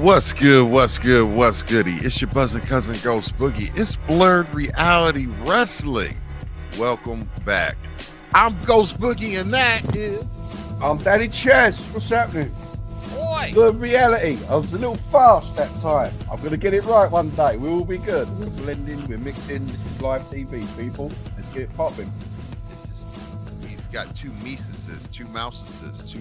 What's good? What's good? What's goody? It's your buzzing cousin Ghost Boogie. It's Blurred Reality Wrestling. Welcome back. I'm Ghost Boogie, and that is. I'm Daddy Chaz. What's happening? Boy. The reality. I was a little fast that time. I'm going to get it right one day. We will be good. We're blending, we're mixing. This is live TV, people. Let's get it popping. He's got two Mises, two Mouseses,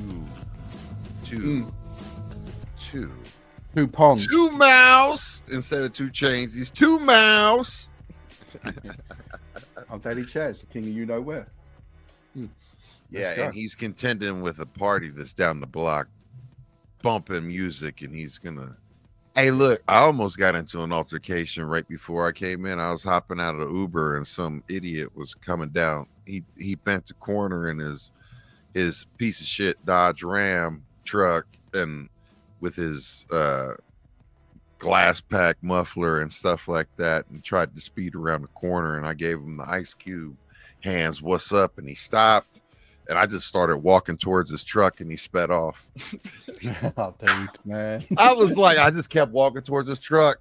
Two ponds. Two mouse instead of two chains. He's two mouse. I'm Daddy Chaz, the king of you know where. Yeah, and he's contending with a party that's down the block, bumping music, and he's gonna. Hey, look! I almost got into an altercation right before I came in. I was hopping out of the Uber, and some idiot was coming down. He bent the corner in his piece of shit Dodge Ram truck, and with his glass pack muffler and stuff like that, and tried to speed around the corner, and I gave him the ice cube hands, what's up, and he stopped, and I just started walking towards his truck, and he sped off. Oh, thanks, man. I was like, I just kept walking towards his truck,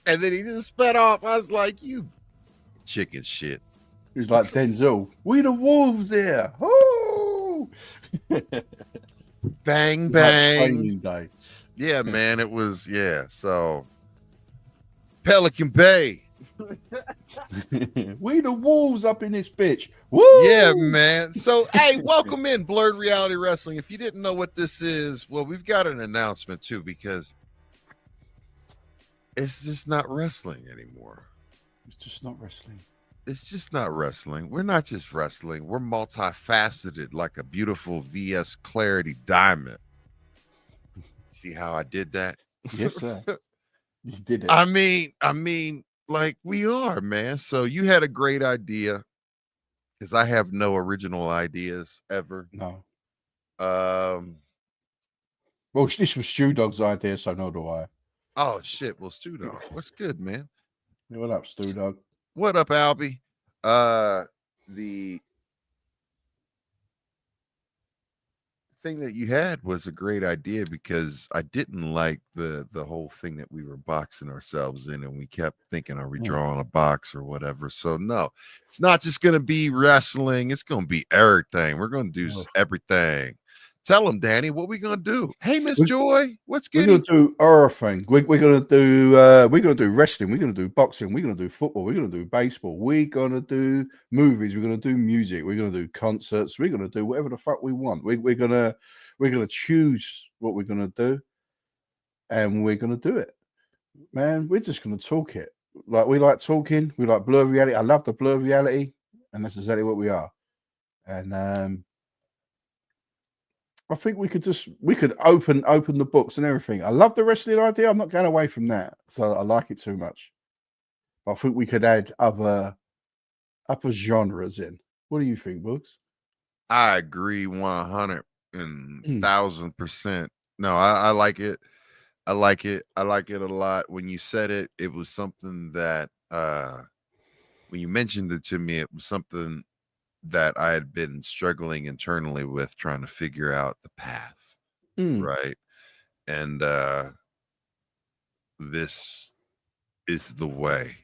and then he just sped off. I was like, you chicken shit. He was like Denzel. We the wolves here. Woo! Bang bang. Like day. Yeah, man, it was, yeah. So Pelican Bay. We the wolves up in this bitch. Woo! Yeah, man. So, hey, welcome in Blurred Reality Wrestling. If you didn't know what this is, well, we've got an announcement too, because it's just not wrestling anymore. It's just not wrestling. It's just not wrestling. We're not just wrestling. We're multifaceted, like a beautiful VS Clarity diamond. See how I did that? Yes, sir. You did it. I mean, like we are, man. So you had a great idea, because I have no original ideas ever. No. Well, this was Stew Dog's idea, so no do I. Oh shit. Well, Stu Dog, what's good, man? Hey, what up, Stew Dog? What up, Albie? The thing that you had was a great idea, because I didn't like the whole thing that we were boxing ourselves in, and we kept thinking, are we drawing a box or whatever? So no, it's not just gonna be wrestling, it's gonna be everything. We're gonna do everything. Tell them, Danny, what we gonna do? Hey, Miss Joy, what's good? We're gonna do everything. We're gonna do wrestling, we're gonna do boxing, we're gonna do football, we're gonna do baseball, we're gonna do movies, we're gonna do music, we're gonna do concerts, we're gonna do whatever the fuck we want. We're gonna choose what we're gonna do, and we're gonna do it. Man, we're just gonna talk it. Like, we like talking, we like blur reality. I love the blur reality, and that's exactly what we are. And I think we could open the books and everything. I love the wrestling idea. I'm not going away from that. So I like it too much. But I think we could add other genres in. What do you think, Books? I agree 100,000%. No, I like it. I like it. I like it a lot. When you said it, it was something that when you mentioned it to me, it was something that I had been struggling internally with, trying to figure out the path, right? And this is the way,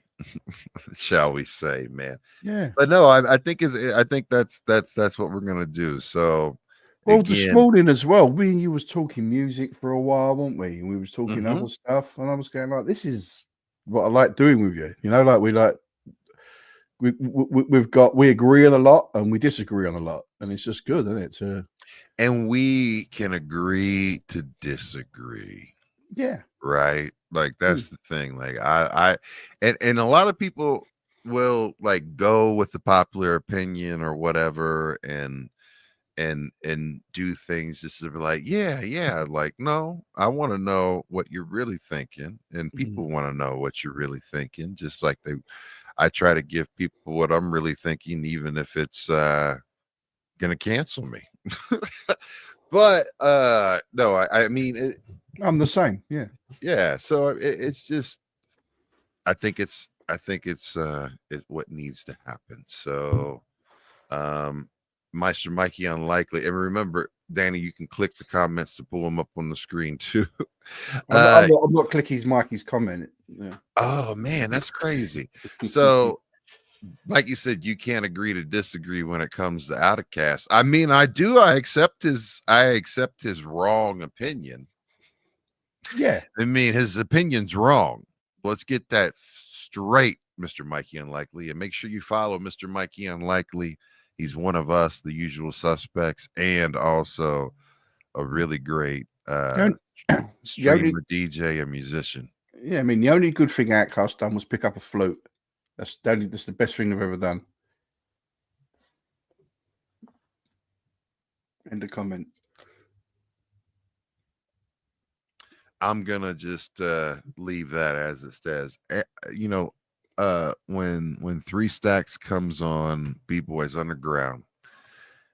shall we say, man? Yeah. But no, I think that's what we're gonna do. So, well, this morning as well, me and you was talking music for a while, weren't we? And we was talking other stuff, and I was going like, "This is what I like doing with you." You know, like we agree on a lot and we disagree on a lot, and it's just good, isn't it? And we can agree to disagree. Yeah. Right. Like, that's the thing. Like, and a lot of people will like go with the popular opinion or whatever, and do things just to be like, yeah, like, no, I want to know what you're really thinking, and people want to know what you're really thinking, just like I try to give people what I'm really thinking, even if it's gonna cancel me. But no, I mean, I'm the same. Yeah. So it's just, I think it's what needs to happen. So Meister Mikey Unlikely. And remember, Danny, you can click the comments to pull them up on the screen too. I'm not clicking Mikey's comment. Yeah. Oh man, that's crazy. So like you said, you can't agree to disagree when it comes to Outcast. I mean, I do. I accept his wrong opinion. Yeah. I mean, his opinion's wrong. Let's get that straight, Mr. Mikey Unlikely, and make sure you follow Mr. Mikey Unlikely. He's one of us, the usual suspects, and also a really great streamer, DJ, and musician. Yeah, I mean, the only good thing Outcast done was pick up a flute. That's the best thing they've ever done. End of comment. I'm gonna just leave that as it says. You know, when Three Stacks comes on B-Boys Underground,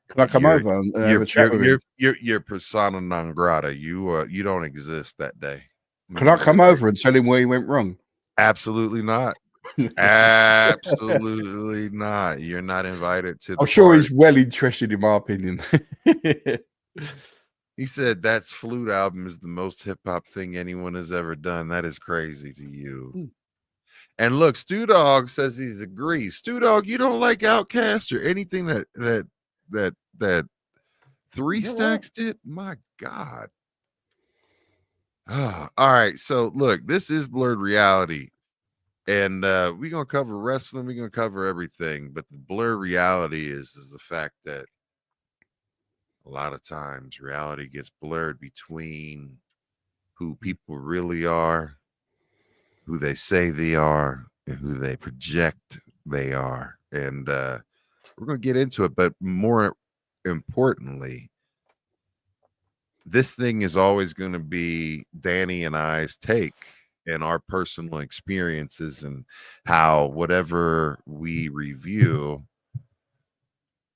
can I come over and have a chat with him? You're persona non grata. You don't exist that day. Can I come over and tell him where he went wrong? Absolutely not. Absolutely not. You're not invited to the I'm sure party. he's well interested in my opinion. He said that's flute album is the most hip-hop thing anyone has ever done. That is crazy to you. And look, Stu Dog says he's agrees. Stu Dog, you don't like Outkast or anything that Three Stacks did? My God. All right. So look, this is Blurred Reality. And we're gonna cover wrestling, we're gonna cover everything, but the blurred reality is the fact that a lot of times reality gets blurred between who people really are, who they say they are, and who they project they are. And we're going to get into it. But more importantly, this thing is always going to be Danny and I's take and our personal experiences and how whatever we review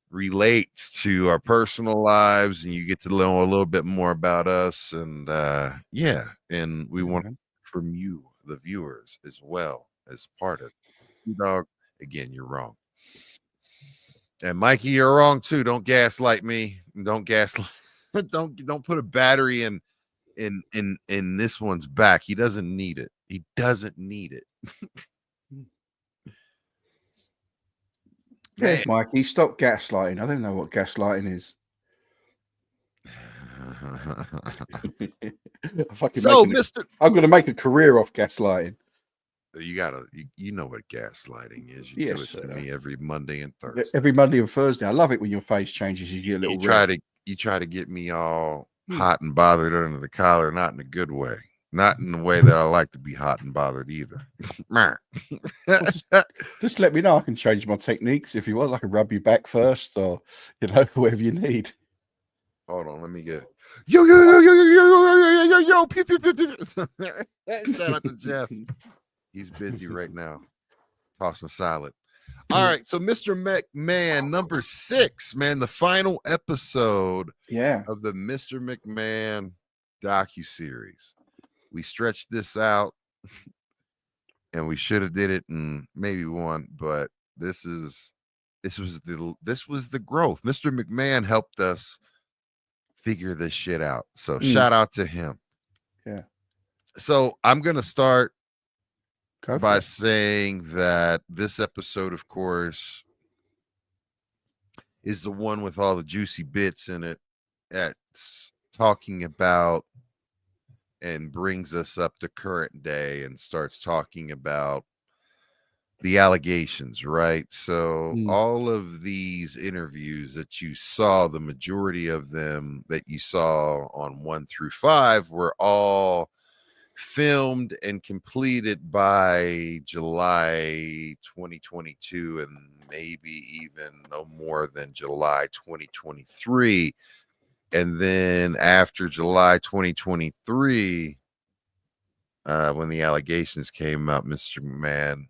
relates to our personal lives, and you get to know a little bit more about us. And and we want from you, the viewers, as well as part of it. Dog, again, you're wrong. And Mikey, you're wrong too. Don't gaslight me. Don't gaslight. don't put a battery in this one's back. He doesn't need it. He doesn't need it. Yes, Mikey, stop gaslighting. I don't know what gaslighting is. I'm going to make a career off gaslighting. You know what gaslighting is. You do it to me every Monday and Thursday. Every Monday and Thursday. I love it when your face changes. You get a little you try to get me all hot and bothered under the collar, not in a good way. Not in the way that I like to be hot and bothered either. just let me know. I can change my techniques if you want. I can rub you back first, or whatever you need. Hold on, let me get yo. Pew, pew, pew, pew. Shout out to Jeff. He's busy right now, tossing salad. All right, so Mr. McMahon, number 6, man, the final episode, of the Mr. McMahon docuseries. We stretched this out, and we should have did it in maybe one, but this was the growth. Mr. McMahon helped us figure this shit out. So shout out to him. Yeah. So I'm gonna start by saying that this episode, of course, is the one with all the juicy bits in it. That's talking about and brings us up to current day and starts talking about the allegations, right? So all of these interviews that you saw, the majority of them that you saw on 1 through 5 were all filmed and completed by July 2022 and maybe even no more than July 2023. And then after July 2023, when the allegations came out, Mr. McMahon,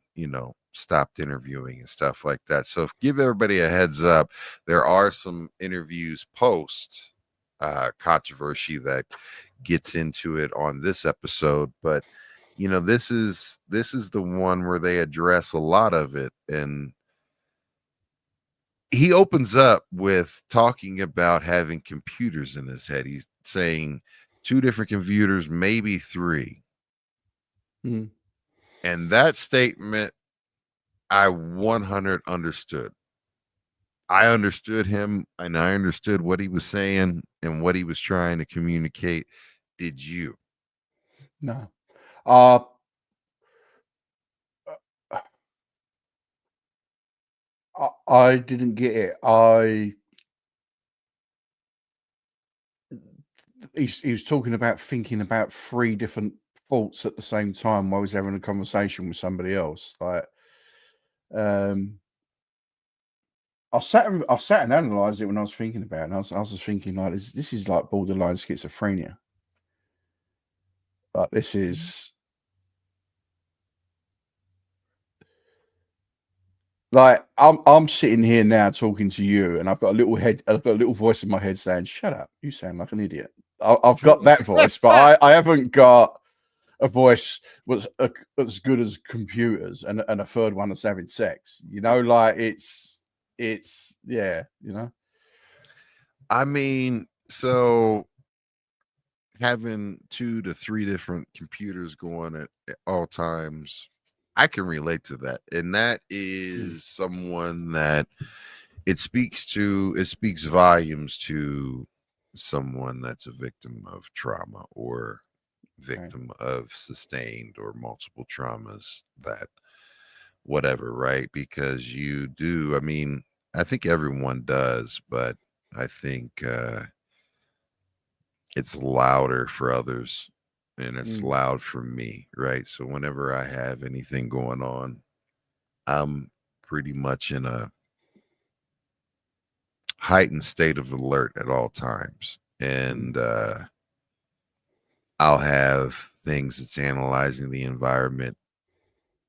stopped interviewing and stuff like that. So give everybody a heads up. There are some interviews post controversy that gets into it on this episode, but this is the one where they address a lot of it. And he opens up with talking about having computers in his head. He's saying two different computers, maybe three. Mm. And that statement, I 100 understood. I understood him and I understood what he was saying and what he was trying to communicate. Did you? No. Uh, I didn't get it. He was talking about thinking about three different thoughts at the same time while he's having a conversation with somebody else. Like, um, I sat and analysed it when I was thinking about it. And I was just thinking, like, this is like borderline schizophrenia. Like, this is like I'm sitting here now talking to you, and I've got a little voice in my head saying, "Shut up, you sound like an idiot." I've got that voice, but I haven't got a voice was as good as computers, and a third one that's having sex. You know, like it's yeah, you know. I mean, so having 2 to 3 different computers going at all times, I can relate to that. And that is someone that it speaks volumes to someone that's a victim of trauma or Okay. victim of sustained or multiple traumas, that whatever, right? Because you do, I mean, I think everyone does, but I think it's louder for others and it's Mm. loud for me, right? So whenever I have anything going on, I'm pretty much in a heightened state of alert at all times. Mm. And I'll have things that's analyzing the environment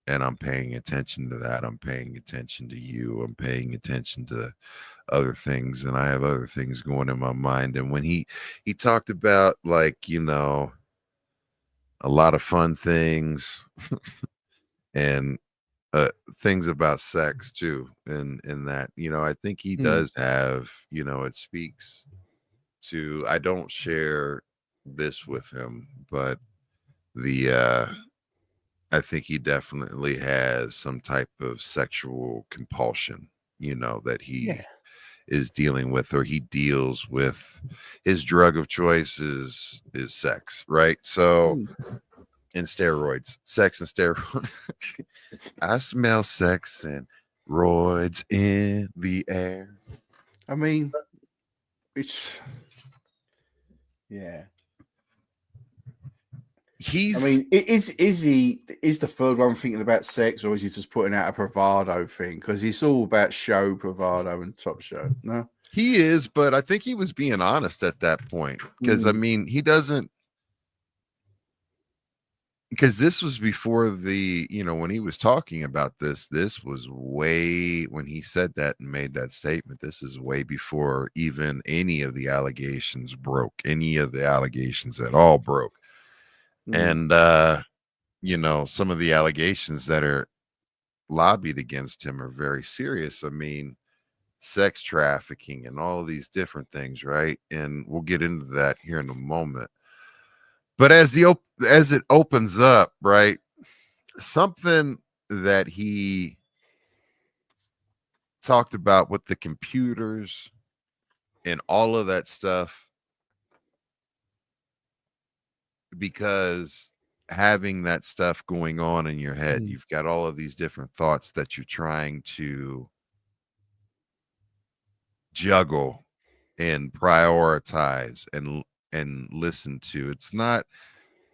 and I'm paying attention to that. I'm paying attention to you. I'm paying attention to other things and I have other things going in my mind. And when he talked about, like, a lot of fun things and things about sex too, and that, I think he Mm. does have, it speaks to, I don't share this with him, but the I think he definitely has some type of sexual compulsion, that Yeah. he is dealing with, or he deals with. His drug of choice is sex, right? So, Mm. and steroids, sex and steroids. I smell sex and roids in the air. I mean, it's yeah. I He's mean, is the third one thinking about sex, or is he just putting out a bravado thing? Because it's all about show bravado and top show. No. he is, but I think he was being honest at that point, because I Mm. mean, he doesn't, because this was before when he was talking about this was way, when he said that and made that statement, this is way before even any of the allegations broke, any of the allegations at all broke. Mm. And some of the allegations that are lobbied against him are very serious. I mean, sex trafficking and all of these different things, right? And we'll get into that here in a moment. But as it opens up, right, something that he talked about with the computers and all of that stuff, because having that stuff going on in your head, Mm. you've got all of these different thoughts that you're trying to juggle and prioritize and listen to. It's not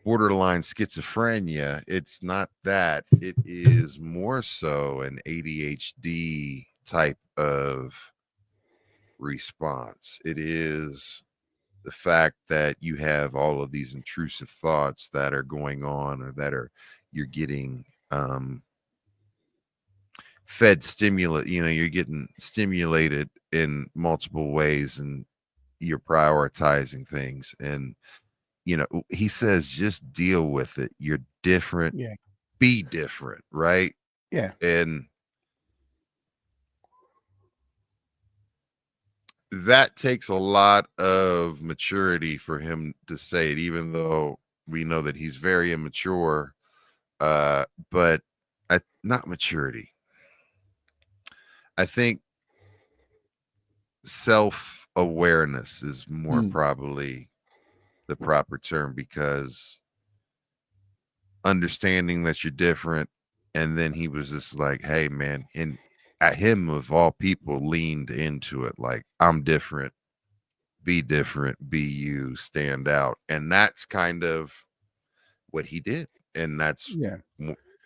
borderline schizophrenia. It's not that. It is more so an ADHD type of response. It is the fact that you have all of these intrusive thoughts that are going on, or that are, you're getting fed stimulate, you're getting stimulated in multiple ways, and you're prioritizing things. And he says, just deal with it. You're different, Yeah. be different, right? Yeah. And that takes a lot of maturity for him to say it, even though we know that he's very immature. But not maturity. I think self-awareness is more probably the proper term, because understanding that you're different, and then he was just like, hey man, and at him of all people leaned into it like, I'm different, be you, stand out. And that's kind of what he did, and that's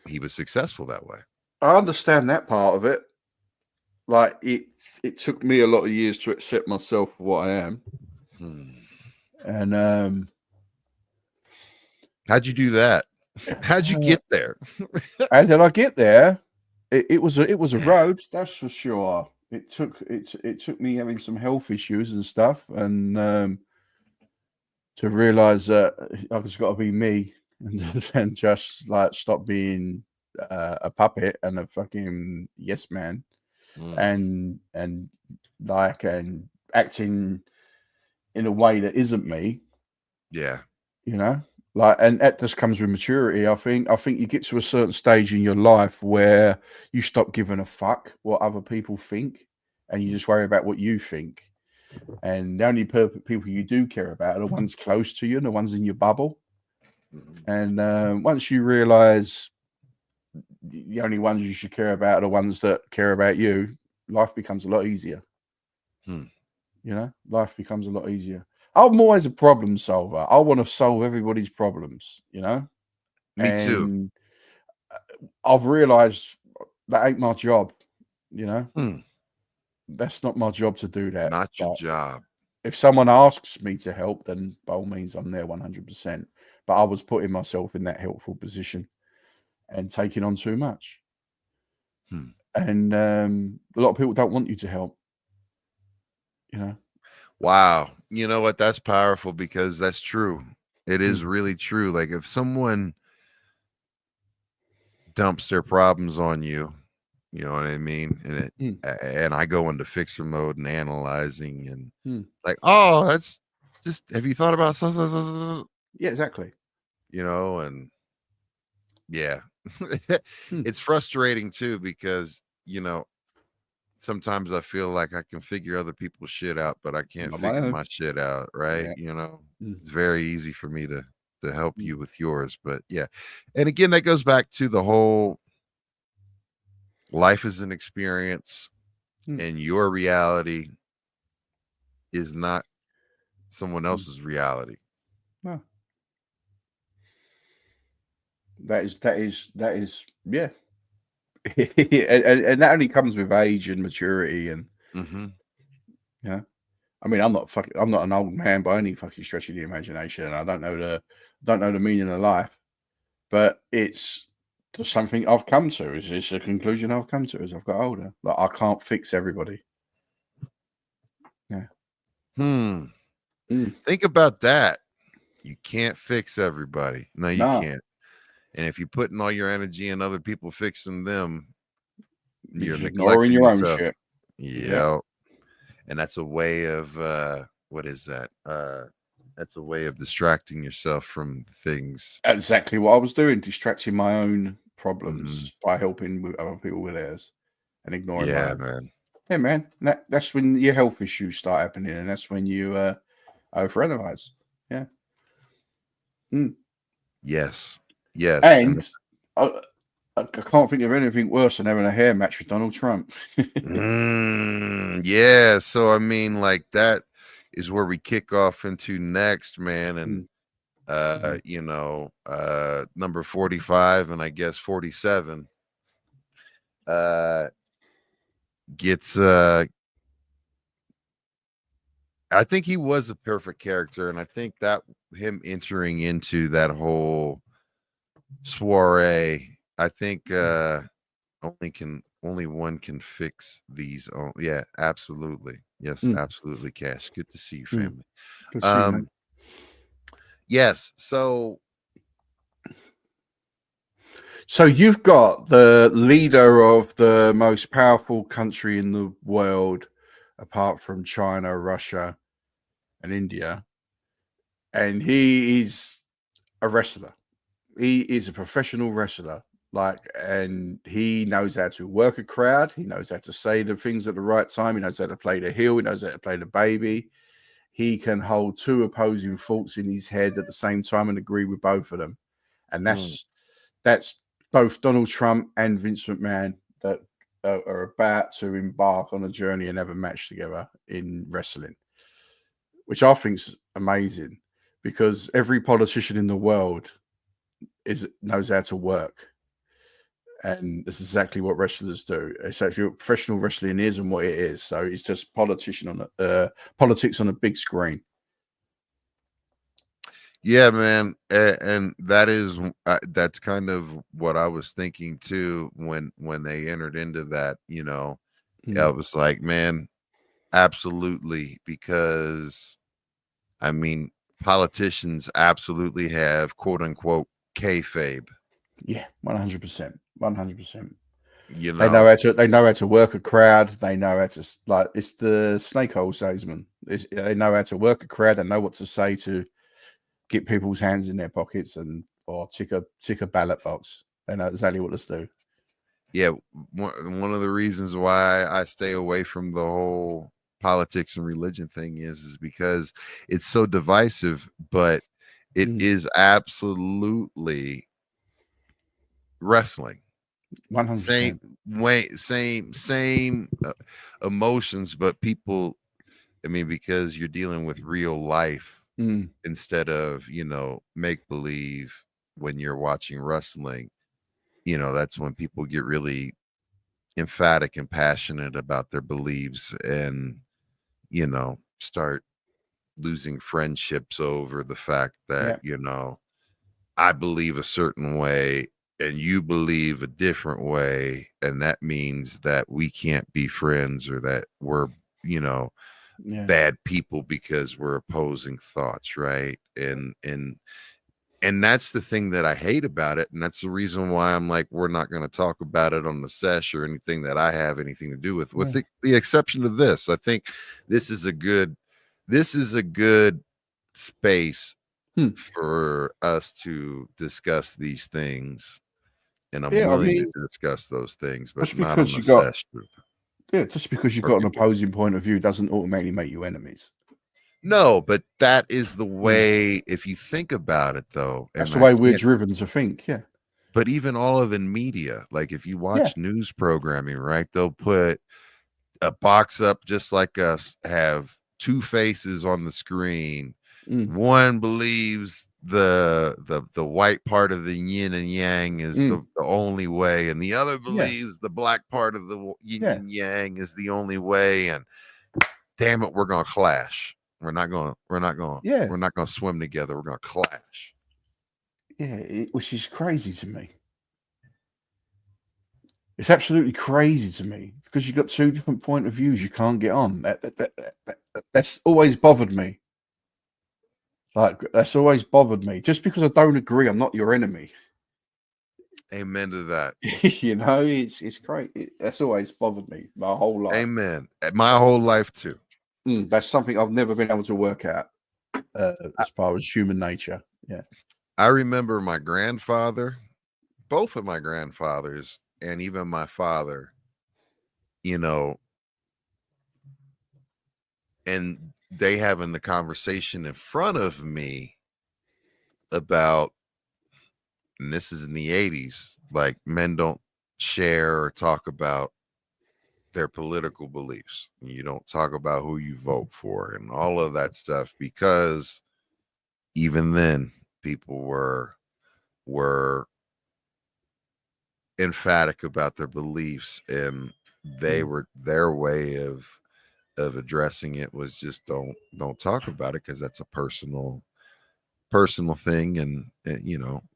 he was successful that way. I understand that part of it. Like it took me a lot of years to accept myself for what I am. And how'd you do that? How'd you get there? How did I get there? It was a road, that's for sure. It took me having some health issues and stuff, and to realize that I just got to be me and just like stop being a puppet and a fucking yes man, and acting in a way that isn't me. Yeah, you know, like, and that just comes with maturity. I think you get to a certain stage in your life where you stop giving a fuck what other people think, and you just worry about what you think. And the only people you do care about are the ones close to you and the ones in your bubble. And once you realize the only ones you should care about are the ones that care about you, life becomes a lot easier. You know, life becomes a lot easier. I'm always a problem solver. I want to solve everybody's problems, you know? Me too. I've realized that ain't my job, you know? That's not my job to do that. Not your job. If someone asks me to help, then by all means, I'm there 100%. But I was putting myself in that helpful position and taking on too much. And a lot of people don't want you to help, you know? Wow. You know what? That's powerful, because that's true. It is really true. Like, if someone dumps their problems on you, you know what I mean? And and I go into fixer mode and analyzing and like, oh, that's just, have you thought about something? Yeah, exactly. You know, and yeah, it's frustrating too, because, you know, sometimes I feel like I can figure other people's shit out, but I can't figure my shit out, right? Yeah. You know, it's very easy for me to help you with yours, but yeah. And again, that goes back to the whole life is an experience, and your reality is not someone else's reality. No. That is yeah. and that only comes with age and maturity, and yeah. I mean, I'm not an old man by any fucking stretch of the imagination, and I don't know the meaning of life, but it's just something I've come to. It's a conclusion I've come to as I've got older. Like, I can't fix everybody. Yeah. Think about that. You can't fix everybody. No, you can't. And if you're putting all your energy in other people fixing them, you're ignoring your own shit. Yeah. And that's a way of what is that? That's a way of distracting yourself from things. Exactly what I was doing, distracting my own problems by helping with other people with theirs and ignoring my own. Man. Yeah, man. That's when your health issues start happening, and that's when you overanalyze. Yeah. Yes. Yes. And I can't think of anything worse than having a hair match with Donald Trump. Yeah. So, I mean, like, that is where we kick off into next, man. And, you know, number 45 and I guess 47 gets, I think he was a perfect character. And I think that him entering into that whole soiree, I think only one can fix these. Oh, yeah, absolutely. Yes, absolutely, Cash. Good to see you, family. Good to see you, mate. Yes, so you've got the leader of the most powerful country in the world apart from China, Russia, and India. And he is a wrestler. He is a professional wrestler. And he knows how to work a crowd. He knows how to say the things at the right time. He knows how to play the heel. He knows how to play the baby. He can hold two opposing thoughts in his head at the same time and agree with both of them. And that's both Donald Trump and Vince McMahon that are about to embark on a journey and have a match together in wrestling, which I think is amazing because every politician in the world knows how to work. And that's exactly what wrestlers do. It's actually what professional wrestling is and what it is. So it's just politics on a big screen. Yeah, man, and that's kind of what I was thinking too when they entered into that. I was like, man, absolutely, because I mean, politicians absolutely have quote unquote kayfabe. Yeah, 100%, 100%. You They know know, how to work a crowd. They know how to it's the snake oil salesman. They know how to work a crowd. They know what to say to get people's hands in their pockets or tick a ballot box. They know exactly what to do. yeah, one of the reasons why I stay away from the whole politics and religion thing is because it's so divisive, but it is absolutely wrestling. 100%. Same way, same emotions, but people, I mean, because you're dealing with real life instead of, make believe when you're watching wrestling. That's when people get really emphatic and passionate about their beliefs and, start losing friendships over the fact that, Yeah, I believe a certain way and you believe a different way. And that means that we can't be friends or that we're, yeah, bad people because we're opposing thoughts. Right. And that's the thing that I hate about it. And that's the reason why I'm like, we're not going to talk about it on the sesh or anything that I have anything to do with the exception of this. I think this is a good, space for us to discuss these things. And I'm yeah. I willing to mean, discuss those things, but just not on because the you got sesh group just because you or got an people. opposing point of view doesn't automatically make you enemies. No, but that is the way, if you think about it though, That's and the I way we're can't. driven to think. Yeah, But even all of the media, like if you yeah, watch news programming, right, they'll put a box up just like us, have two faces on the screen. One believes the white part of the yin and yang is the only way, and the other yeah, believes the black part of the yin yeah, and yang is the only way. And damn it, we're gonna clash. yeah, We're not gonna swim together. We're gonna clash. yeah. Which is crazy to me. It's absolutely crazy to me because you've got two different point of views. You can't get on. That's always bothered me. Like that's always bothered me. Just because I don't agree, I'm not your enemy. Amen to that. It's great. That's always bothered me my whole life. Amen. My whole life too. That's something I've never been able to work out as far as human nature. Yeah. I remember my grandfather, both of my grandfathers, and even my father, you know, and they having the conversation in front of me about, and this is in the 80s, like men don't share or talk about their political beliefs. You don't talk about who you vote for and all of that stuff, because even then people were emphatic about their beliefs, and their way of addressing it was just don't talk about it because that's a personal thing. And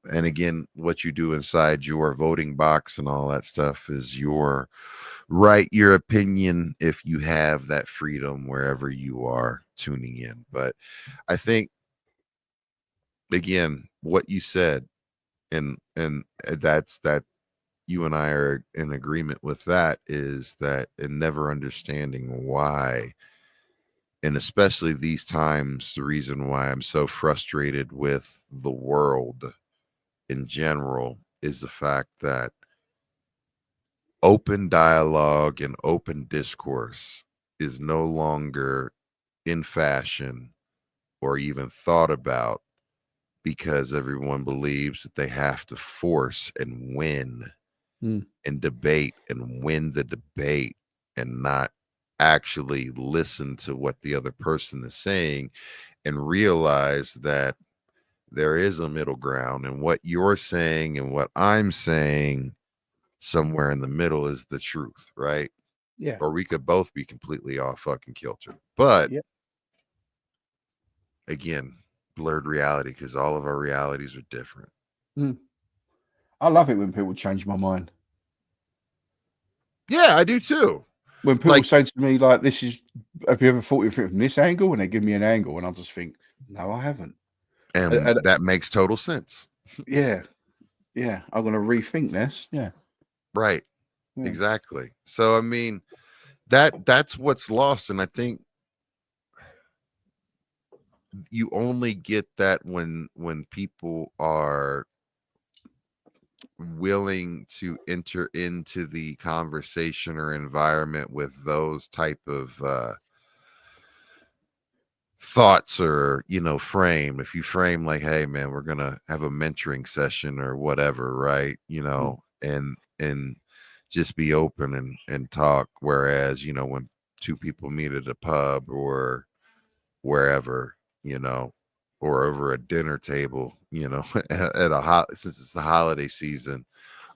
again, what you do inside your voting box and all that stuff is your right, your opinion, if you have that freedom wherever you are tuning in. But I think, again, what you said, and that's that you and I are in agreement with that is that and never understanding why, and especially these times, the reason why I'm so frustrated with the world in general is the fact that open dialogue and open discourse is no longer in fashion or even thought about because everyone believes that they have to force and win and debate and win the debate and not actually listen to what the other person is saying and realize that there is a middle ground and what you're saying and what I'm saying somewhere in the middle is the truth, right? Yeah. Or we could both be completely off fucking kilter. But Yeah. again, blurred reality because all of our realities are different. I love it when people change my mind. Yeah, I do too. When people say to me, like, this is, have you ever thought of it from this angle? And they give me an angle, and I just think, no, I haven't. And that makes total sense. Yeah. Yeah. I'm going to rethink this. Yeah. Right. Yeah. Exactly. So, I mean, that's what's lost. And I think you only get that when people are willing to enter into the conversation or environment with those type of thoughts or frame. If you frame like, hey man, we're gonna have a mentoring session or whatever, right? And just be open and talk, whereas when two people meet at a pub or wherever, or over a dinner table, at since it's the holiday season,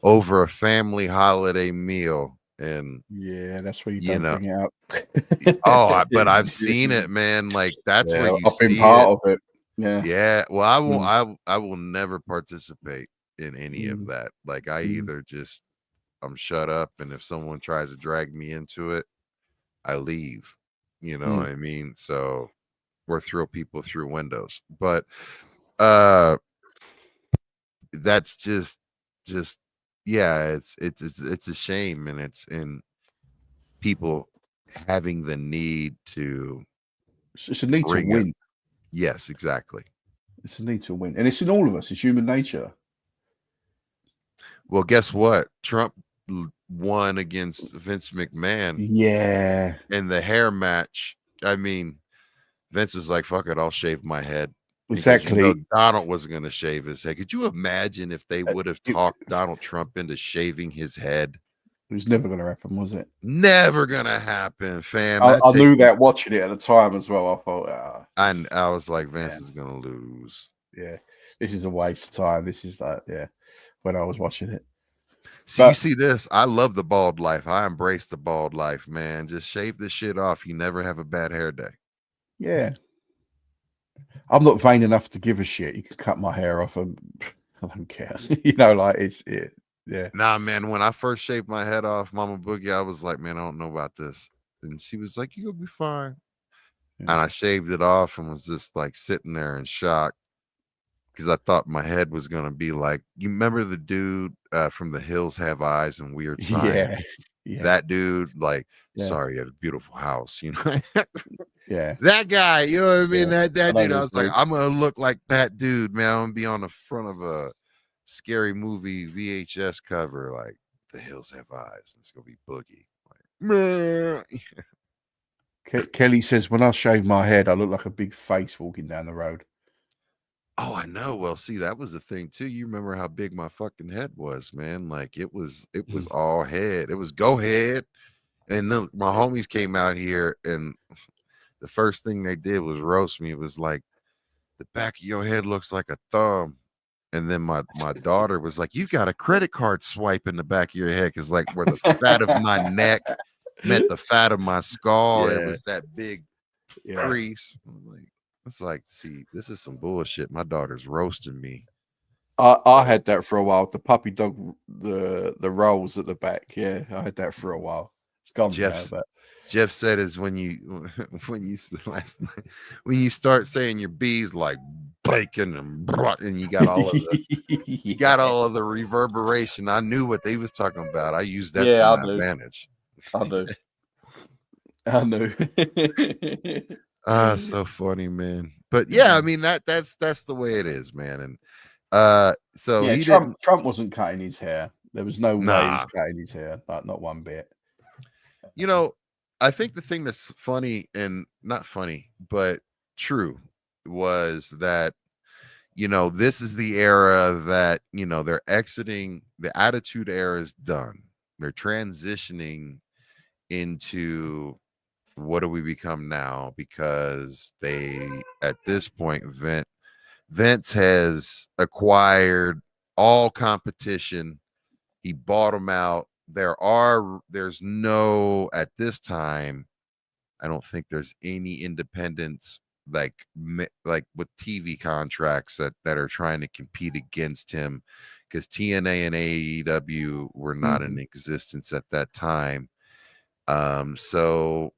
over a family holiday meal. And yeah, that's where you don't bring it up. but I've seen it, man. Like that's where you I've been see part it. of it. Yeah. Yeah. Well, I won't. I will never participate in any of Mm. that. Like I either just I'm shut up, and if someone tries to drag me into it, I leave. You know what I mean? So or throw people through windows. But that's just yeah, it's a shame, and it's in people having the need to It's a need to bring it. win. Yes, exactly. It's a need to win. And it's in all of us. It's human nature. Well, guess what? Trump won against Vince McMahon Yeah. in the hair match. I mean, Vince was like, fuck it, I'll shave my head. Because Exactly. Donald wasn't going to shave his head. Could you imagine if they would have It talked Donald Trump into shaving his head? was never going to happen, was it? Never gonna happen, fam. I knew that watching it at the time as well. I thought, I was like, Vince is gonna lose. Yeah, this is a waste of time. This is like, when I was watching it. See, you see this? I love the bald life. I embrace the bald life, man. Just shave this shit off. You never have a bad hair day. Yeah. I'm not vain enough to give a shit. You can cut my hair off and I don't care. Like it's it. Yeah. Nah, man. When I first shaved my head off, Mama Boogie, I was like, man, I don't know about this. And she was like, you'll be fine. Yeah. And I shaved it off and was just like sitting there in shock because I thought my head was gonna be like, you remember the dude from The Hills Have Eyes and Weird Science? Yeah. That dude, like, Yeah. sorry, you have a beautiful house, Yeah. That guy, you know what I mean? Yeah. That dude, I was like, I'm gonna look like that dude, man. I'm gonna be on the front of a scary movie VHS cover, like The Hills Have Eyes. It's gonna be Boogie. Like, Kelly says, when I shave my head, I look like a big face walking down the road. oh, I know. Well, see, that was the thing too. You remember how big my fucking head was, man? Like it was all head. It was go head. And then my homies came out here, and the first thing they did was roast me. It was like, the back of your head looks like a thumb. And then my daughter was like, you got a credit card swipe in the back of your head, because like where the fat of my neck met the fat of my skull, it was that big crease. It's like, see, this is some bullshit. My daughter's roasting me. I had that for a while. The puppy dog, the rolls at the back. Yeah, I had that for a while. It's gone now. Jeff But Jeff said is when you last night when you start saying your B's like bacon and you got all of the you got yeah, all of the reverberation. I knew what they was talking about. I used that to yeah, I my do. advantage. I do. I know. Ah, so funny, man. But yeah, I Mm. mean that's the way it is, man. And so Yeah, he didn't. Trump wasn't cutting his hair. There was no way he was Nah, cutting his hair, like not one bit. you know, I think the thing that's funny and not funny, but true was that this is the era that they're exiting. The attitude era is done. They're transitioning into what do we become now, because they at this point Vince has acquired all competition. He bought them out. There's no, at this time, I don't think there's any independents like with TV contracts that are trying to compete against him, because TNA and AEW were not in Mhm. existence at that time. So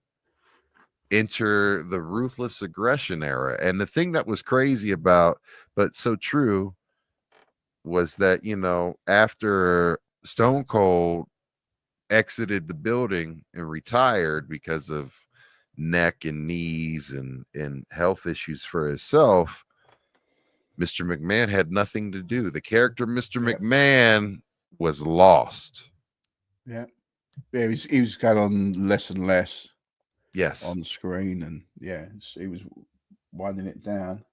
enter the ruthless aggression era. And the thing that was crazy about, but so true, was that, after Stone Cold exited the building and retired because of neck and knees and health issues for himself, Mr. McMahon had nothing to do. The character Mr. Yep. McMahon was lost. Yeah. Yeah, he was going on less and less Yes. on the screen, and he was winding it down.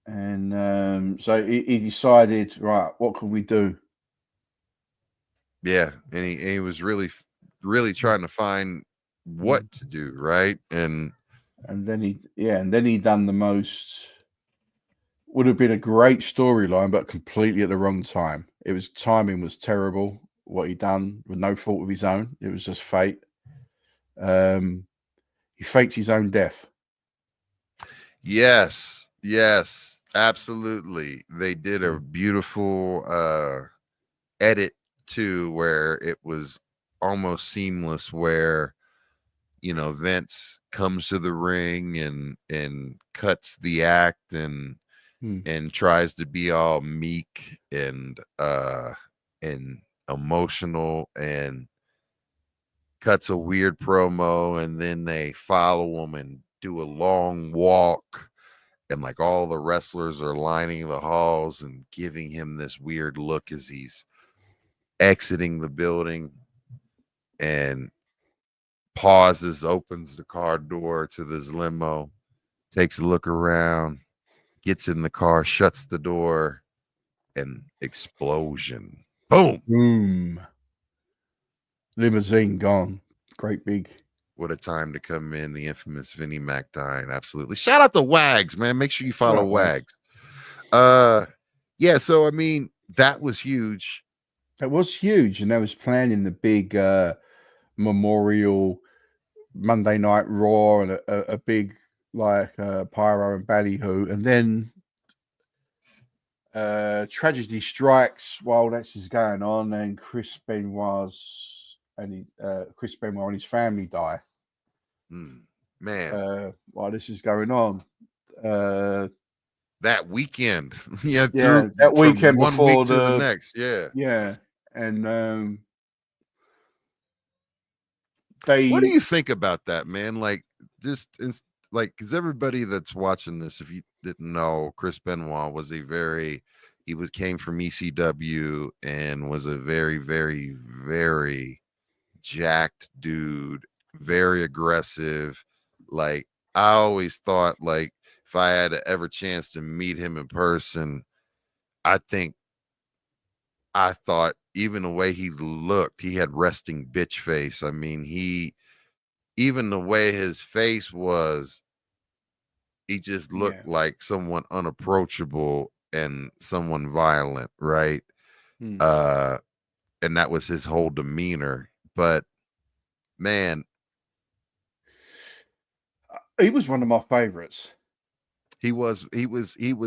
And so he decided, right, what can we do? Yeah. And he was really, really trying to find what to do, right? And then he done the most. Would have been a great storyline, but completely at the wrong time. Timing was terrible. What he done with no fault of his own. It was just fate. He faked his own death. yes, absolutely. They did a beautiful edit too, where it was almost seamless, where Vince comes to the ring and cuts the act and tries to be all meek and emotional, and cuts a weird promo, and then they follow him and do a long walk, and like all the wrestlers are lining the halls and giving him this weird look as he's exiting the building, and pauses, opens the car door to this limo, takes a look around, gets in the car, shuts the door, and explosion. Boom. Boom. Limousine gone. Great big. What a time to come in. The infamous Vinnie Mac dying. Absolutely. Shout out to Wags, man. Make sure you follow Wags. Yeah, so I mean, that was huge. That was huge, and they was planning the big memorial Monday Night Raw and a big pyro and ballyhoo, and then tragedy strikes while this is going on, and Chris Benoit and his family die. Man, while this is going on, that weekend, that from weekend one week before to the next, and what do they you think about that, man? Like, just like, because everybody that's watching this, if you didn't know, Chris Benoit was came from ECW and was a very, very, very jacked dude, very aggressive. Like, I always thought, like, if I had ever chance to meet him in person, I thought even the way he looked, he had resting bitch face. I mean, even the way his face was, he just looked like someone unapproachable and someone violent, right? And that was his whole demeanor. But man, he was one of my favorites. he was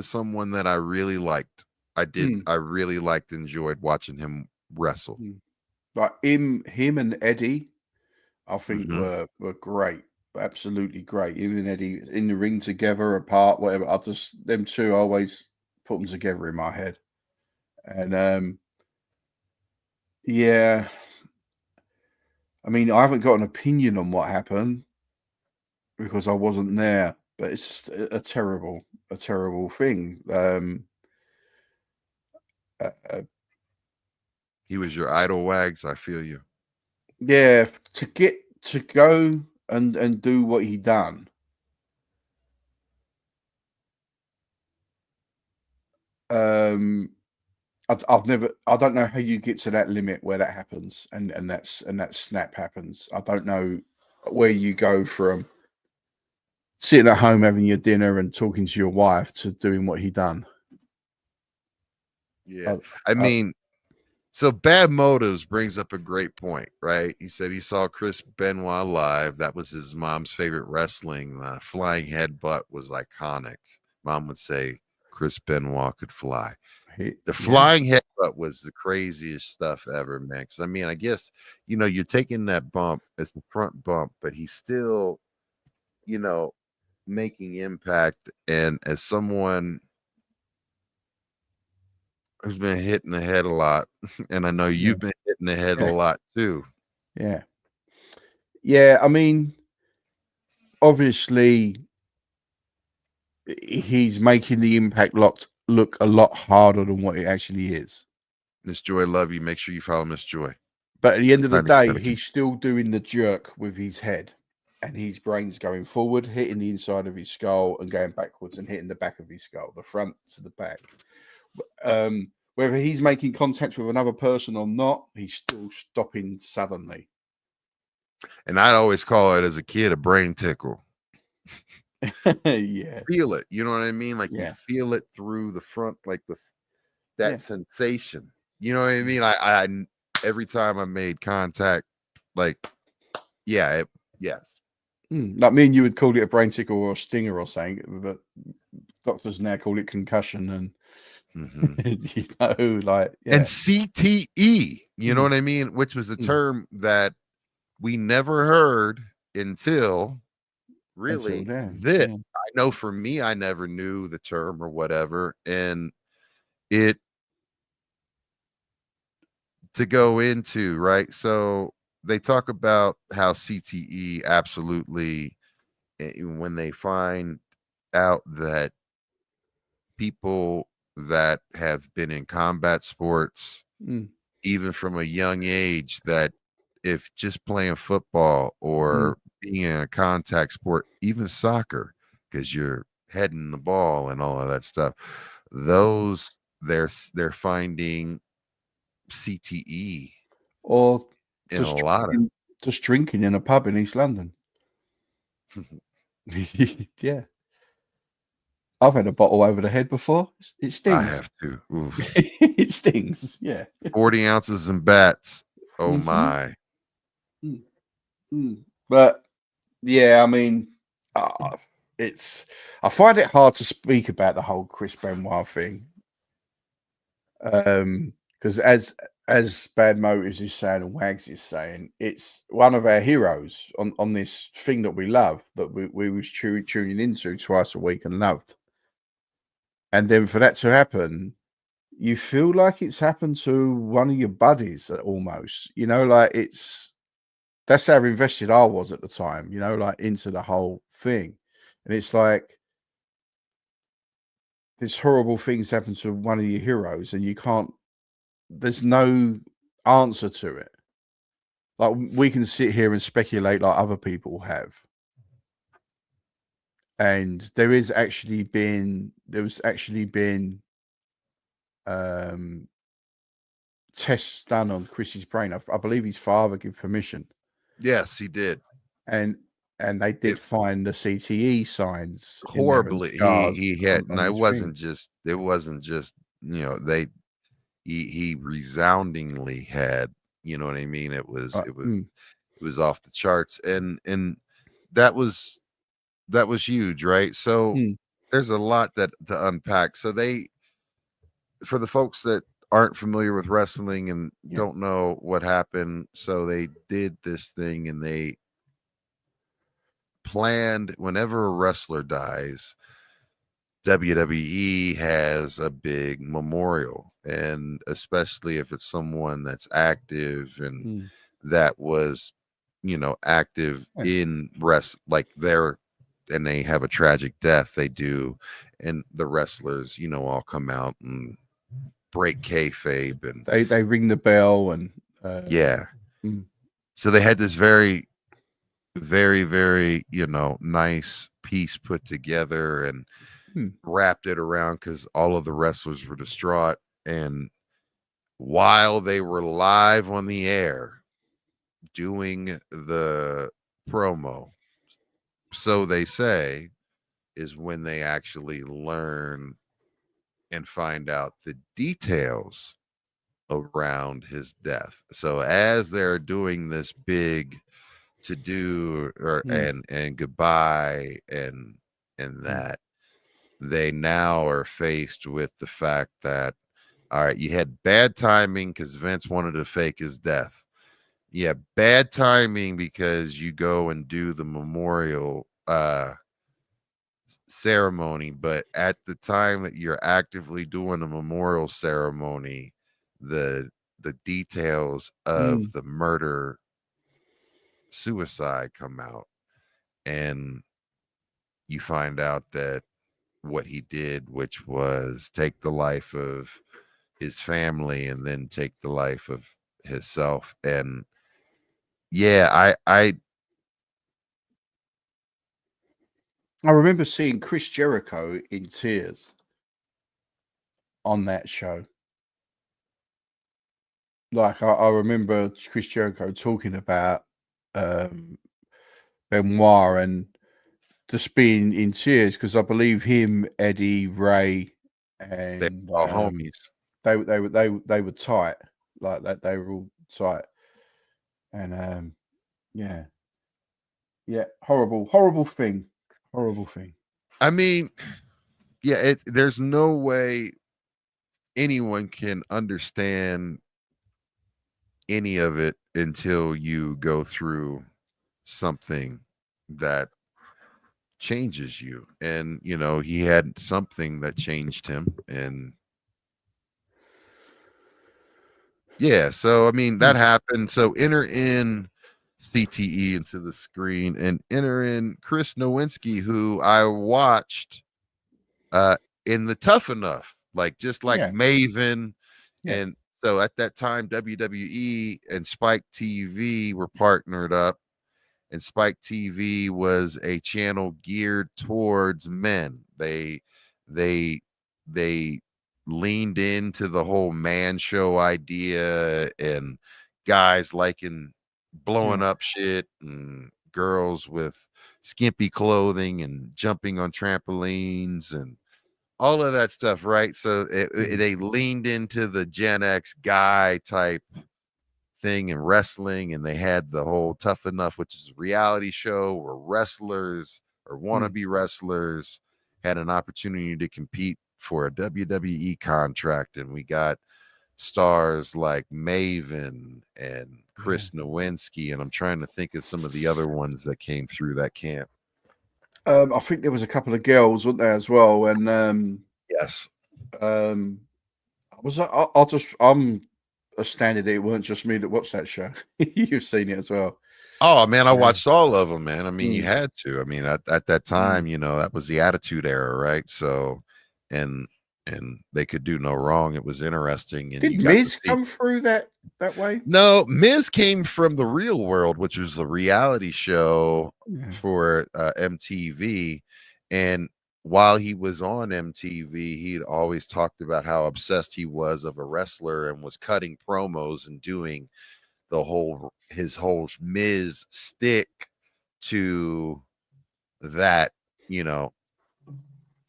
someone that I really liked. I really enjoyed watching him wrestle. Like him and Eddie, I think Mm-hmm. were great, absolutely great. Him and Eddie in the ring together, apart, whatever. I just them two, I always put them together in my head, and yeah. I mean, I haven't got an opinion on what happened because I wasn't there, but it's just a terrible thing. Uh, He was your idol, Wags. I feel you. yeah, to get to go and do what he done. I've never. I don't know how you get to that limit where that happens, and that snap happens. I don't know where you go from sitting at home having your dinner and talking to your wife to doing what he done. Yeah. I mean, so Bad Motives brings up a great point, right? He said he saw Chris Benoit live. That was his mom's favorite wrestling. The flying headbutt was iconic. Mom would say Chris Benoit could fly. The flying headbutt was the craziest stuff ever, man. Because I mean, I guess you're taking that bump as the front bump, but he's still, you know, making impact. And as someone who's been hit in the head a lot, and I know you've been hit in the head a lot too. Yeah. Yeah, I mean, obviously, he's making the impact look a lot harder than what it actually is. Miss Joy, love you. Make sure you follow Miss Joy. But at the end of the day, he's still doing the jerk with his head, and his brain's going forward, hitting the inside of his skull, and going backwards and hitting the back of his skull, the front to the back. Whether he's making contact with another person or not, he's still stopping suddenly. And I'd always call it as a kid a brain tickle. Yeah. Feel it. You know what I mean? Like you feel it through the front, like that sensation. You know what I mean? I every time I made contact, like, yes. Like me and you would call it a brain tickle or a stinger or something, but doctors now call it concussion and and CTE. You know what I mean? Which was a term that we never heard until really that. I know for me, I never knew the term or whatever, and it to go into, right? So they talk about how CTE absolutely, when they find out that people that have been in combat sports, even from a young age, that if just playing football or being in a contact sport, even soccer, because you're heading the ball and all of that stuff, those they're finding CTE or in a lot of just drinking in a pub in East London. Yeah. I've had a bottle over the head before. It stings. I have to. It stings. Yeah. 40 ounces in bats. Oh my. But yeah, I mean, I find it hard to speak about the whole Chris Benoit thing. Because as Bad Motives is saying and Wags is saying, it's one of our heroes on this thing that we love, that we was tuning into twice a week and loved. And then for that to happen, you feel like it's happened to one of your buddies almost, like that's how invested I was at the time, like into the whole thing. And it's like this horrible things happen to one of your heroes and there's no answer to it. Like we can sit here and speculate like other people have. And there was actually been tests done on Chris's brain. I believe his father gave permission. Yes, he did. And they did find the CTE signs horribly. He had, and it wasn't just he resoundingly had, you know what I mean? It was off the charts, and that was huge, right? So there's a lot to unpack. So for the folks that aren't familiar with wrestling and don't know what happened, so they did this thing and they planned whenever a wrestler dies, WWE has a big memorial, and especially if it's someone that's active and that was, active in like and they have a tragic death, they do, and the wrestlers, all come out and break kayfabe and they ring the bell and so they had this very, very, very, nice piece put together and wrapped it around because all of the wrestlers were distraught. And while they were live on the air doing the promo, so they say, is when they actually learn and find out the details around his death. So as they're doing this big to do and goodbye and that, they now are faced with the fact that, all right, you had bad timing because Vince wanted to fake his death. Yeah, bad timing because you go and do the memorial ceremony, but at the time that you're actively doing a memorial ceremony, the details of the murder suicide come out, and you find out that what he did, which was take the life of his family and then take the life of himself. And I remember seeing Chris Jericho in tears on that show. Like I remember Chris Jericho talking about Benoit and just being in tears because I believe him, Eddie, Ray, and they're all homies. They were tight, like that. They were all tight, and yeah, horrible thing. I mean, yeah, there's no way anyone can understand any of it until you go through something that changes you. And he had something that changed him. And so I mean that happened. So enter in CTE into the screen and enter in Chris Nowinski, who I watched in the Tough Enough, like just like Maven. And so at that time WWE and Spike TV were partnered up, and Spike TV was a channel geared towards men. They leaned into the whole man show idea and guys liking blowing up shit and girls with skimpy clothing and jumping on trampolines and all of that stuff, right? So they leaned into the Gen X guy type thing in wrestling, and they had the whole Tough Enough, which is a reality show where wrestlers or wannabe wrestlers had an opportunity to compete for a WWE contract, and we got stars like Maven and Chris Nowinski, and I'm trying to think of some of the other ones that came through that camp. I think there was a couple of girls, weren't there, as well? And yes, I'm astounded it weren't just me that watched that show. You've seen it as well. Oh man, I watched all of them, man. I mean, you had to. I mean, at that time, that was the Attitude Era, right? So, and they could do no wrong. It was interesting. And did Miz come through that way? No, Miz came from the Real World, which was a reality show for MTV. And while he was on MTV, he'd always talked about how obsessed he was of a wrestler and was cutting promos and doing his whole Miz stick to that,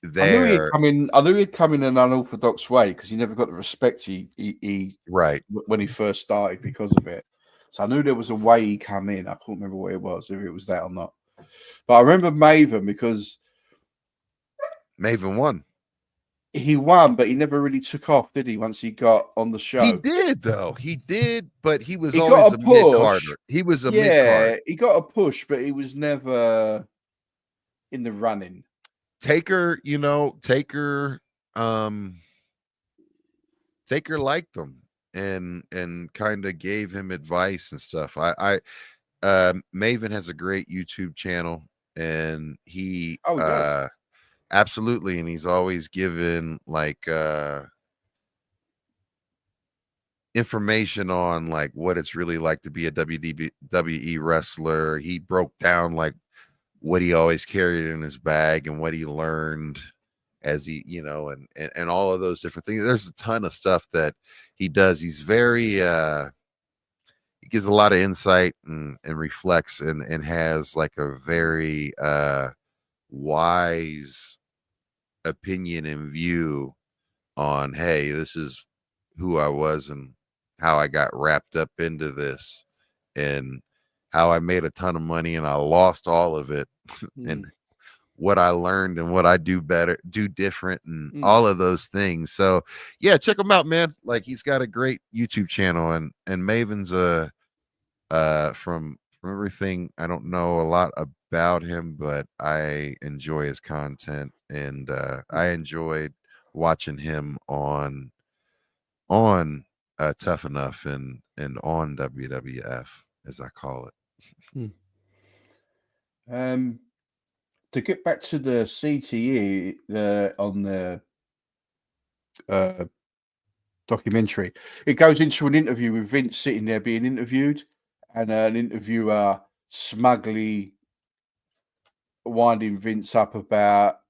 there. I knew he'd come in an unorthodox way because he never got the respect he right when he first started because of it. So I knew there was a way he come in. I can't remember what it was, if it was that or not. But I remember Maven because Maven won. he won, but he never really took off, did he? Once he got on the He show, did though. He did, but he was he got always a a mid push. carder. He was a mid card. Yeah, he got a push, but he was never in the running. Taker, Taker liked him and kind of gave him advice and stuff. Maven has a great YouTube channel, and he does. absolutely, and he's always given like information on like what it's really like to be a WWE wrestler. He broke down like what he always carried in his bag and what he learned as he, and all of those different things. There's a ton of stuff that he does. He's very he gives a lot of insight and reflects and has like a very wise opinion and view on, hey, this is who I was and how I got wrapped up into this and how I made a ton of money and I lost all of it and what I learned and what I do better, do different, and all of those things. So yeah, check him out, man. Like he's got a great YouTube channel and Maven's from everything, I don't know a lot about him, but I enjoy his content and I enjoyed watching him on Tough Enough and on WWF, as I call it. To get back to the CTE on the documentary, it goes into an interview with Vince sitting there being interviewed, and an interviewer smugly winding Vince up about,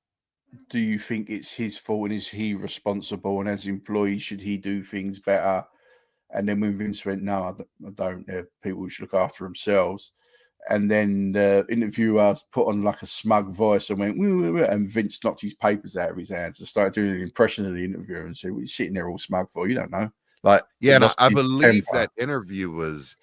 do you think it's his fault and is he responsible, and as employee should he do things better? And then when Vince went, no, I don't, people should look after themselves. And then the interviewer put on like a smug voice and went, and Vince knocked his papers out of his hands and started doing an impression of the interviewer and said, "What are you sitting there all smug for? You don't know." Like, yeah, and I believe that interview was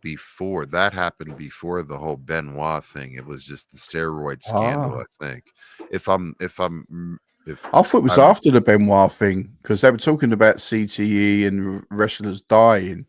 before that happened, before the whole Benoit thing. It was just the steroid scandal, I think. I thought it was after the Benoit thing, because they were talking about CTE and wrestlers dying.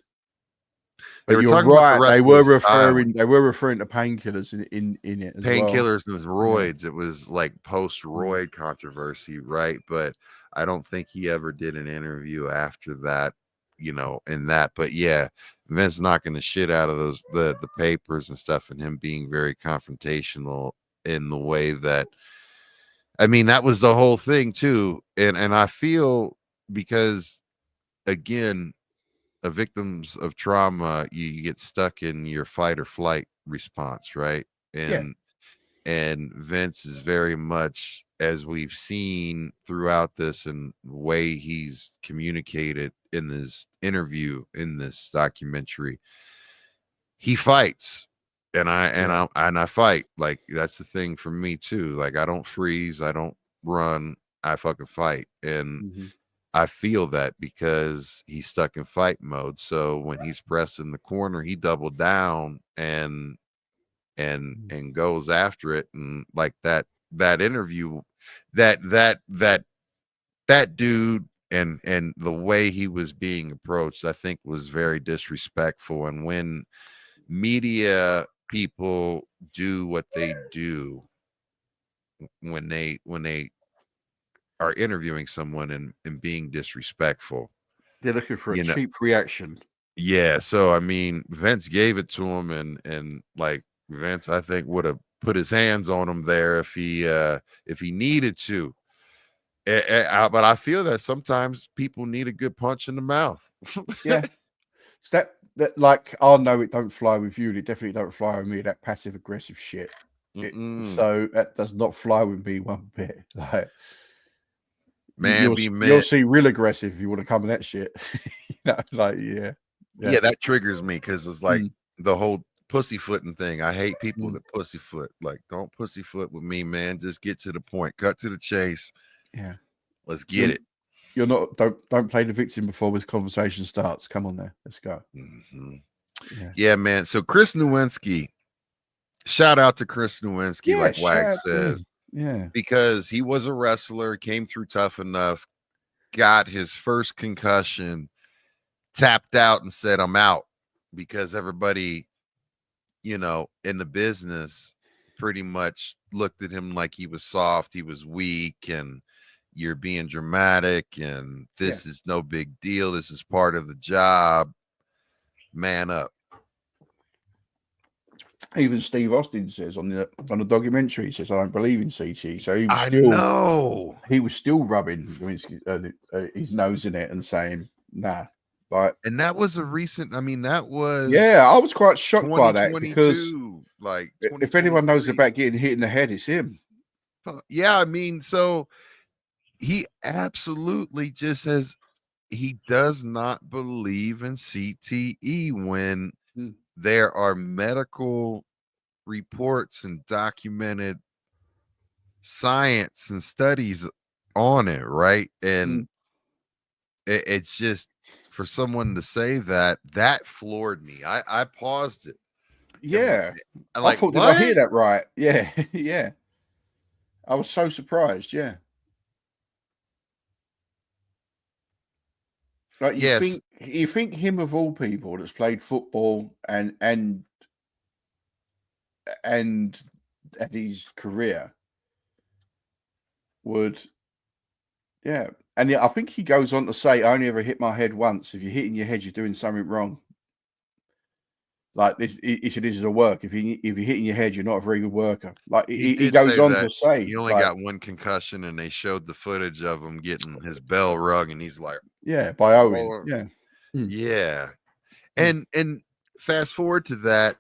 But you're right. They were referring to painkillers in it as painkillers and roids. Yeah. It was like post-roid controversy, right? But I don't think he ever did an interview after that, in that. But yeah, Vince knocking the shit out of those the papers and stuff, and him being very confrontational in the way that, I mean, that was the whole thing too. And I feel, because again, victims of trauma, you get stuck in your fight or flight response, right? And Vince is very much, as we've seen throughout this and the way he's communicated in this interview, in this documentary, he fights. And I fight. Like, that's the thing for me too. Like, I don't freeze, I don't run, I fucking fight. And I feel that because he's stuck in fight mode. So when he's pressed in the corner, he doubled down and goes after it. And like that interview, that dude and the way he was being approached, I think was very disrespectful. And when media people do what they do, when they are interviewing someone and being disrespectful, they're looking for a cheap reaction. Yeah, so I mean, Vince gave it to him, and like Vince, I think, would have put his hands on him there if he needed to. But I feel that sometimes people need a good punch in the mouth. Yeah, so that like, oh no, it don't fly with you, and it definitely don't fly with me. That passive aggressive shit. So that does not fly with me one bit. Like, you'll see real aggressive if you want to come in that shit. Like, yeah, that triggers me, because it's like the whole pussyfooting thing. I hate people that pussyfoot. Like, don't pussyfoot with me, man. Just get to the point, cut to the chase. Yeah, let's get it. You're not, don't play the victim before this conversation starts. Come on there, let's go. Yeah, man. So Chris Nowinski, shout out to Chris Nowinski, like Wag says. Yeah. because he was a wrestler, came through tough enough, got his first concussion, tapped out and said, I'm out, because everybody, in the business pretty much looked at him like he was soft, he was weak, and you're being dramatic, and this is no big deal. This is part of the job. Man up. Even Steve Austin says on the documentary, he says, "I don't believe in CT." So I know. he was still rubbing his nose in it and saying, "Nah." Like, and that was a recent. I mean, that was I was quite shocked by that, because 2022. Like if anyone knows 2023. about getting hit in the head, it's him. Yeah, I mean, so he absolutely just says he does not believe in CTE when there are medical reports and documented science and studies on it, right? And it's just, for someone to say that floored me. I paused it. Yeah, I thought, what? did I hear that right? Yeah, yeah. I was so surprised. Yeah. Like, you think him, of all people that's played football and at his career, would, and I think he goes on to say, "I only ever hit my head once. If you're hitting your head, you're doing something wrong." Like this, he said, "This is a work. If you're hitting your head, you're not a very good worker." Like, he goes say on that to say, he only got one concussion, and they showed the footage of him getting his bell rung, and he's like, by Owen, yeah. And fast forward to that,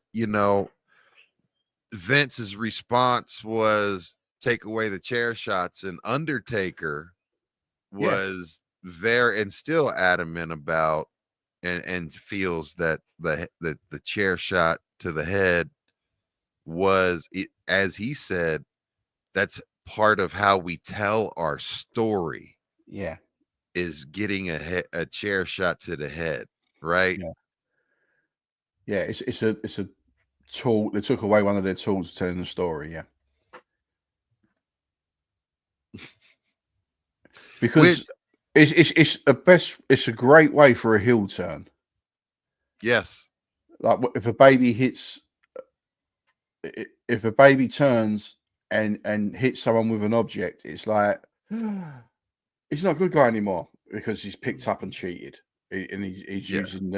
Vince's response was take away the chair shots, and Undertaker was very and still adamant about and feels that the chair shot to the head was, as he said, that's part of how we tell our story. Yeah. Is getting a chair shot to the head, right? Yeah, it's a tool. They took away one of their tools telling the story. Yeah, because it's a great way for a heel turn. Yes. Like, if a baby turns and hits someone with an object, it's like, he's not a good guy anymore because he's picked up and cheated, and he's using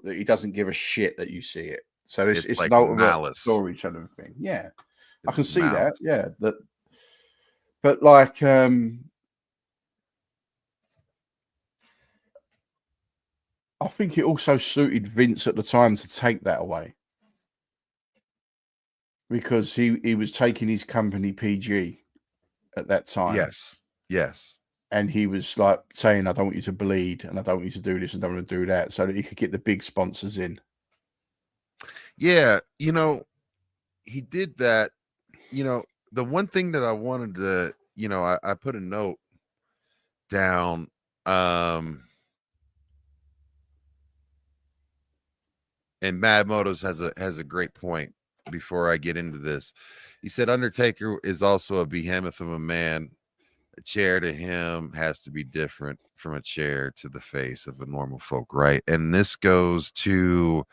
he doesn't give a shit that you see it. So it's like an ultimate malice storytelling thing. Yeah, I can see malice. that. Yeah, but like, I think it also suited Vince at the time to take that away, because he was taking his company PG at that time. Yes. And he was like saying, "I don't want you to bleed, and I don't want you to do this, and I don't want to do that," so that he could get the big sponsors in. Yeah, he did that. The one thing that I wanted to, I put a note down. And Mad Motos has a great point before I get into this. He said Undertaker is also a behemoth of a man. A chair to him has to be different from a chair to the face of a normal folk, right? And this goes to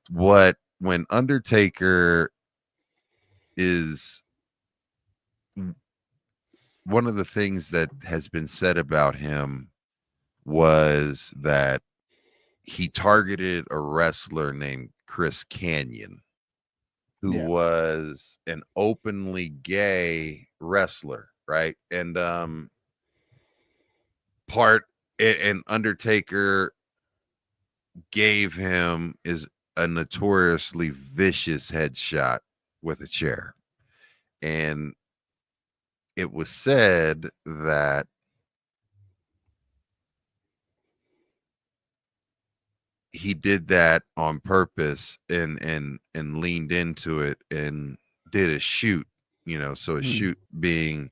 when Undertaker is, one of the things that has been said about him was that he targeted a wrestler named Chris Canyon, who was an openly gay wrestler, right? And Undertaker gave him is a notoriously vicious headshot with a chair. And it was said that he did that on purpose and leaned into it and did a shoot, so a shoot being,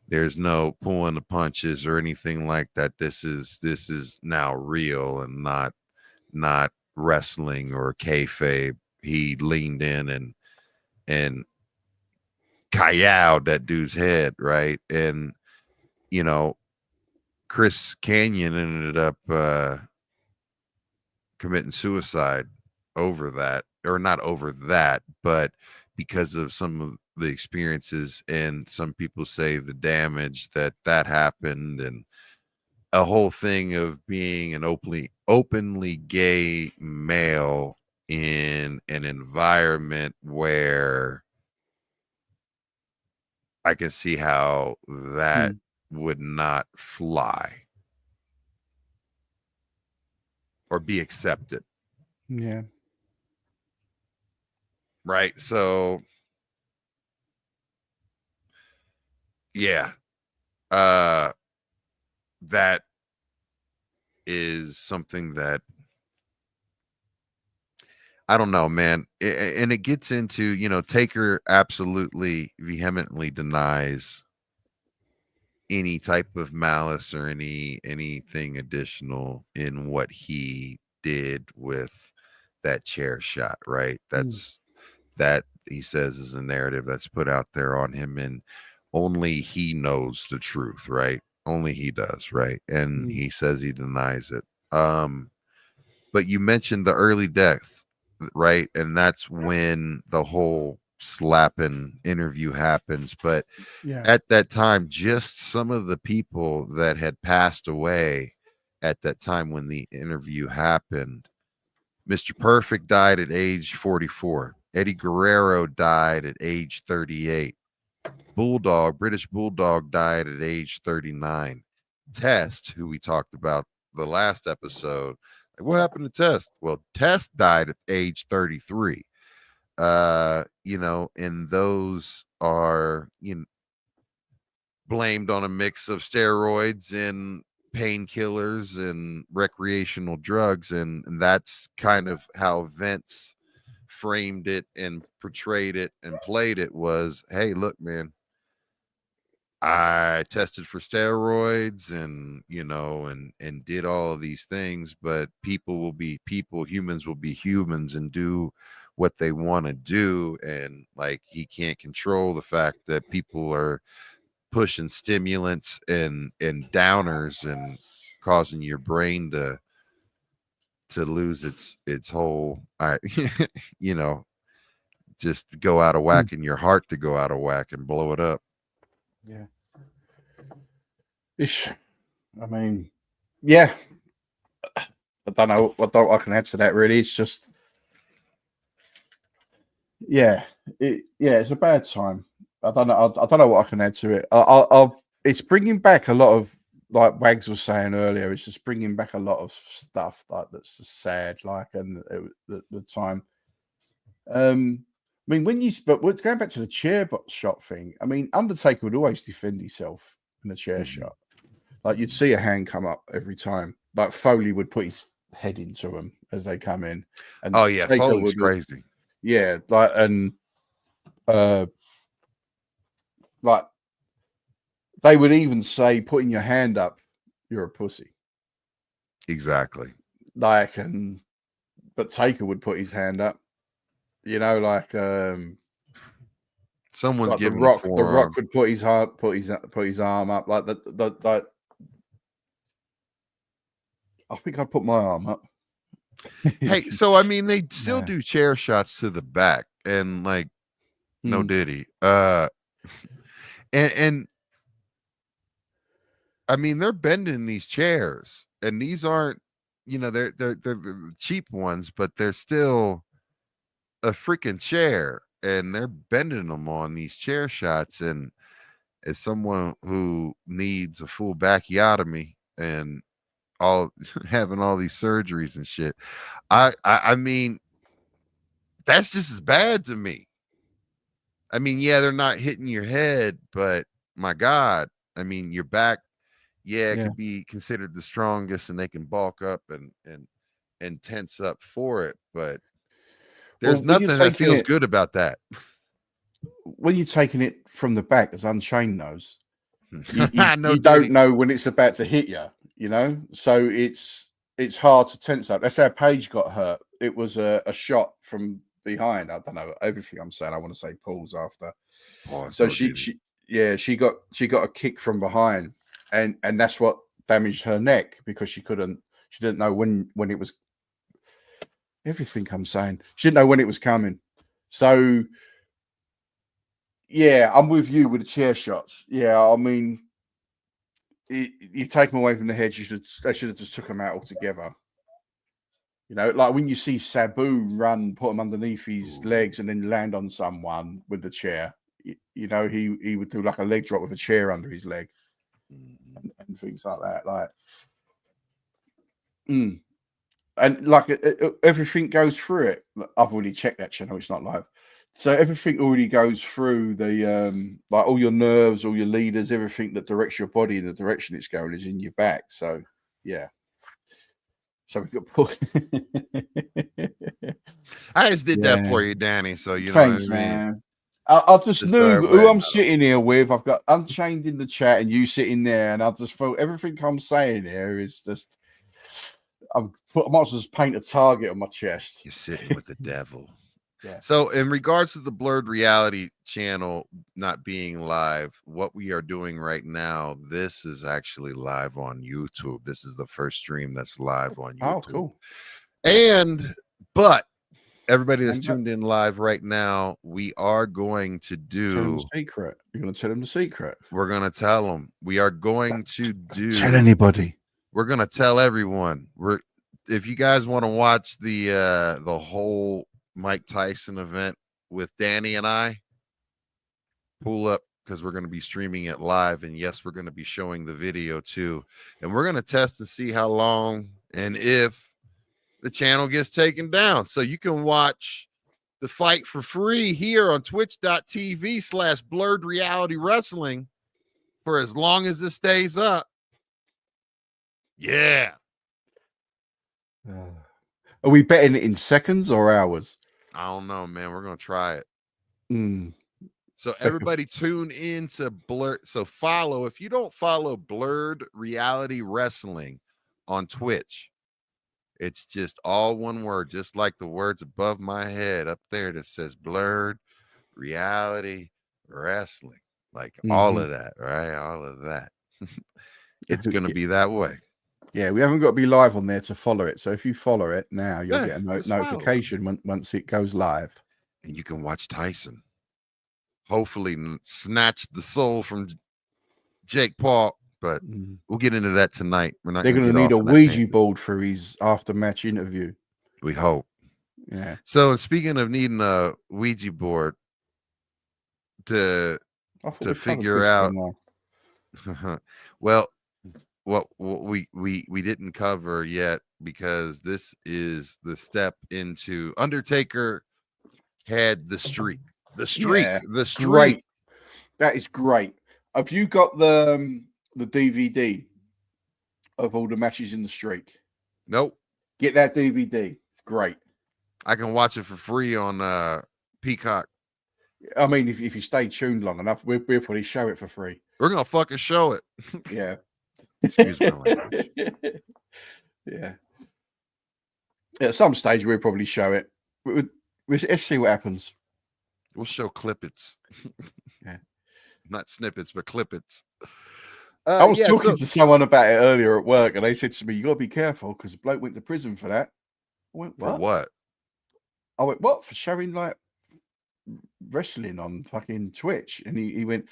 there's no pulling the punches or anything like that. This is now real and not wrestling or kayfabe. He leaned in and kayowed that dude's head, right? And you know, Chris Canyon ended up committing suicide over that, or not over that, but because of some of the experiences, and some people say the damage that happened, and a whole thing of being an openly gay male in an environment where I can see how that would not fly or be accepted. Yeah. Right. So yeah. That is something that I don't know, man. And it gets into, Taker absolutely vehemently denies any type of malice or anything additional in what he did with that chair shot, right? That he says is a narrative that's put out there on him, and only he knows the truth, right? Only he does, right? And he says he denies it. But you mentioned the early death, right? And that's when the whole slapping interview happens. But at that time, just some of the people that had passed away at that time when the interview happened. Mr. Perfect died at age 44. Eddie Guerrero died at age 38. British Bulldog died at age 39. Test, who we talked about the last episode, like, what happened to Test? Well, Test died at age 33. And those are, blamed on a mix of steroids and painkillers and recreational drugs, and that's kind of how Vince framed it and portrayed it and played it. Was, hey, look, man, I tested for steroids and and did all of these things, but people will be people, humans will be humans and do what they want to do. And like, he can't control the fact that people are pushing stimulants and downers and causing your brain to lose its whole just go out of whack, and your heart to go out of whack and blow it up. Yeah. I mean, yeah. I don't know what I can add to that, really. It's just, it's a bad time. I don't know what I can add to it. It's bringing back a lot of, like Wags was saying earlier. It's just bringing back a lot of stuff that's just sad, like, and the time. I mean, but going back to the chair shot thing. I mean, Undertaker would always defend himself in a chair shot. Like, you'd see a hand come up every time. Like, Foley would put his head into them as they come in. And Taker Foley's crazy. Yeah, like, and like, they would even say, putting your hand up, you're a pussy. Exactly. Like, but Taker would put his hand up. Like, someone's like giving the Rock would put his arm up, like like. I think I'd put my arm up. Hey, so I mean, they still do chair shots to the back, and like, no diddy. And I mean, they're bending these chairs, and these aren't, they're the cheap ones, but they're still a freaking chair, and they're bending them on these chair shots. And as someone who needs a full bacchiotomy and all having all these surgeries and shit, I mean, that's just as bad to me. I mean, yeah, they're not hitting your head, but my God, I mean, your back, it could be considered the strongest, and they can bulk up and tense up for it, but there's nothing that feels good about that. When you're taking it from the back, as Unchained knows, you don't know when it's about to hit you, so it's hard to tense up. That's how Paige got hurt. It was a shot from behind. I don't know everything I'm saying. I want to say pause after. Pause, So no duty. she got a kick from behind, and that's what damaged her neck because she didn't know when it was. Everything I'm saying, she didn't know when it was coming. So yeah, I'm with you with the chair shots. Yeah, I mean, you take them away from the head. They should have just took them out altogether. You know, like when you see Sabu run, put him underneath his legs, and then land on someone with the chair. You know, he would do like a leg drop with a chair under his leg, and things like that. Like, and like everything goes through it. I've already checked that channel; it's not live, so everything already goes through the like all your nerves, all your leaders, everything that directs your body in the direction it's going is in your back. So, yeah. So we got put. I just did that for you, Danny. So you Thanks, know what I mean? Man. I just knew so who I'm sitting here with. I've got Unchained in the chat and you sitting there, and I just felt everything I'm saying here is just. I might as well just paint a target on my chest. You're sitting with the devil. Yeah. So in regards to the Blurred Reality channel not being live, what we are doing right now, this is actually live on YouTube. This is the first stream that's live on YouTube. Oh, cool. But everybody that's tuned in live right now, we are going to do tell them the secret. You're going to tell them the secret. We're going to tell them. We are going to do. Tell anybody. We're going to tell everyone. If you guys want to watch the whole Mike Tyson event with Danny and I, pull up because we're going to be streaming it live. And yes, we're going to be showing the video too. And we're going to test to see how long and if the channel gets taken down. So you can watch the fight for free here on twitch.tv/blurred reality wrestling for as long as it stays up. Yeah. Are we betting it in seconds or hours? I don't know, man. We're going to try it. Mm. So everybody tune in to Blur. So follow. If you don't follow Blurred Reality Wrestling on Twitch, it's just all one word, just like the words above my head up there that says Blurred Reality Wrestling. Like all of that, right? All of that. It's going to be that way. Yeah, we haven't got to be live on there to follow it. So if you follow it now, you'll get a notification once it goes live. And you can watch Tyson hopefully snatch the soul from Jake Paul. But we'll get into that tonight. We're not. They're going to need a Ouija board for his after-match interview. We hope. Yeah. So speaking of needing a Ouija board to figure out, well, what we didn't cover yet because this is the step into Undertaker had the streak. The streak. Great. That is great. Have you got the DVD of all the matches in the streak? Nope. Get that DVD. It's great. I can watch it for free on Peacock. I mean, if you stay tuned long enough, we'll probably show it for free. We're gonna fucking show it. Yeah. Excuse my language. Yeah. At some stage, we'll probably show it. Let's see what happens. We'll show clippets. Yeah. Not snippets, but clippets. I was talking to someone about it earlier at work, and they said to me, "You got to be careful because bloke went to prison for that." I went, "What? For what?" I went, "What? For showing like wrestling on fucking Twitch?" And he went,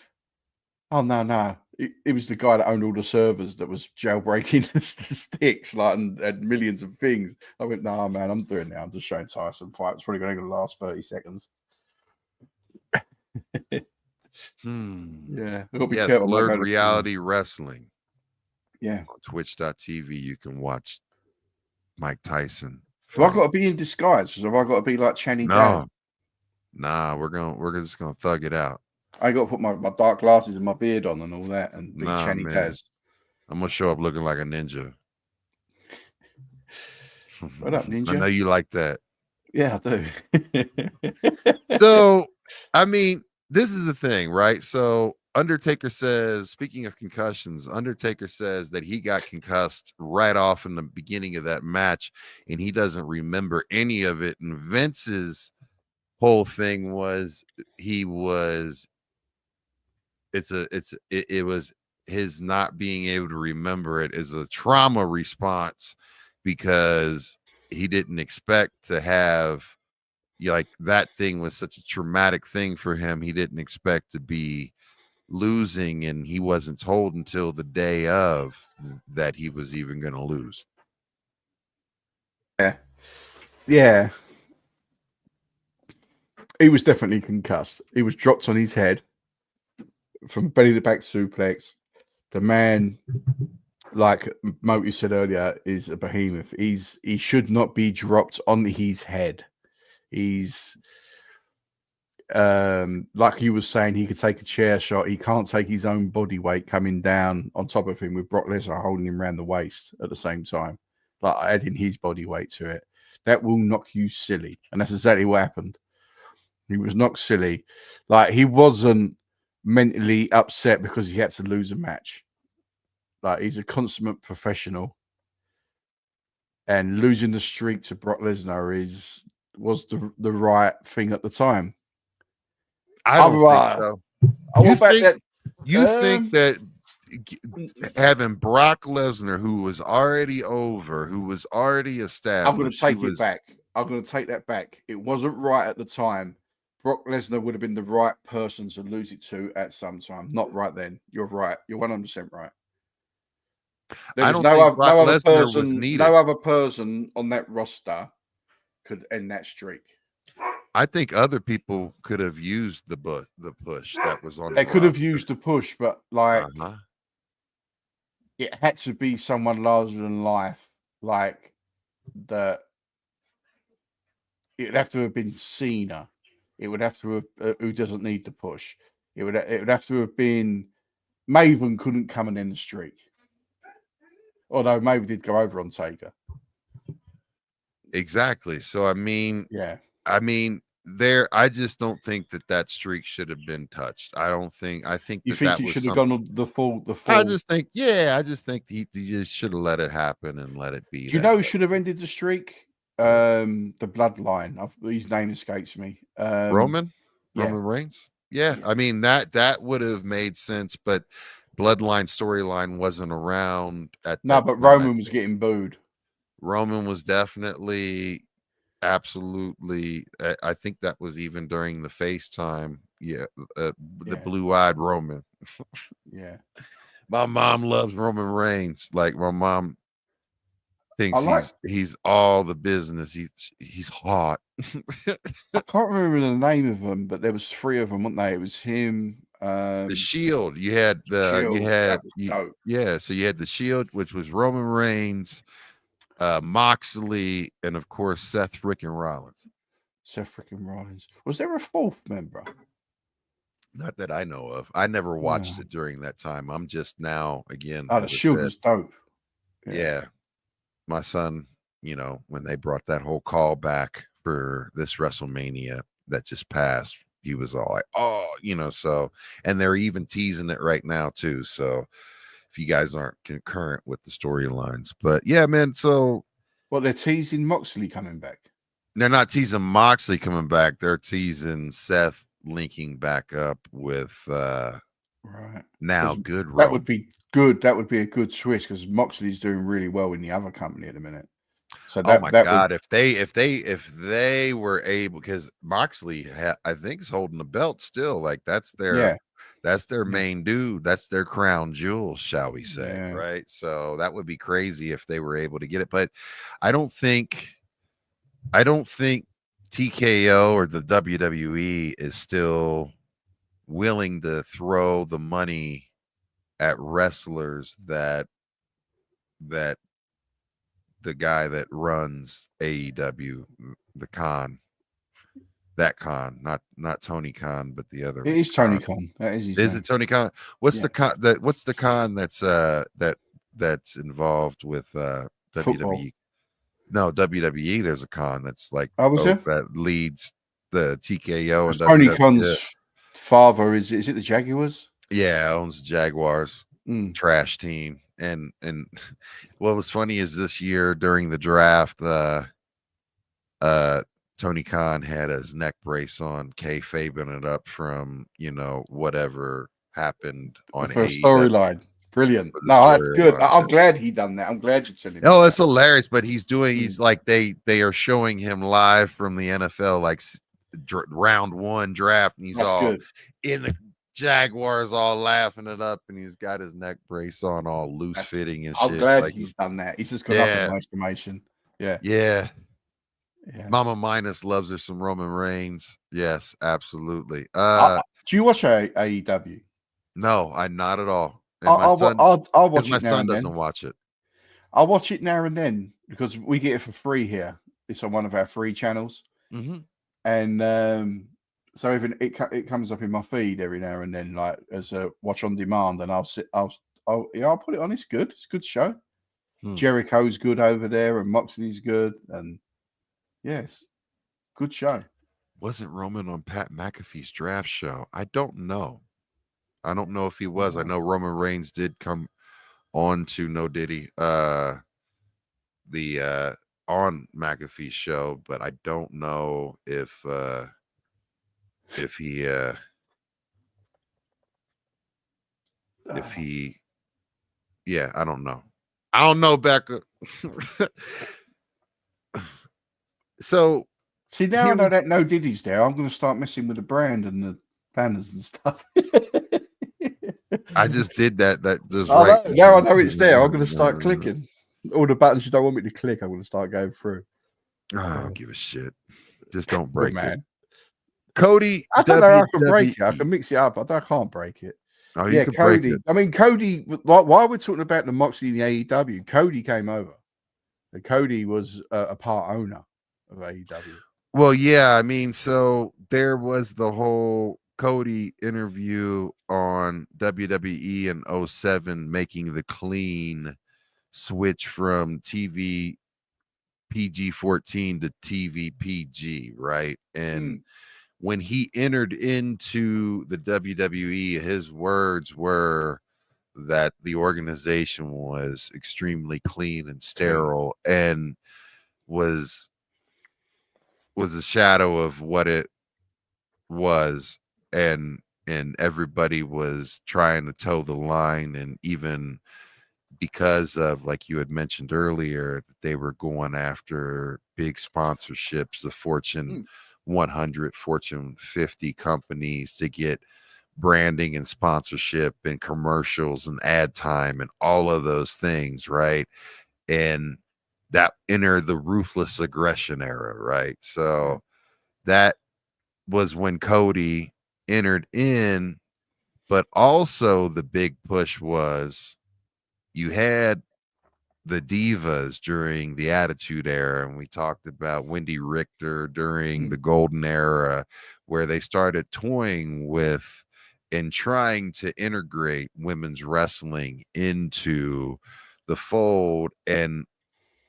"Oh no. It was the guy that owned all the servers that was jailbreaking the sticks, like and millions of things." I went, "No, man, I'm doing it. I'm just showing Tyson fight. It's probably going to last 30 seconds." Yeah, Blurred Reality Wrestling. Yeah, on twitch.tv you can watch Mike Tyson. Have I got to be in disguise? Have I got to be like Channing? No, nah, we're just gonna thug it out. I got to put my dark glasses and my beard on and all that, and be Channing Taz. I'm gonna show up looking like a ninja. What up, ninja? I know you like that. Yeah, I do. So, I mean, this is the thing, right? So Undertaker says, speaking of concussions, Undertaker says that he got concussed right off in the beginning of that match, and he doesn't remember any of it. And Vince's whole thing was it was his not being able to remember it is a trauma response because he didn't expect to have like that thing was such a traumatic thing for him. He didn't expect to be losing, and he wasn't told until the day of that he was even going to lose. Yeah. He was definitely concussed. He was dropped on his head from belly to back suplex. The man, like Moti said earlier, is a behemoth. He should not be dropped on his head. He's like he was saying, he could take a chair shot. He can't take his own body weight coming down on top of him with Brock Lesnar holding him around the waist at the same time, like adding his body weight to it. That will knock you silly, and that's exactly what happened. He was knocked silly. Like, he wasn't mentally upset because he had to lose a match. Like, he's a consummate professional, and losing the streak to Brock Lesnar was the right thing at the time. I don't think so. You think that having Brock Lesnar, who was already over, who was already established, I'm going to take it back. I'm going to take that back. It wasn't right at the time. Brock Lesnar would have been the right person to lose it to at some time. Not right then. You're right. You're 100% right. There was no other person on that roster could end that streak. I think other people could have used the push that was on. They could have used the push, but like it had to be someone larger than life. Like that, it'd have to have been Cena. It would have to have who doesn't need the push. It would have to have been Maven. Couldn't come and end the streak. Although Maven did go over on Taker. Exactly. So I mean, yeah. I just don't think that streak should have been touched. I think you think he should have gone on the full. I just think he just should have let it happen and let it be. Do you know who should have ended the streak? The bloodline. His name escapes me. Roman Reigns. Yeah, I mean that would have made sense, but bloodline storyline wasn't around at but Roman was getting booed. Roman was definitely. Absolutely. I think that was even during the FaceTime. Yeah. The blue-eyed Roman. Yeah. My mom loves Roman Reigns. Like, my mom thinks he's all the business. He's hot. I can't remember the name of them, but there was 3 of them, weren't they? It was him. The Shield. You had so you had the Shield, which was Roman Reigns, Moxley, and of course Seth freaking Rollins. Was there a 4th member? Not that I know of. I never watched it during that time. I'm just now again. The Shield was dope. Yeah. My son, when they brought that whole call back for this WrestleMania that just passed, he was all like, so, and they're even teasing it right now too. So if you guys aren't concurrent with the storylines, but yeah, man. So, they're teasing Moxley coming back. They're not teasing Moxley coming back. They're teasing Seth linking back up with now good. That would be good. That would be a good switch because Moxley's doing really well in the other company at the minute. So if they were able, because Moxley I think is holding the belt still. Like that's their main dude. That's their crown jewel, shall we say, right? So that would be crazy if they were able to get it. But I don't think TKO or the WWE is still willing to throw the money at wrestlers that the guy that runs AEW, the Khan, not Tony Khan, but the other. It is Tony Khan. That is his name. It Tony Khan? What's the Khan what's the Khan that's involved with WWE? No, WWE. There's a Khan that's like that leads the TKO and Tony Khan's father is it the Jaguars? Yeah, owns the Jaguars. Trash team. And what was funny is this year during the draft, Tony Khan had his neck brace on, kayfabing it up from, whatever happened The on first AEW storyline. Brilliant. for the No, that's good. storyline. I'm glad he done that. I'm glad you're telling me Oh, that. it's hilarious, but he's like they are showing him live from the NFL, like round one draft, and he's That's all good. in the Jaguars, all laughing it up, and he's got his neck brace on, all loose fitting and I'm shit. glad Like, he's done that. He's just gone up in my estimation. Yeah. yeah. Yeah. Mama Minus loves her some Roman Reigns. Yes, absolutely. Do you watch AEW? No, I not at all. And I'll watch my it now son and then. doesn't watch it. I'll watch it now and then because we get it for free here. It's on one of our free channels, and so even it comes up in my feed every now and then, like as a watch on demand, and I'll put it on. It's good. It's a good show. Jericho's good over there, and Moxley's good, and yes, good show. Wasn't Roman on Pat McAfee's draft show? I don't know. I don't know if he was. I know Roman Reigns did come on to No Diddy, the on McAfee's show, but I don't know if he yeah, I don't know. I don't know, Becca. So see, now I know that No Diddy's there, I'm going to start messing with the brand and the banners and stuff. I just did that. That just right. Now I know it's there. I'm going to start clicking all the buttons you don't want me to click. I'm going to start going through. I don't give a shit. Just don't break it. Cody, I don't know. I can break it. I can mix it up. I can't break it. Oh, yeah, Cody. I mean, Cody. Like, while we're talking about the Moxley and the AEW, Cody came over. And Cody was a part owner of AEW. Well, yeah. I mean, so there was the whole Cody interview on WWE in 07, making the clean switch from TV PG-14 to TV PG, right? And when he entered into the WWE, his words were that the organization was extremely clean and sterile and was a shadow of what it was, and everybody was trying to toe the line, and even because of, like you had mentioned earlier, that they were going after big sponsorships, the Fortune 100, Fortune 50 companies to get branding and sponsorship and commercials and ad time and all of those things, right? And that entered the ruthless aggression era, right? So that was when Cody entered in, but also the big push was you had the divas during the Attitude Era, and we talked about Wendy Richter during the Golden Era, where they started toying with and trying to integrate women's wrestling into the fold, and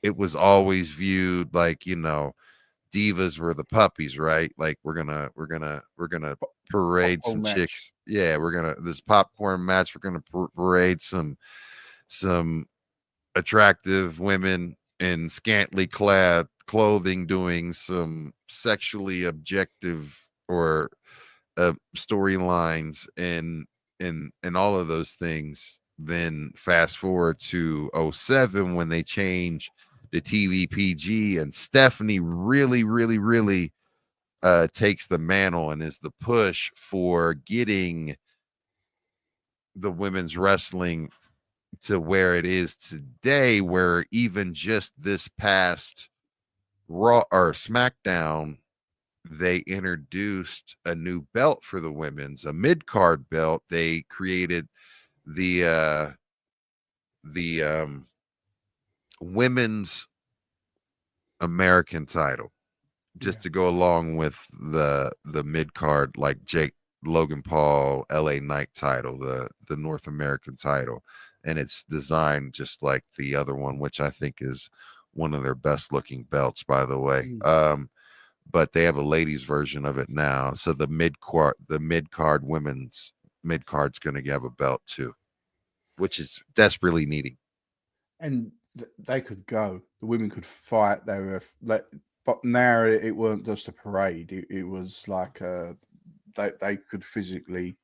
it was always viewed like, divas were the puppies, right? Like we're gonna parade some chicks. Yeah, this popcorn match. We're gonna parade some attractive women in scantily clad clothing doing some sexually objective or storylines and all of those things. Then fast forward to 07 when they change the TV PG, and Stephanie really takes the mantle and is the push for getting the women's wrestling to where it is today, where even just this past Raw or SmackDown, they introduced a new belt for the women's, a mid-card belt. They created the women's American title just to go along with the mid-card, like Logan Paul LA Knight title, the North American title, and it's designed just like the other one, which I think is one of their best looking belts, by the way. But they have a ladies version of it now, so the mid-card women's mid-card's going to have a belt too, which is desperately needing. And they could go. The women could fight. They were but now it weren't just a parade. It was like they could physically.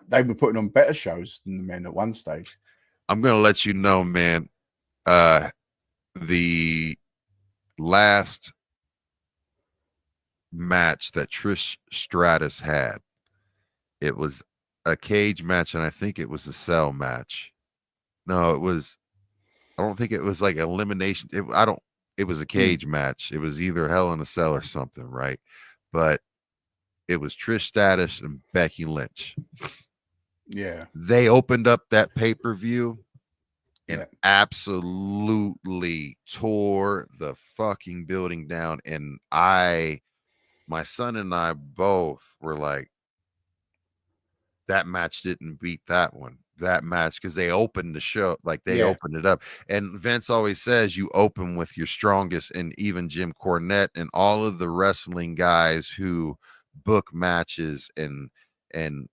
They were putting on better shows than the men at one stage. I'm gonna let you know, man. The last match that Trish Stratus had, it was a cage match, and I think it was a cell match. No, it was. I don't think it was like elimination. It was a cage match. It was either Hell in a Cell or something, right? But it was Trish Stratus and Becky Lynch. Yeah, They opened up that pay-per-view and yeah. absolutely tore the fucking building down. And my son and I both were like, that match didn't beat that one. That match, because they opened the show, like they Yeah. opened it up. And Vince always says you open with your strongest, and even Jim Cornette and all of the wrestling guys who book matches and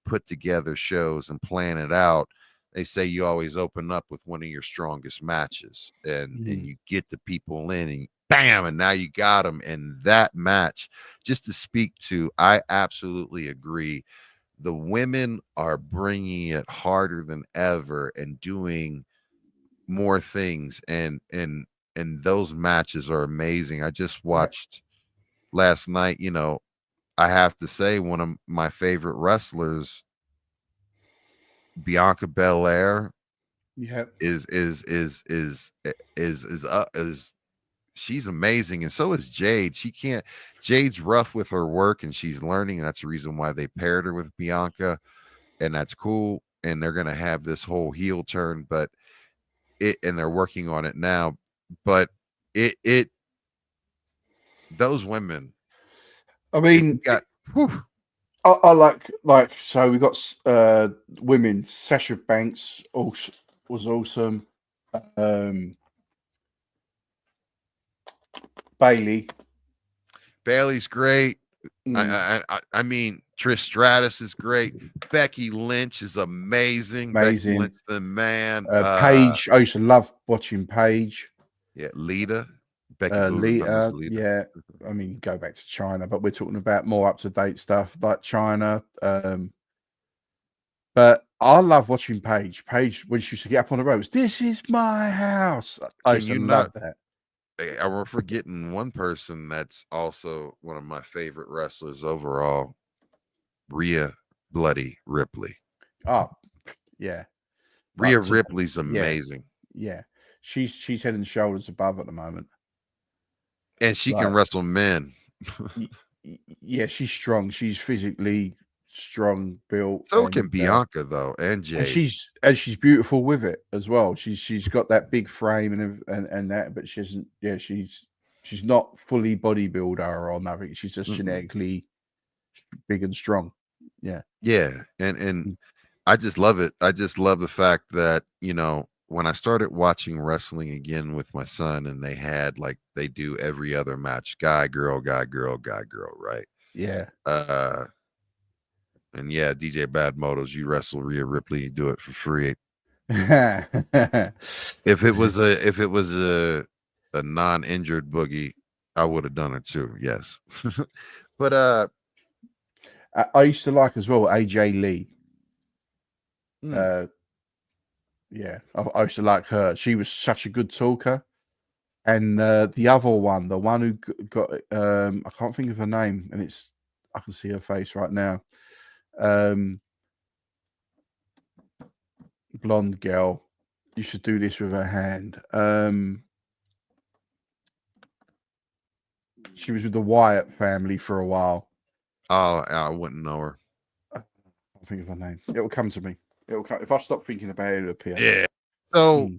put together shows and plan it out, they say you always open up with one of your strongest matches, and you get the people in, and bam, and now you got them. And that match, just to speak to, I absolutely agree. The women are bringing it harder than ever and doing more things, and those matches are amazing. I just watched last night, I have to say one of my favorite wrestlers, Bianca Belair, Yeah. is she's amazing, and so is Jade. Jade's rough with her work, and she's learning, and that's the reason why they paired her with Bianca, and that's cool. And they're gonna have this whole heel turn, and they're working on it now. But it those women, I if you mean, got whew, I like so we got women. Sasha Banks also was awesome. Bailey. Bailey's great. I mean, Trish Stratus is great. Becky Lynch is amazing. Becky Amazing. Lynch, the man. Paige. I used to love watching Paige. Yeah, Lita. Becky Boo remembers Lita. Lita. Yeah. I mean, go back to China, but we're talking about more up to date stuff like China. But I love watching Paige. Paige, when she used to get up on the ropes, this is my house. I Can used to you love not? that. We're forgetting one person that's also one of my favorite wrestlers overall, Rhea Bloody Ripley. Oh, yeah. Rhea But Ripley's amazing. yeah. She's head and shoulders above at the moment. And she can wrestle men. Yeah, she's strong. She's physically strong, built. So can Bianca though, and Jade. And she's beautiful with it as well. She's got that big frame and that, but she isn't. Yeah, she's not fully bodybuilder or nothing. She's just genetically big and strong. Yeah, and I just love it. I just love the fact that when I started watching wrestling again with my son, and they do every other match, guy, girl, guy, girl, guy, girl, right? Yeah. And yeah, DJ Bad Motos, you wrestle Rhea Ripley, you do it for free. If it was a non-injured boogie, I would have done it too. Yes. But I used to like as well AJ Lee. Yeah, I used to like her. She was such a good talker. And the other one, the one who got I can't think of her name, and I can see her face right now. Blonde girl. You should do this with her hand. She was with the Wyatt family for a while. Oh, I wouldn't know her. I can't think of her name. It will come to me. It will come if I stop thinking about it. It'll appear. Yeah. So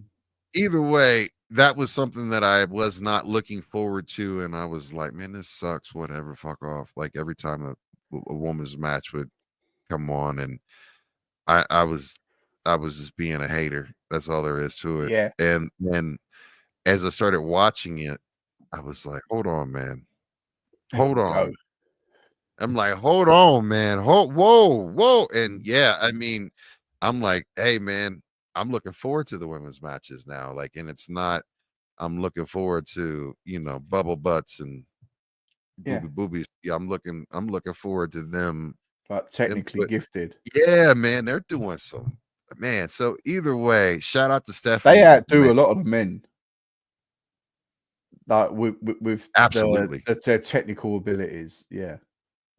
either way, that was something that I was not looking forward to, and I was like, man, this sucks. Whatever, fuck off. Like every time a woman's match would come on, and I was just being a hater. That's all there is to it. Yeah. And as I started watching it, I was like, hold on, man. Hold on. I'm like, hold on, man. Whoa. And yeah, I mean, I'm like, hey, man, I'm looking forward to the women's matches now. Like, and it's not, I'm looking forward to, bubble butts and boobies. Yeah, I'm looking forward to them. Like technically But gifted. yeah, man, they're doing some, man. So either way, shout out to Stephanie. They outdo a lot of the men. Like with Absolutely. their technical abilities. Yeah.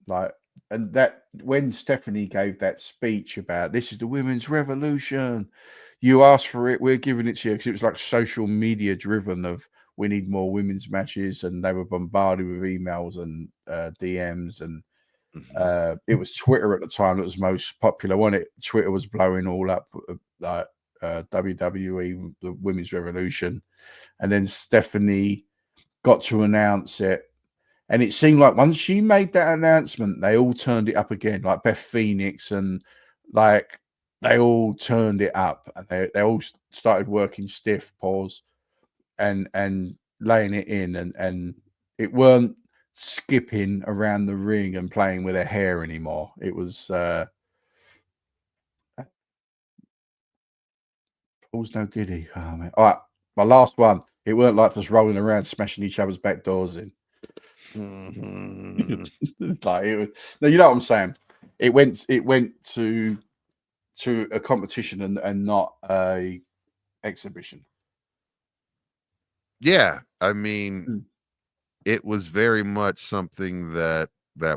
Like, and that when Stephanie gave that speech about this is the women's revolution, you asked for it, we're giving it to you, because it was like social media driven of we need more women's matches, and they were bombarded with emails and DMs, and it was Twitter at the time that was most popular, wasn't it? Twitter was blowing all up, like WWE, the women's revolution, and then Stephanie got to announce it. And it seemed like once she made that announcement, they all turned it up again, like Beth Phoenix, and like they all turned it up, and they all started working stiff pause and laying it in, and it weren't skipping around the ring and playing with her hair anymore. It was Paul's no diddy. Oh, man. All right, my last one. It weren't like just rolling around smashing each other's back doors in. Like it was, no, you know what I'm saying. It went to a competition and not a exhibition. Yeah, I mean, it was very much something that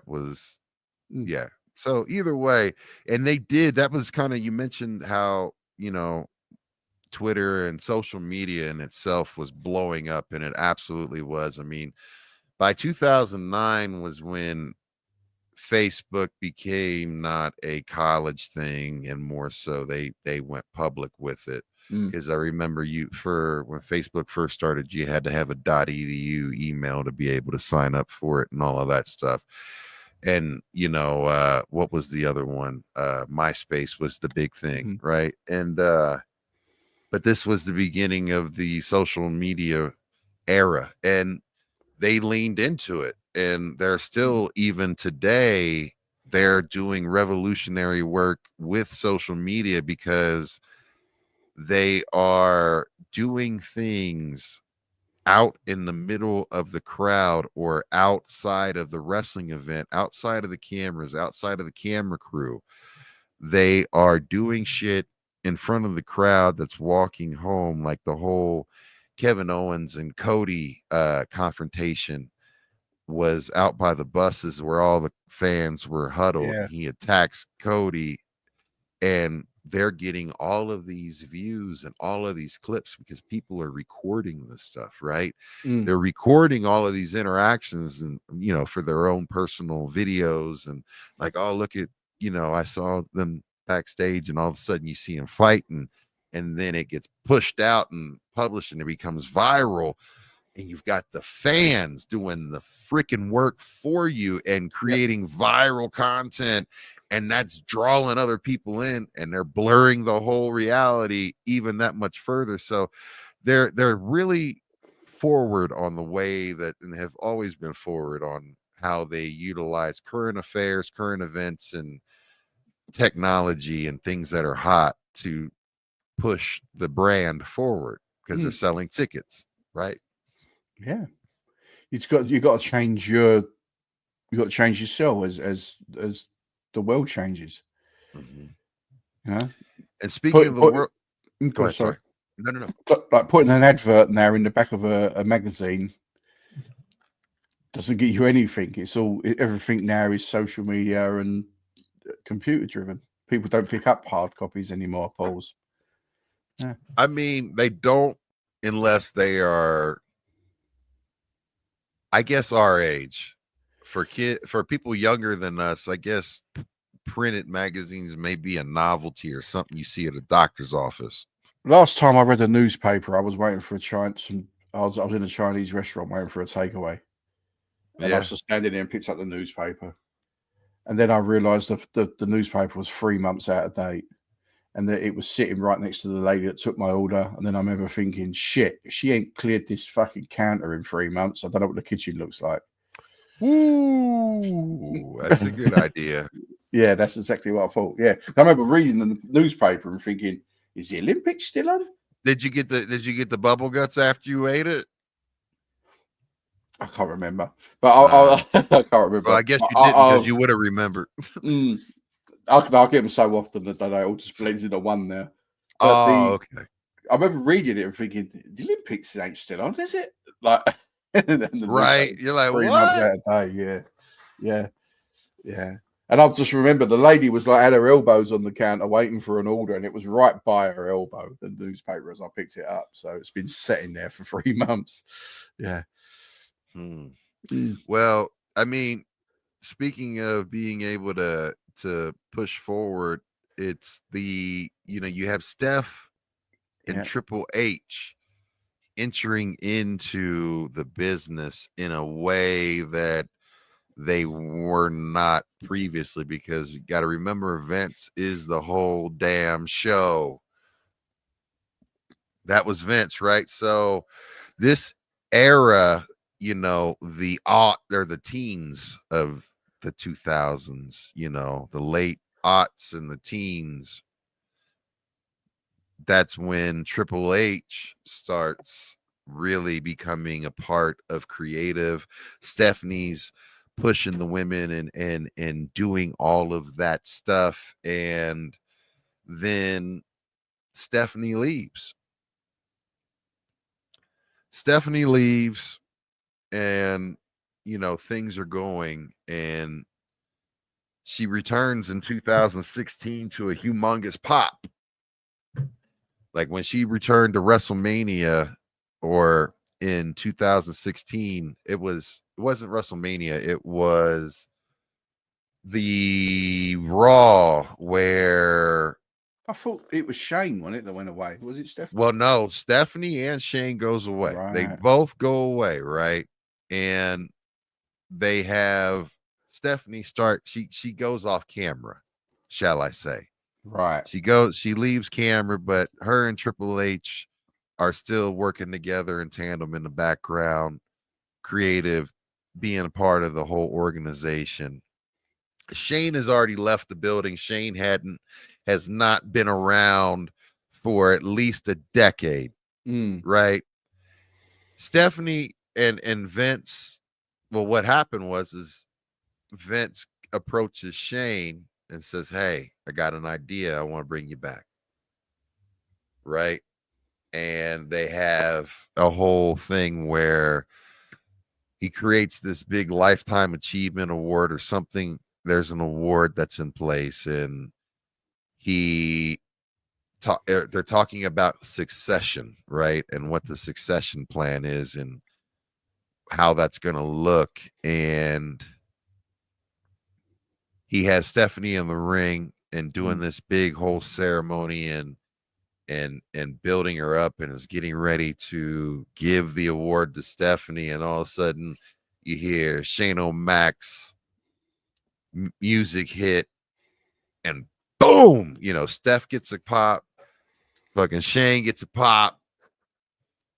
was, yeah. So either way, and they did. That was kind of, you mentioned how Twitter and social media in itself was blowing up, and it absolutely was. I mean, by 2009 was when Facebook became not a college thing, and more so they went public with it. Because I remember when Facebook first started, you had to have a .edu email to be able to sign up for it and all of that stuff. And what was the other one? MySpace was the big thing, right? And but this was the beginning of the social media era, and they leaned into it, and they're still, even today, they're doing revolutionary work with social media, because they are doing things out in the middle of the crowd or outside of the wrestling event, outside of the cameras, outside of the camera crew. They are doing shit in front of the crowd that's walking home, like the whole Kevin Owens and Cody confrontation was out by the buses where all the fans were huddled. Yeah. He attacks Cody, and they're getting all of these views and all of these clips because people are recording this stuff, right? They're recording all of these interactions, and for their own personal videos, and like, oh, look at, I saw them backstage, and all of a sudden you see them fighting, and then it gets pushed out and published, and it becomes viral. And you've got the fans doing the freaking work for you and creating viral content, and that's drawing other people in, and they're blurring the whole reality even that much further. So they're really forward on the way that, and have always been forward on how they utilize current affairs, current events, and technology and things that are hot to push the brand forward, because they're selling tickets, right? Yeah, you got to change yourself as the world changes. And speaking of the world, go ahead. Sorry. No. Like putting an advert now in the back of a magazine doesn't get you anything. Everything now is social media and computer driven. People don't pick up hard copies anymore, Pauls. Yeah. I mean, they don't, unless they are, I guess, our age. For people younger than us, I guess printed magazines may be a novelty or something you see at a doctor's office. Last time I read a newspaper, I was waiting for I was in a Chinese restaurant waiting for a takeaway. And I was just standing there and picked up the newspaper. And then I realized the newspaper was 3 months out of date, and that it was sitting right next to the lady that took my order. And then I remember thinking, shit, if she ain't cleared this fucking counter in 3 months, I don't know what the kitchen looks like. Ooh, that's a good idea. Yeah, that's exactly what I thought. Yeah, I remember reading the newspaper and thinking, is the Olympics still on? Did you get the bubble guts after you ate it? I can't remember, but I can't remember. Well, I guess you didn't because you would have remembered. I get them so often that it all just blends into one now. But okay. I remember reading it and thinking, the Olympics ain't still on, is it? Like, right? You're like, 3 months out of day, yeah. And I just remember the lady was like had her elbows on the counter waiting for an order, and it was right by her elbow, the newspaper, as I picked it up. So it's been sitting there for 3 months. Yeah. Well, I mean, speaking of being able to push forward, it's you have Steph and Triple H entering into the business in a way that they were not previously, because you got to remember, Vince is the whole damn show. That was Vince, right? So this era, the the teens of the 2000s, the late aughts and the teens, that's when Triple H starts really becoming a part of creative. Stephanie's pushing the women and doing all of that stuff, and then Stephanie leaves. And things are going, and she returns in 2016 to a humongous pop. Like when she returned to WrestleMania, or in 2016, it wasn't WrestleMania, it was the Raw, where I thought it was Shane, wasn't it, that went away? Was it Stephanie? Well, no, Stephanie and Shane goes away. Right. They both go away, right? And they have Stephanie she goes off camera, shall I say. Right. She leaves camera, but her and Triple H are still working together in tandem in the background, creative, being a part of the whole organization. Shane has already left the building. Shane has not been around for at least a decade, right? Stephanie and Vince, well, what happened is Vince approaches Shane and says, "Hey, I got an idea. I want to bring you back." Right? And they have a whole thing where he creates this big lifetime achievement award or something. There's an award that's in place, and they're talking about succession, right? And what the succession plan is and how that's going to look. And he has Stephanie in the ring and doing this big whole ceremony and building her up, and is getting ready to give the award to Stephanie. And all of a sudden you hear Shane O'Mac's music hit, and boom, Steph gets a pop, fucking Shane gets a pop,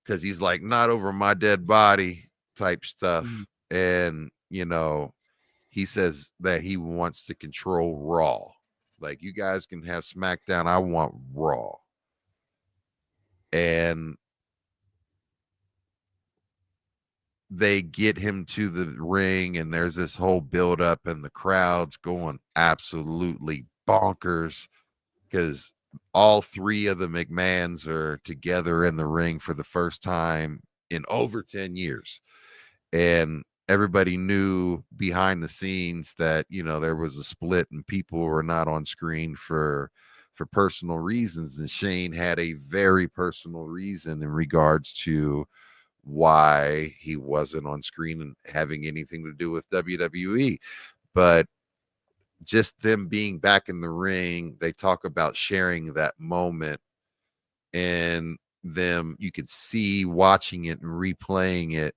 because he's like, not over my dead body type stuff. And he says that he wants to control Raw. Like, you guys can have SmackDown, I want Raw. And they get him to the ring, and there's this whole build up, and the crowd's going absolutely bonkers, because all three of the McMahons are together in the ring for the first time in over 10 years. And everybody knew behind the scenes that, there was a split and people were not on screen for personal reasons. And Shane had a very personal reason in regards to why he wasn't on screen and having anything to do with WWE. But just them being back in the ring, they talk about sharing that moment, and them, you could see watching it and replaying it,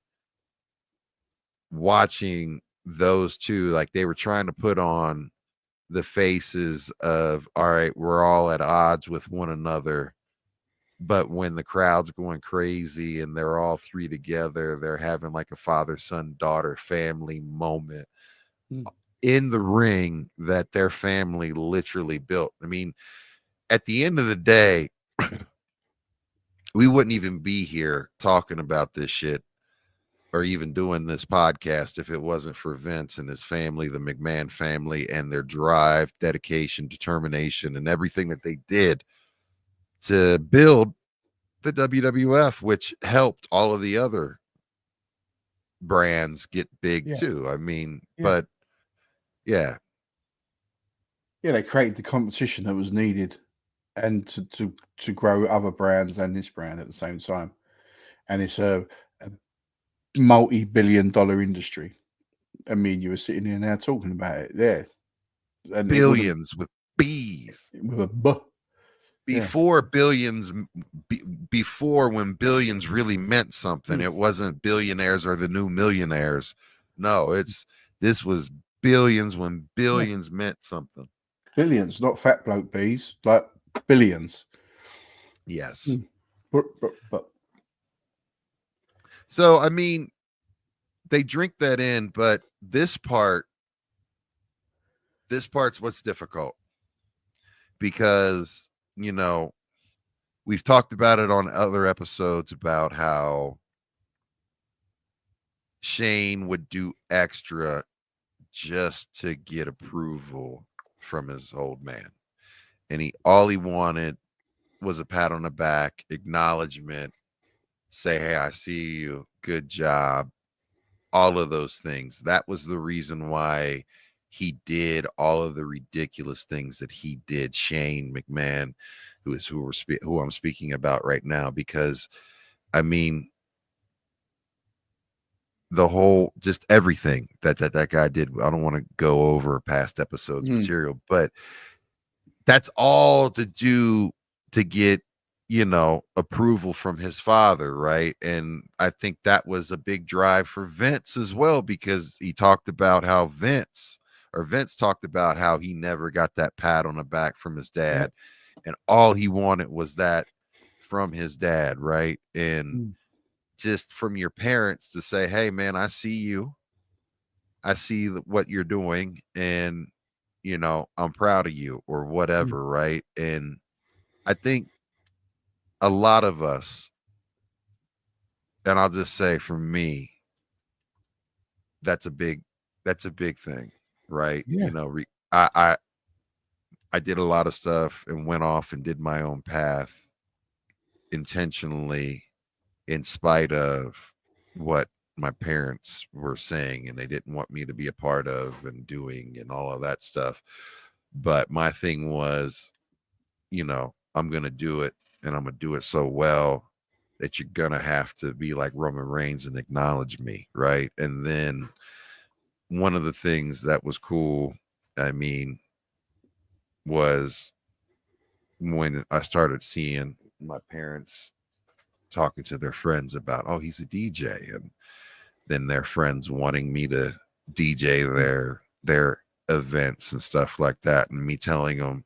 watching those two, like they were trying to put on the faces of, all right, we're all at odds with one another. But when the crowd's going crazy and they're all three together, they're having like a father, son, daughter, family moment in the ring that their family literally built. I mean, at the end of the day, we wouldn't even be here talking about this shit or even doing this podcast if it wasn't for Vince and his family, the McMahon family, and their drive, dedication, determination, and everything that they did to build the WWF, which helped all of the other brands get big too. I mean, but yeah. Yeah, they created the competition that was needed and to grow other brands and this brand at the same time. And it's a multi-billion-dollar industry. I mean, you were sitting here now talking about it there. And billions with B's. With a B. Before billions, before when billions really meant something, it wasn't billionaires or the new millionaires. No, this was billions when billions meant something. Billions, not fat bloke bees, like billions. Yes. But. So, I mean, they drink that in, but this part's what's difficult because, you know, we've talked about it on other episodes about how Shane would do extra just to get approval from his old man. And all he wanted was a pat on the back, acknowledgement, say, hey, I see you, good job, all of those things. That was the reason why he did all of the ridiculous things that he did. Shane McMahon, who I'm speaking about right now, because I mean, the whole, just everything that guy did. I don't want to go over past episodes material, but that's all to do to get, you know, approval from his father, right? And I think that was a big drive for Vince as well, because he talked about how Vince talked about how he never got that pat on the back from his dad, and all he wanted was that from his dad, right? And just from your parents to say, hey man, I see you, I see what you're doing, and you know, I'm proud of you or whatever, right? And I think a lot of us, and I'll just say for me, that's a big thing, right? You know, I did a lot of stuff and went off and did my own path intentionally, in spite of what my parents were saying and they didn't want me to be a part of and doing and all of that stuff. But my thing was, you know, I'm going to do it, and I'm going to do it so well that you're going to have to be like Roman Reigns and acknowledge me, right? And then one of the things that was cool, I mean, was when I started seeing my parents talking to their friends about, oh, he's a DJ, and then their friends wanting me to DJ their events and stuff like that, and me telling them,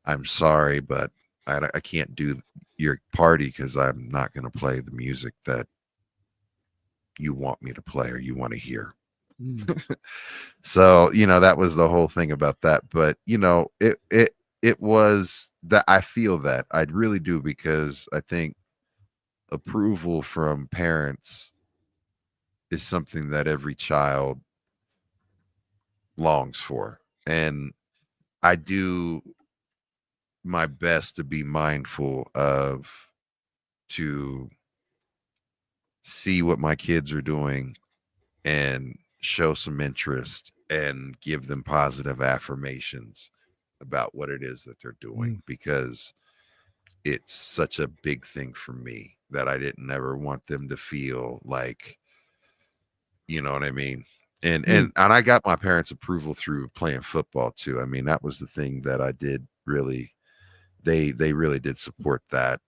I'm sorry, but I can't do your party because I'm not going to play the music that you want me to play or you want to hear. So, you know, that was the whole thing about that. But, you know, it was that I feel that I really do, because I think approval from parents is something that every child longs for. And I do my best to be mindful of, to see what my kids are doing and show some interest and give them positive affirmations about what it is that they're doing, because it's such a big thing for me that I didn't ever want them to feel like, you know what I mean? And I got my parents' approval through playing football too. I mean, that was the thing that I did really, they really did support that,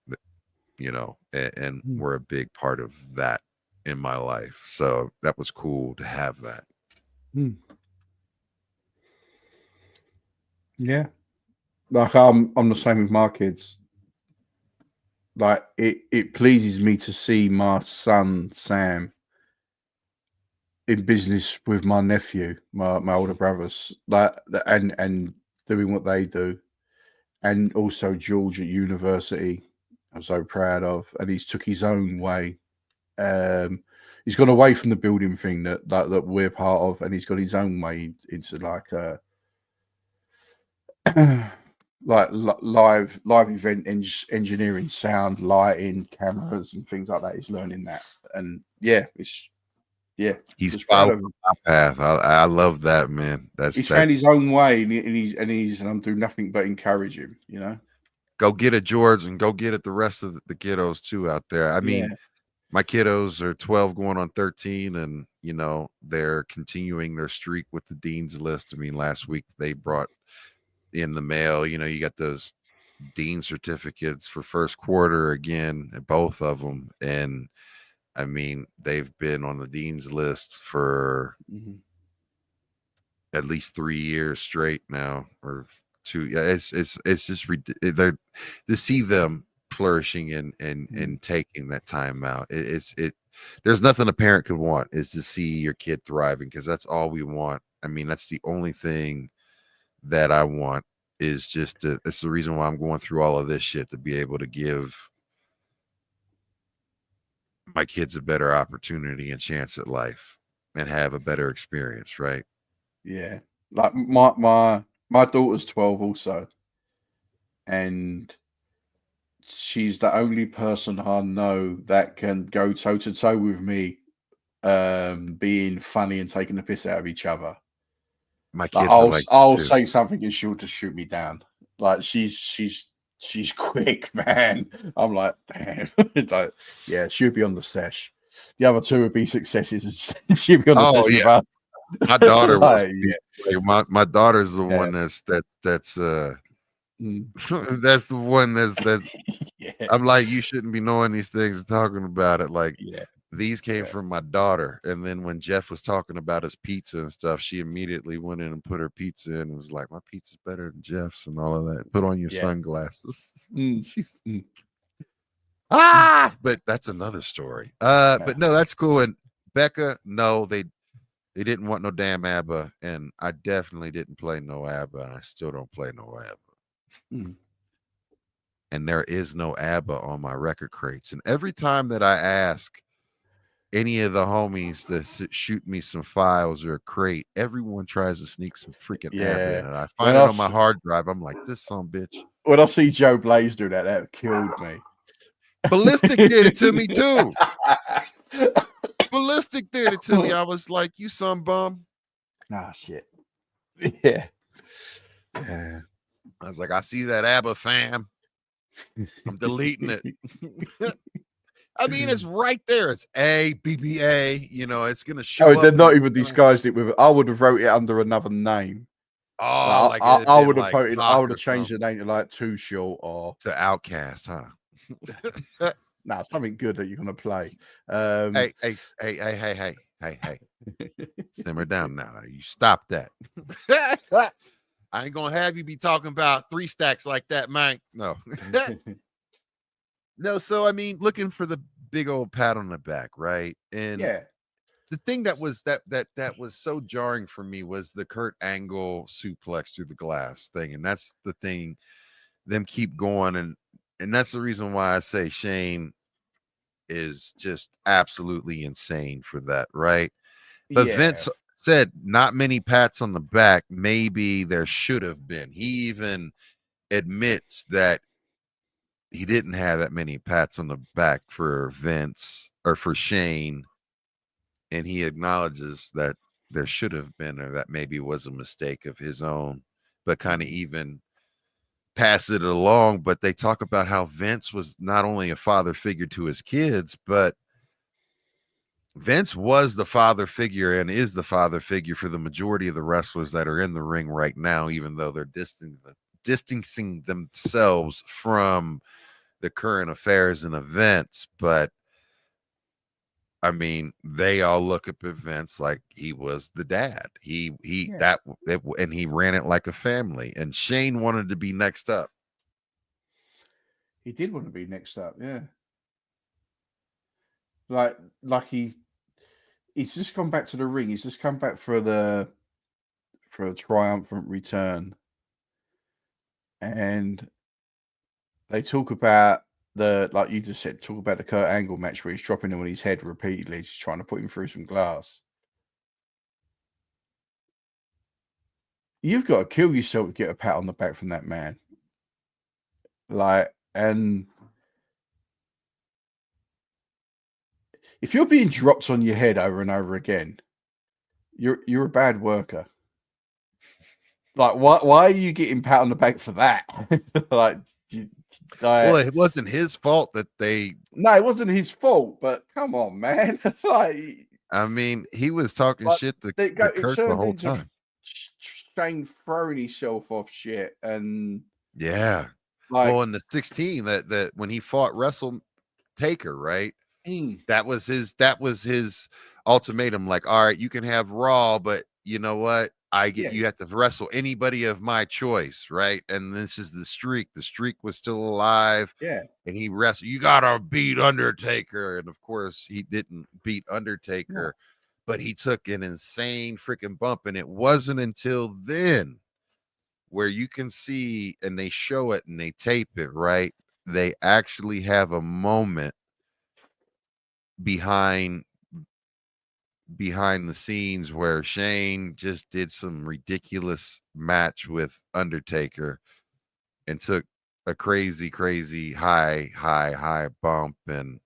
you know, and were a big part of that in my life. So that was cool to have that. Yeah. Like I'm the same with my kids. Like it pleases me to see my son Sam in business with my nephew, my older brothers, like and doing what they do, and also George at university. I'm so proud of, and he's took his own way. He's gone away from the building thing that we're part of, and he's got his own way into like live event engineering, sound, lighting, cameras, and things like that. He's learning that, and he's following my path. I love that, man. He's found his own way, and I'm doing nothing but encourage him. You know, go get it, George, and go get it. The rest of the kiddos too out there. I mean, my kiddos are 12 going on 13, and you know they're continuing their streak with the Dean's List. I mean, last week they brought in the mail, you know, you got those Dean certificates for first quarter again, both of them, and I mean they've been on the Dean's List for at least 3 years straight now, or 2. Yeah, it's just to see them flourishing and taking that time out. There's nothing a parent could want is to see your kid thriving, because that's all we want. I mean, that's the only thing that I want, is just it's the reason why I'm going through all of this shit, to be able to give my kids a better opportunity and chance at life and have a better experience, right? Yeah. Like my daughter's 12 also, and she's the only person I know that can go toe to toe with me, being funny and taking the piss out of each other. My kids I'll say something and she'll just shoot me down. Like she's quick, man. I'm like, damn. Like, yeah, she'll be on the sesh. The other two would be successes, and she'll be on the sesh with us. My daughter my daughter's the one that's that's the one that's I'm like, you shouldn't be knowing these things and talking about it. Like, these came from my daughter. And then when Jeff was talking about his pizza and stuff, she immediately went in and put her pizza in and was like, my pizza's better than Jeff's and all of that. Put on your sunglasses. She's but that's another story. But no, that's cool. And Becca, no, they didn't want no damn ABBA, and I definitely didn't play no ABBA, and I still don't play no ABBA. And there is no ABBA on my record crates. And every time that I ask any of the homies to shoot me some files or a crate, everyone tries to sneak some freaking ABBA in it. I find it on my hard drive. I'm like, this son bitch. When I see Joe Blaze do that killed me. Ballistic did it to me too. Ballistic did it to me. I was like, you son bum. Ah, shit. Yeah. I was like, I see that ABBA fam. I'm deleting it. I mean, it's right there. It's ABBA. You know, it's gonna show. Oh, they're not even disguised it with. I would have wrote it under another name. Oh, like I would have put it. I would have changed the name to like Too Short or to Outcast, huh? Nah, something good that you're gonna play. Hey. Simmer down now. You stop that. I ain't gonna have you be talking about 3 stacks like that, man. No. No, so I mean, looking for the big old pat on the back, right? And the thing that was that was so jarring for me was the Kurt Angle suplex through the glass thing. And that's the thing, them keep going, and that's the reason why I say Shane is just absolutely insane for that, right? But Vince said not many pats on the back. Maybe there should have been. He even admits that he didn't have that many pats on the back for Vince or for Shane, and he acknowledges that there should have been, or that maybe was a mistake of his own, but kind of even pass it along. But they talk about how Vince was not only a father figure to his kids, but Vince was the father figure and is the father figure for the majority of the wrestlers that are in the ring right now, even though they're distancing themselves from the current affairs and events. But I mean, they all look at Vince like he was the dad. And he ran it like a family. And Shane wanted to be next up. He did want to be next up, yeah. Like he's just gone back to the ring. He's just come back for a triumphant return. And they talk about like you just said, talk about the Kurt Angle match where he's dropping him on his head repeatedly, he's trying to put him through some glass. You've got to kill yourself to get a pat on the back from that man. Like, and if you're being dropped on your head over and over again, you're a bad worker. Like, why are you getting pat on the back for that? like, well, it wasn't his fault that they. No, it wasn't his fault. But come on, man. like, I mean, he was talking shit to Kurt the whole time. Shane throwing himself off shit, and yeah. Like, well, in the 16 that when he fought Taker, right? That was his ultimatum. Like, all right, you can have Raw, but you know what? You have to wrestle anybody of my choice, right? And this is the streak. The streak was still alive. Yeah. And he wrestled. You gotta beat Undertaker. And of course, he didn't beat Undertaker, but he took an insane freaking bump. And it wasn't until then where you can see, and they show it and they tape it, right? They actually have a moment behind the scenes where Shane just did some ridiculous match with Undertaker and took a crazy high bump and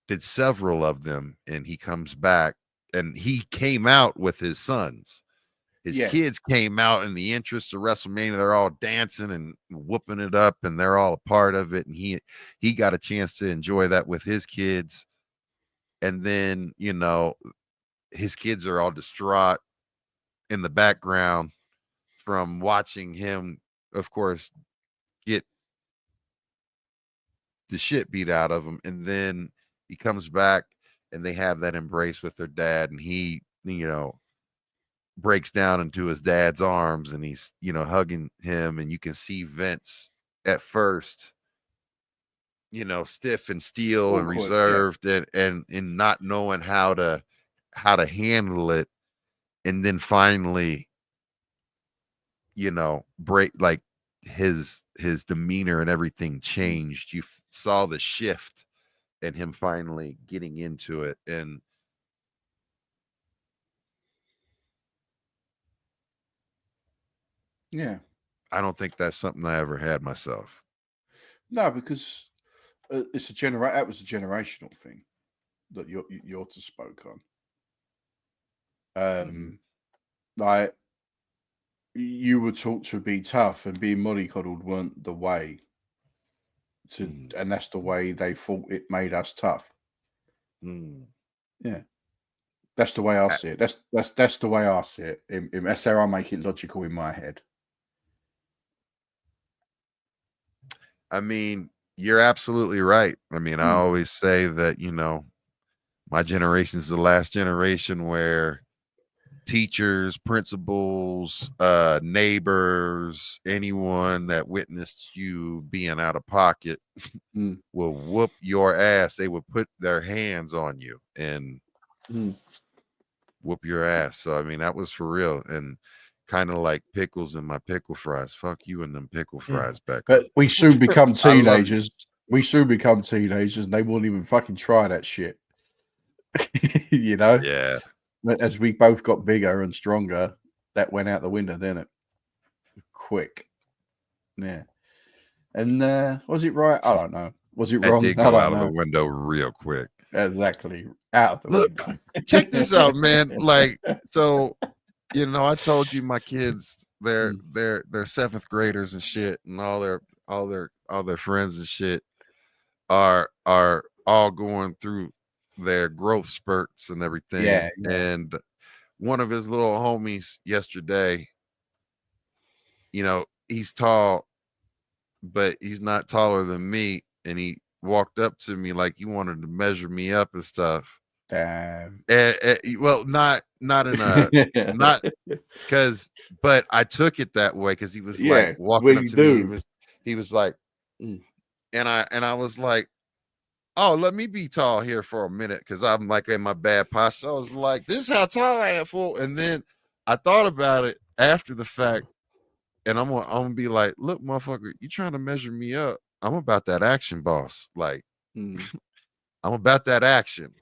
did several of them, and he comes back and he came out with his sons. His kids came out in the interest of WrestleMania. They're all dancing and whooping it up, and they're all a part of it. And he got a chance to enjoy that with his kids. And then, you know, his kids are all distraught in the background from watching him, of course, get the shit beat out of him. And then he comes back and they have that embrace with their dad, and he, you know, breaks down into his dad's arms, and he's, you know, hugging him, and you can see Vince at first, you know, stiff and steel and reserved, and not knowing how to handle it. And then finally, you know, like his demeanor and everything changed. You saw the shift and him finally getting into it. And I don't think that's something I ever had myself. No, because it's that was a generational thing that Yorta spoke on. Like, you were taught to be tough, and being mollycoddled weren't the way to, and that's the way they thought it made us tough. Yeah, that's the way I see it. That's the way I see it. That's how I make it logical in my head. I mean, you're absolutely right. I mean, I always say that, you know, my generation is the last generation where teachers, principals, neighbors, anyone that witnessed you being out of pocket will whoop your ass. They will put their hands on you and whoop your ass. So, I mean, that was for real. And kind of like pickles in my pickle fries. Fuck you and them pickle fries back. But we soon become teenagers. We soon become teenagers, and they won't even fucking try that shit. You know? Yeah. As we both got bigger and stronger, that went out the window, didn't it? Quick. Yeah. And was it right? I don't know. Was it wrong? It did go out of the window real quick. Exactly. Out of the window. Check this out, man. Like, so, you know, I told you my kids, they're seventh graders and shit, and all their friends and shit are all going through their growth spurts and everything. Yeah. And one of his little homies yesterday, you know, he's tall, but he's not taller than me, and he walked up to me like he wanted to measure me up and stuff. Well, not in a not because, but I took it that way because he was like walking up to me. He was like, and I was like, oh, let me be tall here for a minute because I'm like in my bad posture. I was like, this is how tall I am, fool. And then I thought about it after the fact. and I'm gonna be like, look, motherfucker, you trying to measure me up? I'm about that action, boss. Like, Mm. I'm about that action.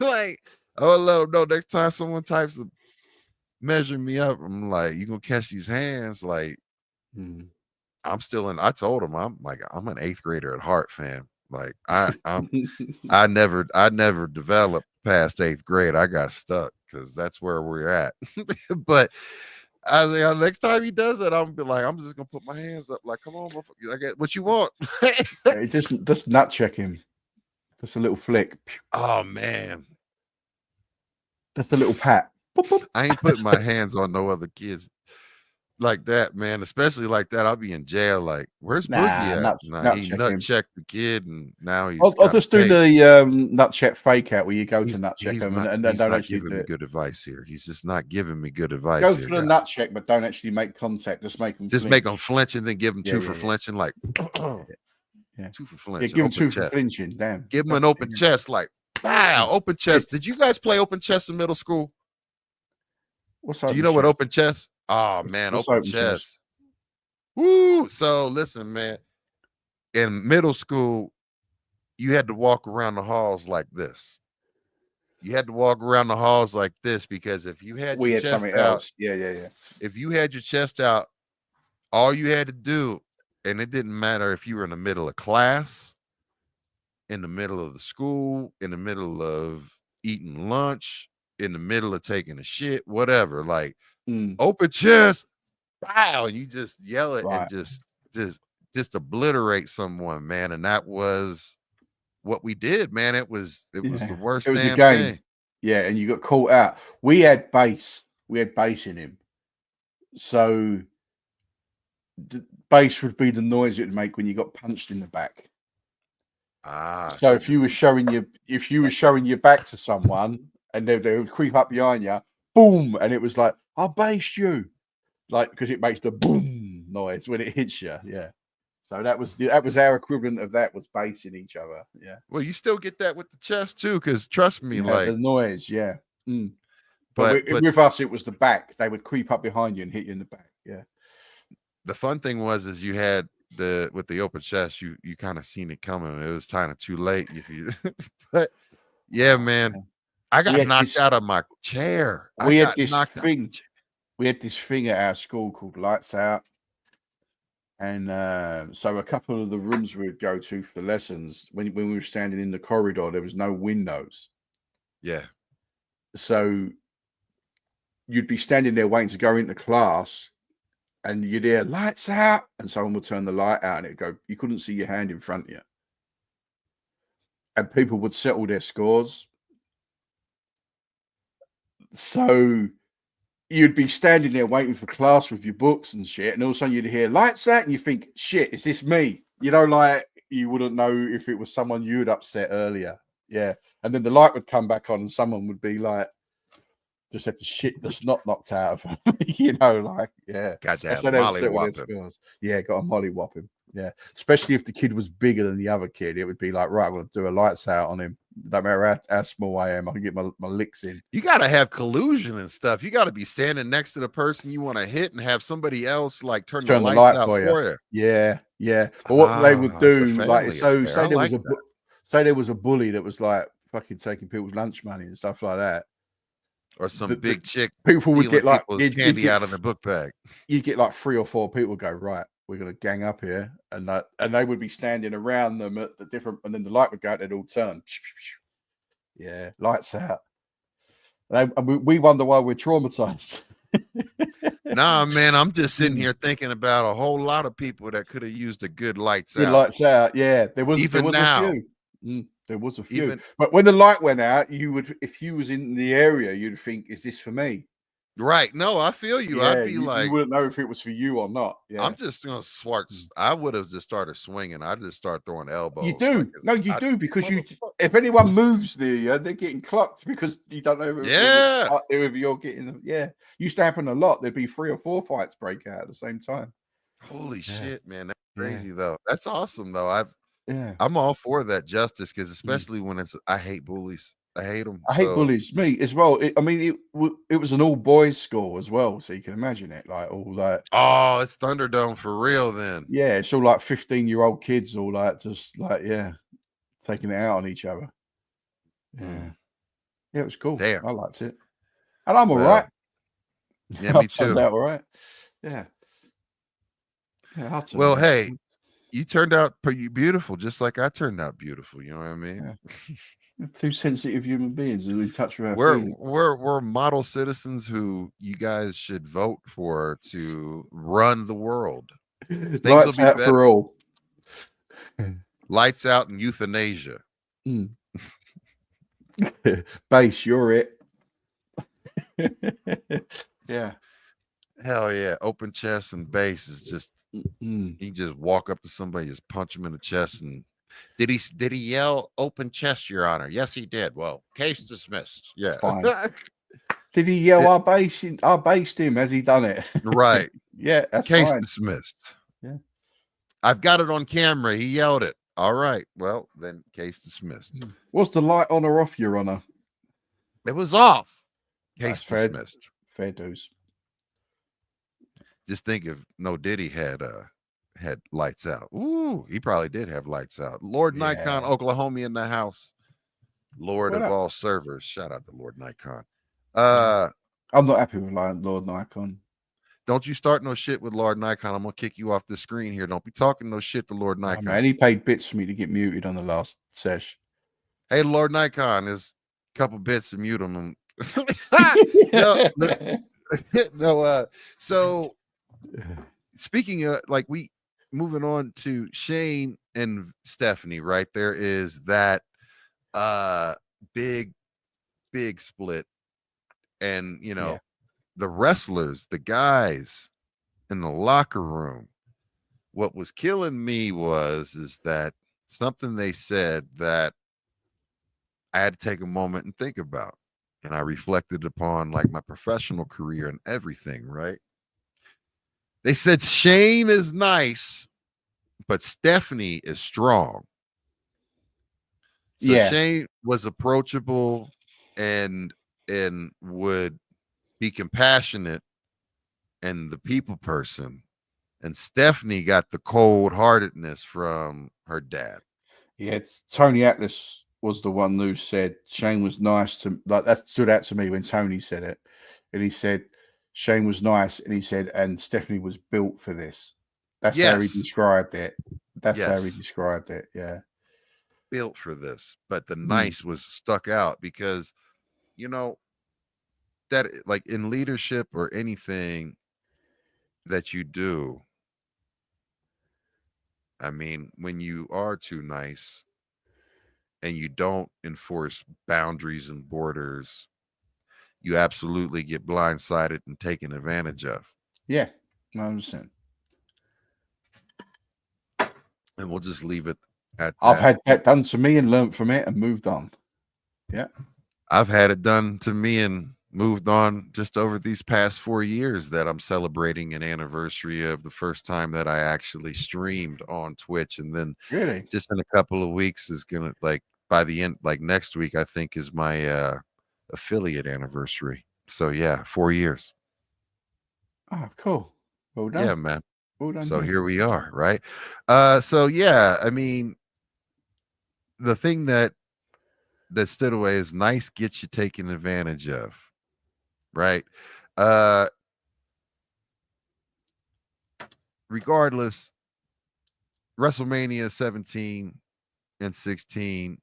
Like, oh, let them know next time someone types to measure me up, I'm like, you gonna catch these hands? Like, Mm. I'm still in. I told him I'm like, I'm an 8th grader at heart, fam. Like, I never developed past 8th grade. I got stuck because that's where we're at. But I was like, next time he does it, I'm be like, I'm just gonna put my hands up, like, come on, motherfucker, I get what you want. It just nut check him. Just a little flick. Oh man, Just a little pat. Boop, boop. I ain't putting my hands on no other kids like that, man. Especially like that, I'll be in jail. Like, where's Boogie Nah, at? Nah, nut he check nut him. checked the kid, and now I'll he's got a just do case. the nut check fake out where you go to He's nut check he's them not and he's don't not actually giving do me it. good advice here. He's just not giving me good advice Go here, for the guys. nut check, but don't actually make contact. Just make them Just flinch. make them flinch and then give them Yeah, two yeah, for yeah. flinching, like Yeah. 2 for Yeah, flinching, give them open 2 for chest. flinching. Damn. Give them an open chest, like, wow, open chest. Did you guys play open chest in middle school? What's Do open you know what chest? open chest? Oh man, What's open open chest? chest. Woo! So listen, man. In middle school, you had to walk around the halls like this. You had to walk around the halls like this because if you had We your had chest something out, else. Yeah. if you had your chest out, all you had to do, and it didn't matter if you were in the middle of class, in the middle of the school, in the middle of eating lunch, in the middle of taking a shit, whatever, like Mm, open chest, wow, you just yell it and right. just obliterate someone, man. And that was what we did, man. It was the Yeah. worst It was a damn game. thing. Yeah, and you got caught out. We had bass. We had bass in him. So the bass would be the noise it would make when you got punched in the back. Ah, So so if you were showing your back to someone and they would creep up behind you, boom, and it was like, I based you. Like because it makes the boom noise when it hits you. Yeah. So that was our equivalent of that was basing each other. Yeah. well, you still get that with the chest too, because trust me, Yeah, the like, noise, yeah. Mm. But but with us, it was the back. They would creep up behind you and hit you in the back. Yeah. the fun thing was is you had the with the open chest, you kind of seen it coming. It was kind of too late if you but yeah, man. I We got had knocked this. out of my chair. I We had got this knocked out. thing. We had this thing at our school called Lights Out, and so a couple of the rooms we would go to for lessons when we were standing in the corridor, there was no windows, Yeah. so you'd be standing there waiting to go into class, and you'd hear lights out, and someone would turn the light out, and it'd go. You couldn't see your hand in front of you, and people would settle their scores. So you'd be standing there waiting for class with your books and shit, and all of a sudden you'd hear lights out, and you think, "Shit, is this me?" You know, like you wouldn't know if it was someone you'd upset earlier. Yeah, and then the light would come back on, and someone would be like, "Just had the shit the snot knocked out of them." You know, like yeah. Got That's that how they would molly settle their whopping. scores. Yeah, got a molly whop him. Yeah, especially if the kid was bigger than the other kid, it would be like, right, I'm gonna do a lights out on him. No matter how small I am, I can get my licks in. You got to have collusion and stuff. You got to be standing next to the person you want to hit and have somebody else like turn the Turn the lights light out for you. for you. Yeah. But what they would Ah, it's a do, like, family so affair. I like that. say there was a bully that was like fucking taking people's lunch money and stuff like that. Or some The big chick people would stealing get like people's candy out of their book bag. you'd get like 3 or 4 people go, right, we're gonna gang up here, and they would be standing around them at the different, and then the light would go out, they'd all turn. Yeah, lights out. We wonder why we're traumatized. Nah, man, I'm just sitting here thinking about a whole lot of people that could have used a good lights Good out. lights out. Yeah, there was Even a now. few. There was a few. Even But when the light went out, you would, if you was in the area, you'd think, "Is this for me?" right. No, I feel you. Yeah, I'd be you like, wouldn't know if it was for you or not. Yeah, I'm just gonna swart. I would have just started swinging. I just start throwing you elbows. Like, do. No, you do because motherfucker. if anyone moves near you, they're getting clocked because you don't know Yeah. whether you're getting. Yeah, used to happen a lot. There'd be 3 or 4 fights break out at the same time. Holy Yeah, shit, man. That's yeah, crazy though. That's awesome though. yeah. I'm all for that justice because Mm. especially when I hate bullies. I hate them. I hate bullies. Me as well. I mean, it was an all boys school as well, so you can imagine it. Like all that. Oh, it's Thunderdome for real then. Yeah, it's all like 15-year-old kids, all like just like taking it out on each other. Yeah, yeah, it was cool. Damn. I liked it, and I'm all Well, right. yeah, me I turned too. out all right. Yeah. Yeah, Well, hey, you turned out pretty beautiful, just like I turned out beautiful. You know what I mean? Yeah. Two sensitive human beings who in touch with our We're feelings. we're model citizens who you guys should vote for to run the world. Things will Lights be out better. for all. Lights out and euthanasia. Base, you're it. Yeah. Hell yeah. Open chest and base is just you can just walk up to somebody, just punch him in the chest. And did he yell open chest, Your Honor? Yes, he did. Well, case dismissed. Yeah. Fine. Did he yell I based him? Has he done it? Right. Yeah, that's case fine. dismissed. Yeah. I've got it on camera. He yelled it. All right. Well, then case dismissed. Was the light on or off, Your Honor? It was off. Case That's dismissed. Fair dues. Just think if No Diddy had lights out. Ooh, he probably did have lights out. Lord Nikon, Oklahoma in the house. Lord of all servers. Shout out to Lord Nikon. I'm not happy with Lord Nikon. Don't you start no shit with Lord Nikon. I'm gonna kick you off the screen here. Don't be talking no shit to Lord Nikon. Oh, man, he paid bits for me to get muted on the last sesh. Hey, Lord Nikon, there's a couple bits to mute him. So speaking of like we moving on to Shane and Stephanie, right? There is that big split, and the wrestlers, the guys in the locker room. What was killing me is that something they said that I had to take a moment and think about. And I reflected upon like my professional career and everything, right? They said Shane is nice, but Stephanie is strong. So Shane was approachable and would be compassionate and the people person. And Stephanie got the cold-heartedness from her dad. Yeah, Tony Atlas was the one who said Shane was nice to, like, that stood out to me when Tony said it. And he said Shane was nice, and he said, and Stephanie was built for this. That's how he described it. That's how he described it. Yeah. Built for this. But the nice was stuck out because, that like in leadership or anything that you do, I mean, when you are too nice and you don't enforce boundaries and borders, you absolutely get blindsided and taken advantage of. Yeah, 100%. And we'll just leave it at that. I've had that done to me and learned from it and moved on. Yeah. I've had it done to me and moved on just over these past 4 years that I'm celebrating an anniversary of the first time that I actually streamed on Twitch. And then just in a couple of weeks is going to, like, by the end, like next week, I think is my affiliate anniversary. So yeah, 4 years. Oh, cool. Well done. Yeah, man. Well done. So here we are, right? So yeah, I mean, the thing that stood away is nice gets you taken advantage of, right? Regardless, WrestleMania 17 and 16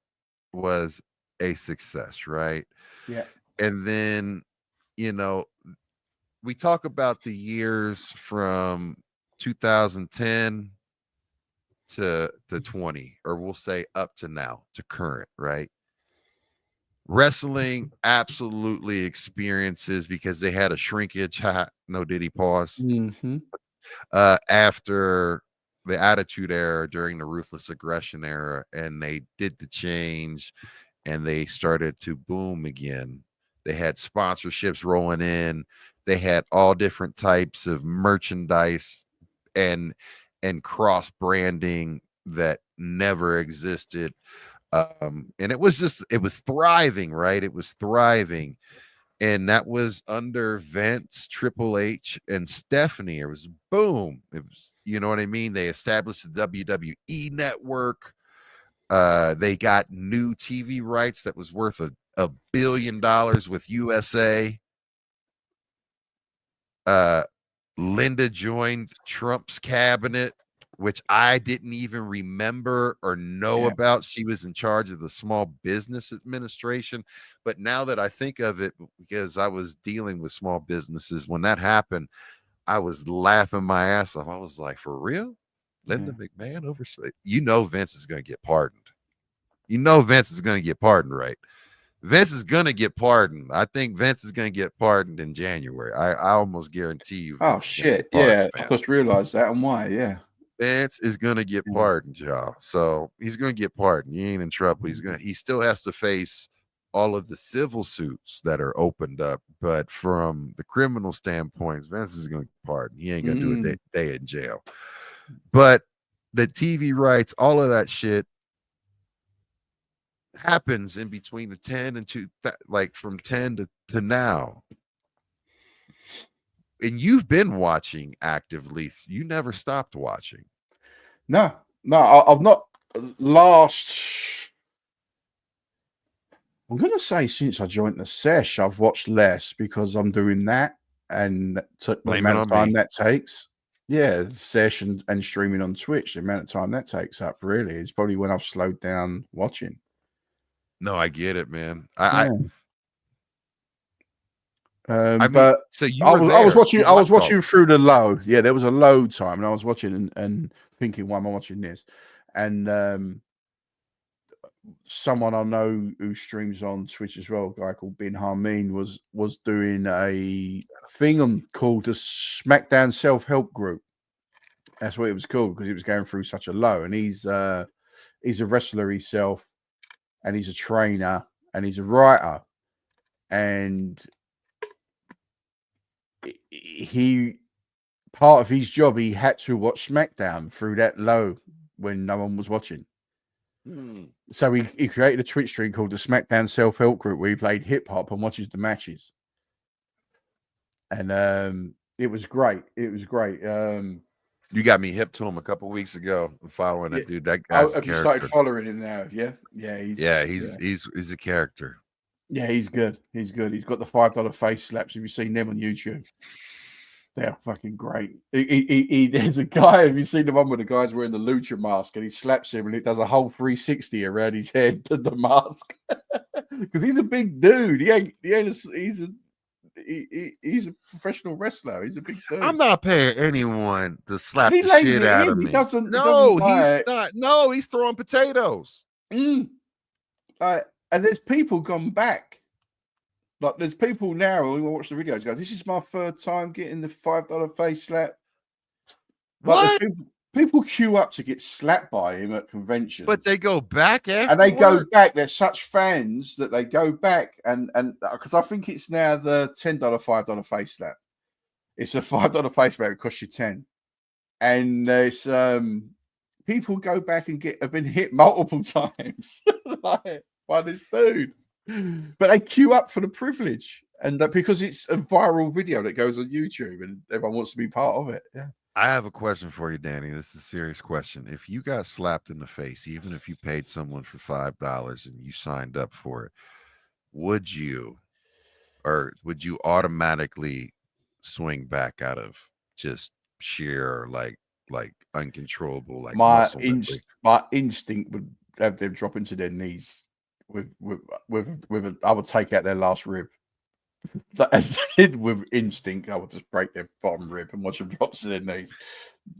was a success, right? Yeah. And then, we talk about the years from 2010 to 20, or we'll say up to now, to current, right? Wrestling absolutely experiences, because they had a shrinkage, no Diddy pause, after the Attitude Era, during the Ruthless Aggression Era, and they did the change and they started to boom again. They had sponsorships rolling in. They had all different types of merchandise and cross branding that never existed. And it was thriving, right? It was thriving. And that was under Vince, Triple H, and Stephanie. It was boom. It was, you know what I mean? They established the WWE network. They got new TV rights that was worth $1 billion with USA. Linda joined Trump's cabinet, which I didn't even remember or know about. She was in charge of the Small Business Administration. But now that I think of it, because I was dealing with small businesses when that happened, I was laughing my ass off. I was like, for real? Linda McMahon over? You know Vince is going to get pardoned. You know Vince is going to get pardoned, right? Vince is going to get pardoned. I think Vince is going to get pardoned in January. I almost guarantee you. Oh, shit. Yeah. I just realized that and why. Yeah. Vince is going to get pardoned, y'all. So he's going to get pardoned. He ain't in trouble. He still has to face all of the civil suits that are opened up. But from the criminal standpoint, Vince is going to get pardoned. He ain't going to do a day in jail. But the TV rights, all of that shit happens in between the 10 and 2, like from 10 to now. And you've been watching actively. You never stopped watching. No, I've not. I'm going to say since I joined the sesh, I've watched less because I'm doing that and the amount of time that takes. Yeah, the session and streaming on Twitch, the amount of time that takes up really is probably when I've slowed down watching. No, I get it, man. But so I was watching through the low. Yeah, there was a low time, and I was watching and thinking, why am I watching this? And someone I know who streams on Twitch as well, a guy called Bin Harmeen, was doing a thing called the SmackDown Self-Help Group. That's what it was called because it was going through such a low. And he's a wrestler himself, and he's a trainer, and he's a writer, and he part of his job he had to watch SmackDown through that low when no one was watching. So he created a Twitch stream called the SmackDown Self-Help Group where he played hip hop and watches the matches. And it was great. It was great. You got me hip to him a couple weeks ago. Following that dude. That guy's have you started following him now? Yeah. He's a character. Yeah, he's good. He's good. He's got the $5 face slaps. Have you seen them on YouTube? They're fucking great. There's a guy. Have you seen the one where the guy's wearing the lucha mask and he slaps him and it does a whole 360 around his head to the mask? Because he's a big dude. He's a professional wrestler. He's a big dude. I'm not paying anyone to slap the shit out of me. He's not. No, he's throwing potatoes. And there's people gone back. Like there's people now who watch the videos go, this is my third time getting the $5 face slap. But people queue up to get slapped by him at conventions. But they go back after. And they go back. They're such fans that they go back and because I think it's now the $10 $5 face slap. It's a $5 face slap, it costs you 10. And there's people go back and have been hit multiple times by this dude. But they queue up for the privilege, and because it's a viral video that goes on YouTube, and everyone wants to be part of it. Yeah. I have a question for you, Danny. This is a serious question. If you got slapped in the face, even if you paid someone for $5 and you signed up for it, would you automatically swing back out of just sheer like uncontrollable my instinct would have them drop into their knees. I would take out their last rib. With instinct, I would just break their bottom rib and watch them drop to their knees.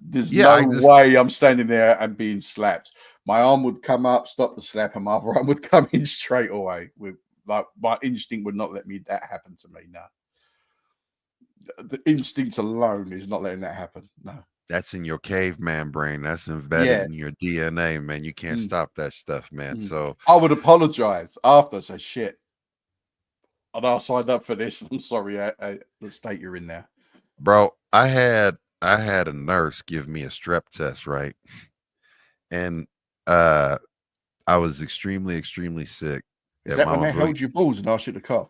There's no way I'm standing there and being slapped. My arm would come up, stop the slap, and my other arm would come in straight away. My instinct would not let that happen to me. No, the instinct alone is not letting that happen. No. That's in your caveman brain. That's embedded in your DNA, man. You can't stop that stuff, man. So I would apologize after. Say shit. And I signed up for this. I'm sorry. The state you're in now, bro. I had a nurse give me a strep test, right? And I was extremely, extremely sick Is at that when Mama they Boogie. held your balls and asked you to cough?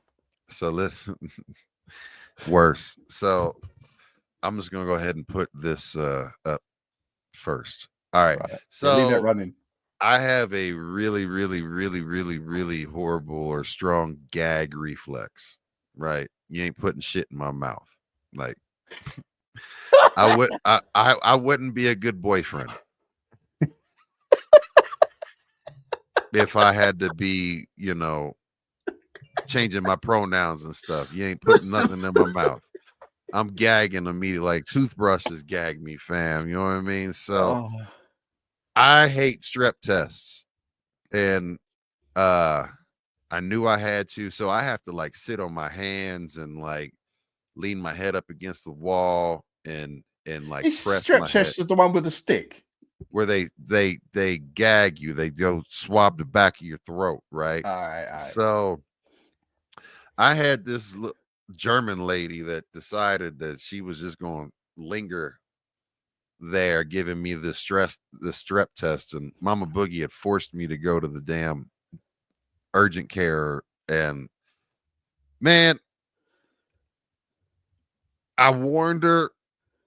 So listen, worse. So I'm just gonna go ahead and put this up first. All right. Right. Yeah, leave that So running. I have a really, really, really, really, really horrible or strong gag reflex. Right? You ain't putting shit in my mouth. Like I wouldn't be a good boyfriend if I had to be, changing my pronouns and stuff. You ain't putting nothing in my mouth. I'm gagging immediately, like toothbrushes gag me, fam. You know what I mean? So Oh, I hate strep tests. And I knew I had to, so I have to like sit on my hands and like lean my head up against the wall and like is press strep my head test the one with the stick? where they gag you. They go swab the back of your throat, right? All right. So I had this German lady that decided that she was just going to linger there giving me the strep test, and Mama Boogie had forced me to go to the damn urgent care. And man, I warned her.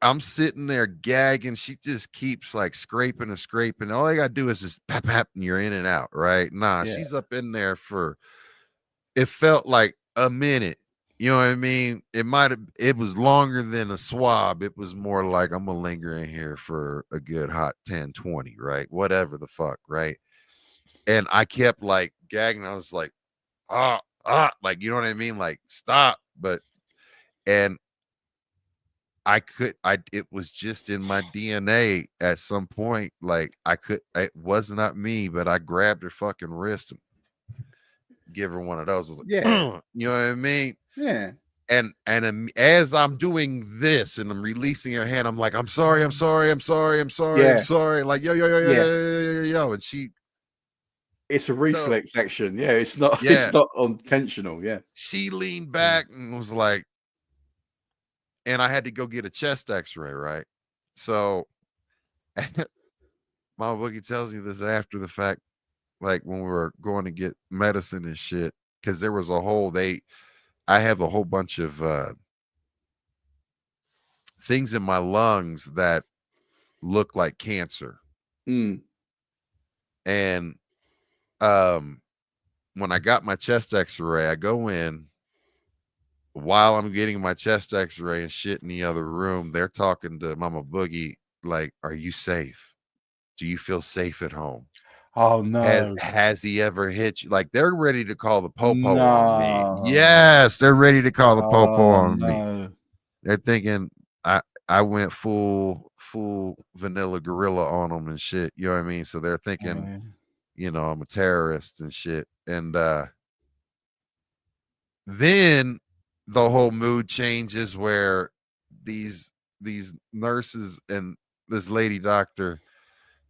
I'm sitting there gagging. She just keeps like scraping and scraping. All I gotta do is just pap pap and you're in and out, right? Nah, Yeah. she's up in there for, it felt like a minute. You know what I mean? It was longer than a swab. It was more like I'm gonna linger in here for a good hot 10, 20, right? Whatever the fuck, right? And I kept like gagging. I was like, like, you know what I mean? Like, stop. And it was just in my DNA at some point. Like, it was not me, but I grabbed her fucking wrist and give her one of those. I was like, Yeah. you know what I mean? Yeah. And as I'm doing this and I'm releasing her hand, I'm like, I'm sorry, I'm sorry, I'm sorry, I'm sorry, I'm Yeah. sorry. Like, yo, yo, yo, yo, Yeah. yo, yo, yo, yo, yo. And It's a so reflex action. Yeah, it's not yeah, it's not intentional. Yeah. she leaned back and was like, and I had to go get a chest x-ray, right? So my boogie tells me this after the fact, like when we were going to get medicine and shit, because there was I have a whole bunch of things in my lungs that look like cancer. Mm. And um when I got my chest x-ray, I go in while I'm getting my chest x-ray and shit in the other room. They're talking to Mama Boogie like, are you safe? Do you feel safe at home? Oh Has no. has he ever hit you? Like, they're ready to call the popo on me. No. Yes, they're ready to call the popo Oh on me. no. They're thinking I went full vanilla gorilla on them and shit. You know what I mean? So they're thinking, Yeah. I'm a terrorist and shit. And then the whole mood changes where these nurses and this lady doctor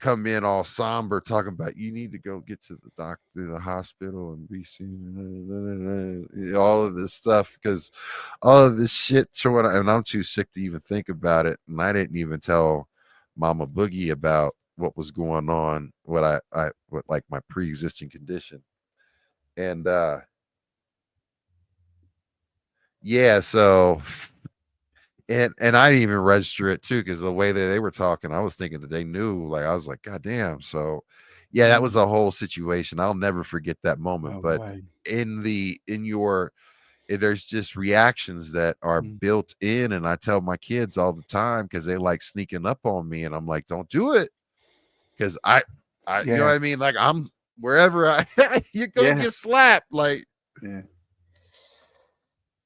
come in all somber talking about, you need to go get to the doctor, the hospital, and be seen, all of this stuff, because all of this shit showing, and I'm too sick to even think about it. And I didn't even tell Mama Boogie about what was going on, what like my pre-existing condition. And yeah, so and I didn't even register it too, because the way that they were talking, I was thinking that they knew. Like, I was like, God damn. So yeah, that was Mm. a whole situation. I'll never forget that moment. No But way. in your there's just reactions that are Mm. built in, and I tell my kids all the time because they like sneaking up on me, and I'm like, don't do it, because I you know what Yeah. I mean? Like, I'm wherever you're gonna Yeah. get slapped. Like, Yeah.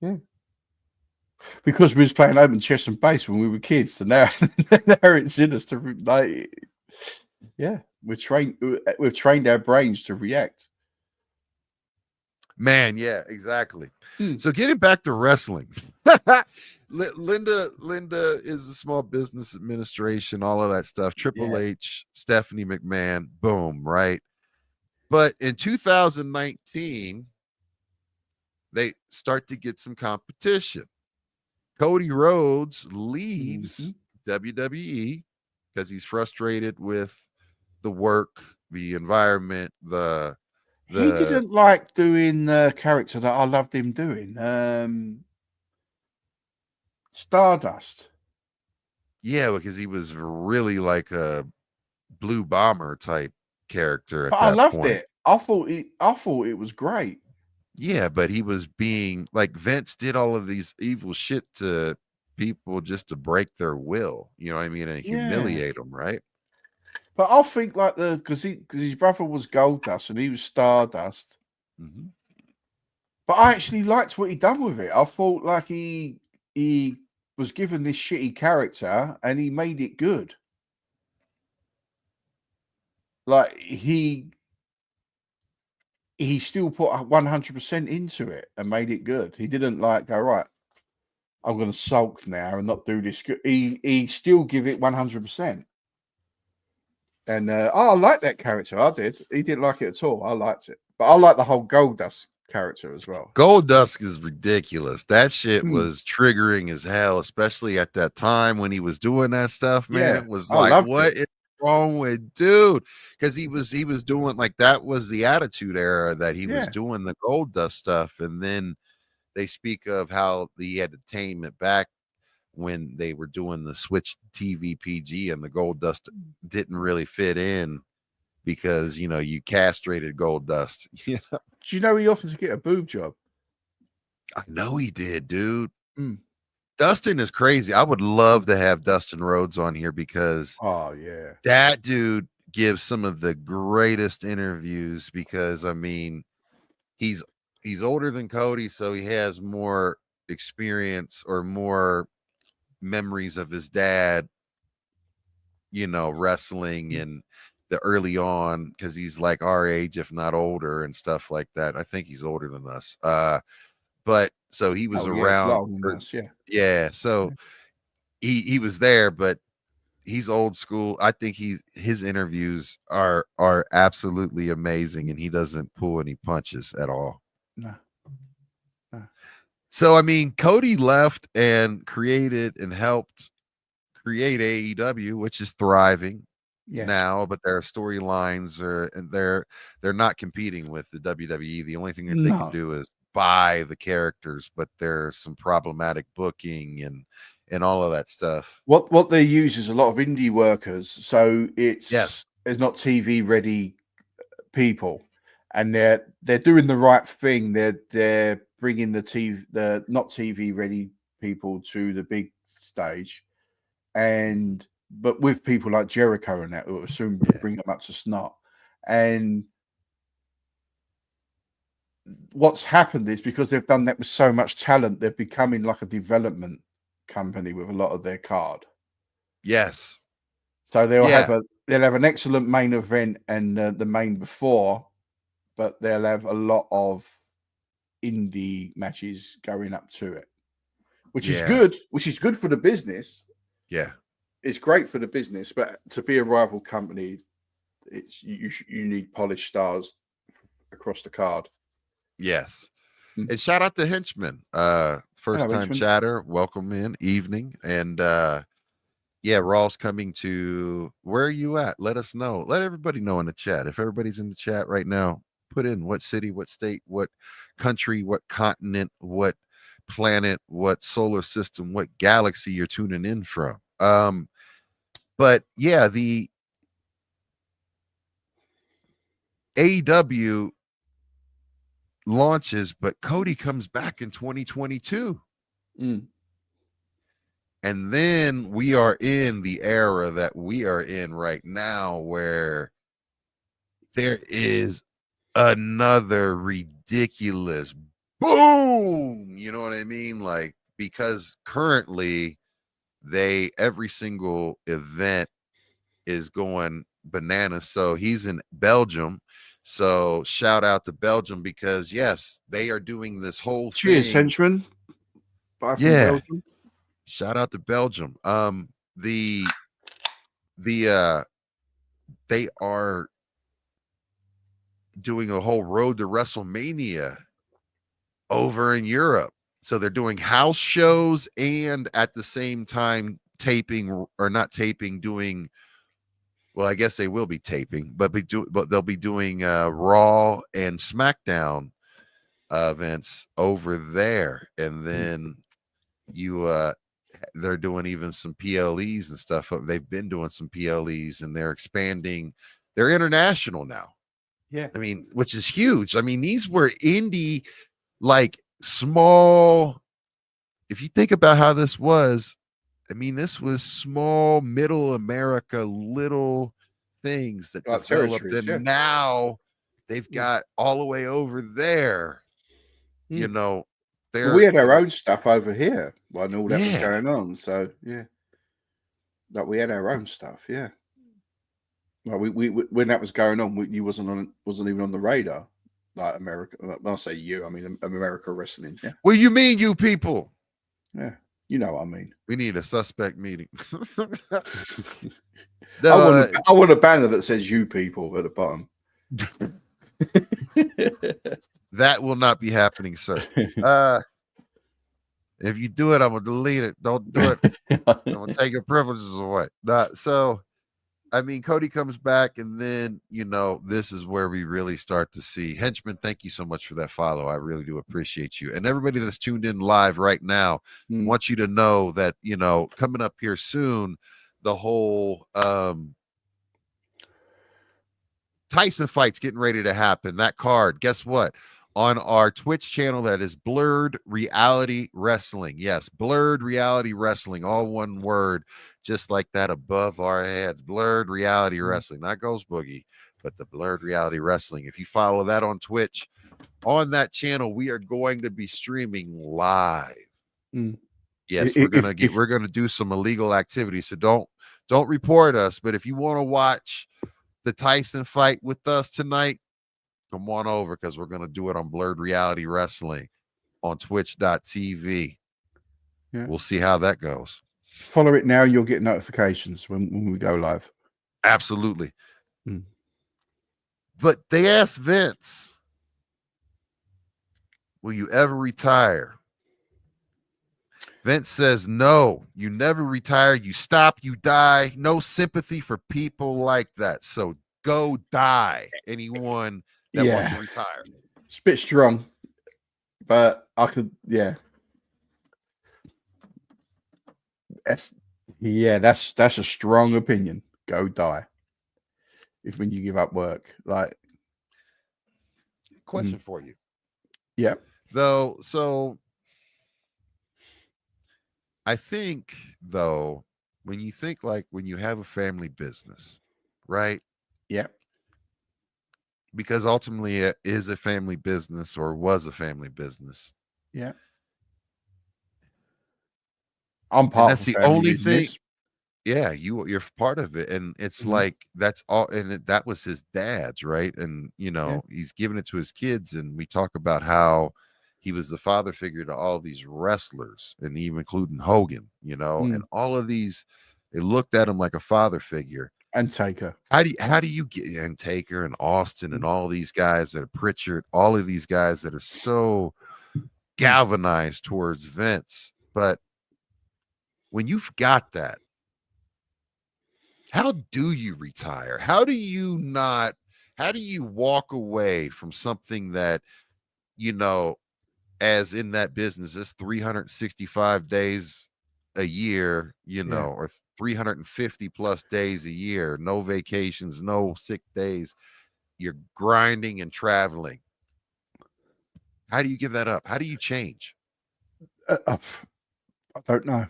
Yeah. Because we was playing open chess and bass when we were kids, so now now it's in us to like. Yeah, we've trained our brains to react. man, yeah, exactly. Mm. So getting back to wrestling, Linda is a small business administration, all of that stuff. Triple Yeah. H, Stephanie McMahon, boom, right? But in 2019, they start to get some competition. Cody Rhodes Mm-hmm. leaves WWE because he's frustrated with the work the environment, He the didn't like doing the character that I loved him doing. Stardust. yeah, because he was really like a blue bomber type character But at I that loved point. it. I thought it was great. Yeah, but he was being like Vince did all of these evil shit to people just to break their will, you know what I mean, and Yeah. humiliate them, right? But I think like because his brother was Goldust and he was Stardust. Mhm. But I actually liked what he done with it. I thought like he was given this shitty character and he made it good. Like he still put 100% into it and made it good. He didn't like go right. I'm going to sulk now and not do this good. He still give it 100%. And I like that character. I did. He didn't like it at all. I liked it, but I like the whole Goldust character as well. Goldust is ridiculous. That shit Hmm. was triggering as hell, especially at that time when he was doing that stuff, man. Yeah, It was I like, loved what it. is wrong with dude? Because he was doing like that was the attitude era that he was Yeah, doing the Goldust stuff, and then they speak of how he had to tame it back when they were doing the switch TV PG, and the Goldust didn't really fit in because you castrated Goldust. Yeah, do you know he offered to get a boob job? I know he did, dude. Hmm. Dustin is crazy. I would love to have Dustin Rhodes on here because Oh yeah, that dude gives some of the greatest interviews because I mean, he's he's older than Cody, so he has more experience or more memories of his dad, wrestling and the early on because he's like our age, if not older, and stuff like that. I think he's older than us. But so he was oh yeah, it's a around lot older than us. Yeah, yeah, so yeah. he was there, but he's old school. I think his interviews are absolutely amazing, and he doesn't pull any punches at all. No, no. So I mean, Cody left and created and helped create AEW, which is thriving Yeah, now, but their storylines are and they're not competing with the WWE. The only thing that they can no. do is buy the characters, but there's some problematic booking and all of that stuff. What they use is a lot of indie workers, so Yes. it's not TV ready people, and they're doing the right thing. They're bringing the not TV ready people to the big stage, and but with people like Jericho and that, it will soon Yeah. bring them up to snot. And what's happened is because they've done that with so much talent, they're becoming like a development company with a lot of their card. Yes. So Yeah. they'll have an excellent main event and the main before, but they'll have a lot of indie matches going up to it, which is Yeah. good. Which is good for the business. Yeah. It's great for the business, but to be a rival company, you need polished stars across the card. Yes. Mm. And shout out to Henchman. First Hello, time Henchman. chatter. Welcome in. Evening. And yeah, Raw's coming to where are you at? Let us know. Let everybody know in the chat. If everybody's in the chat right now, put in what city, what state, what country, what continent, what planet, what solar system, what galaxy you're tuning in from. But yeah, the AEW launches, but Cody comes back in 2022. Mm. And then we are in the era that we are in right now where there is another ridiculous boom. You know what I mean? Like, because currently every single event is going bananas. So he's in Belgium. So shout out to Belgium because yes, they are doing this whole Cheers, thing. Henchman. Bye from Yeah. Belgium. Shout out to Belgium. The they are doing a whole road to WrestleMania over in Europe. So they're doing house shows and at the same time taping or not taping, doing Well, I guess they will be taping, but they'll be doing Raw and SmackDown events over there, and then you they're doing even some PLEs and stuff. They've been doing some PLEs, and they're expanding. They're international now. Yeah. I mean, which is huge. I mean, these were indie, like small. If you think about how this was, I mean, this was small, middle America, little things that Like developed, territories, yeah. and now they've got all the way over there. You Mm. know, Well, we they're had our own stuff over here when all that was yeah. going on. So yeah, like we had our own stuff. Yeah, like we when that was going on, you wasn't even on the radar. Like America, when I say you, I mean America wrestling. Yeah, What do you mean, you people? yeah, you know what I mean. We need a suspect meeting. I want a banner that says "you people" at the bottom. That will not be happening, sir. If you do it, I'm gonna delete it. Don't do it. I'm gonna take your privileges away. So I mean, Cody comes back, and then this is where we really start to see Henchman. Thank you so much for that follow. I really do appreciate you, and everybody that's tuned in live right now. Want you to know that coming up here soon, the whole Tyson fight's getting ready to happen. That card, guess what? On our Twitch channel, that is Blurred Reality Wrestling. Yes, Blurred Reality Wrestling, all one word, just like that above our heads. Blurred Reality Wrestling, not Ghost Boogie, but the Blurred Reality Wrestling. If you follow that on Twitch, on that channel, we are going to be streaming live. Yes, we're gonna do some illegal activities, so don't report us. But if you want to watch the Tyson fight with us tonight, come on over, because we're going to do it on Blurred Reality Wrestling on twitch.tv. Yeah. We'll see how that goes. Follow it now. You'll get notifications when we go live. Absolutely. But they asked Vince, will you ever retire? Vince says, no, you never retire. You stop, you die. No sympathy for people like that. So go die. Anyone that wants to retire. It's a bit strong, but I could, That's a strong opinion. Go die. If when you give up work, like. Question for you. Yeah. Though, so I think, though, when you think like when you have a family business, right? Yeah. Because ultimately it is a family business, or was a family business. Yeah. I'm part of the only business. Thing. Yeah, you're part of it. And it's like, that's all. And that was his dad's, right? And, he's giving it to his kids. And we talk about how he was the father figure to all these wrestlers, and even including Hogan, and all of these, they looked at him like a father figure. And Taker. How do you get, and Taker and Austin and all these guys that are Pritchard, all of these guys that are so galvanized towards Vince. But when you've got that, how do you retire? How do you walk away from something that, as in that business, it's 365 days a year, or 350 plus days a year, no vacations, no sick days. You're grinding and traveling. How do you give that up? How do you change? I don't know.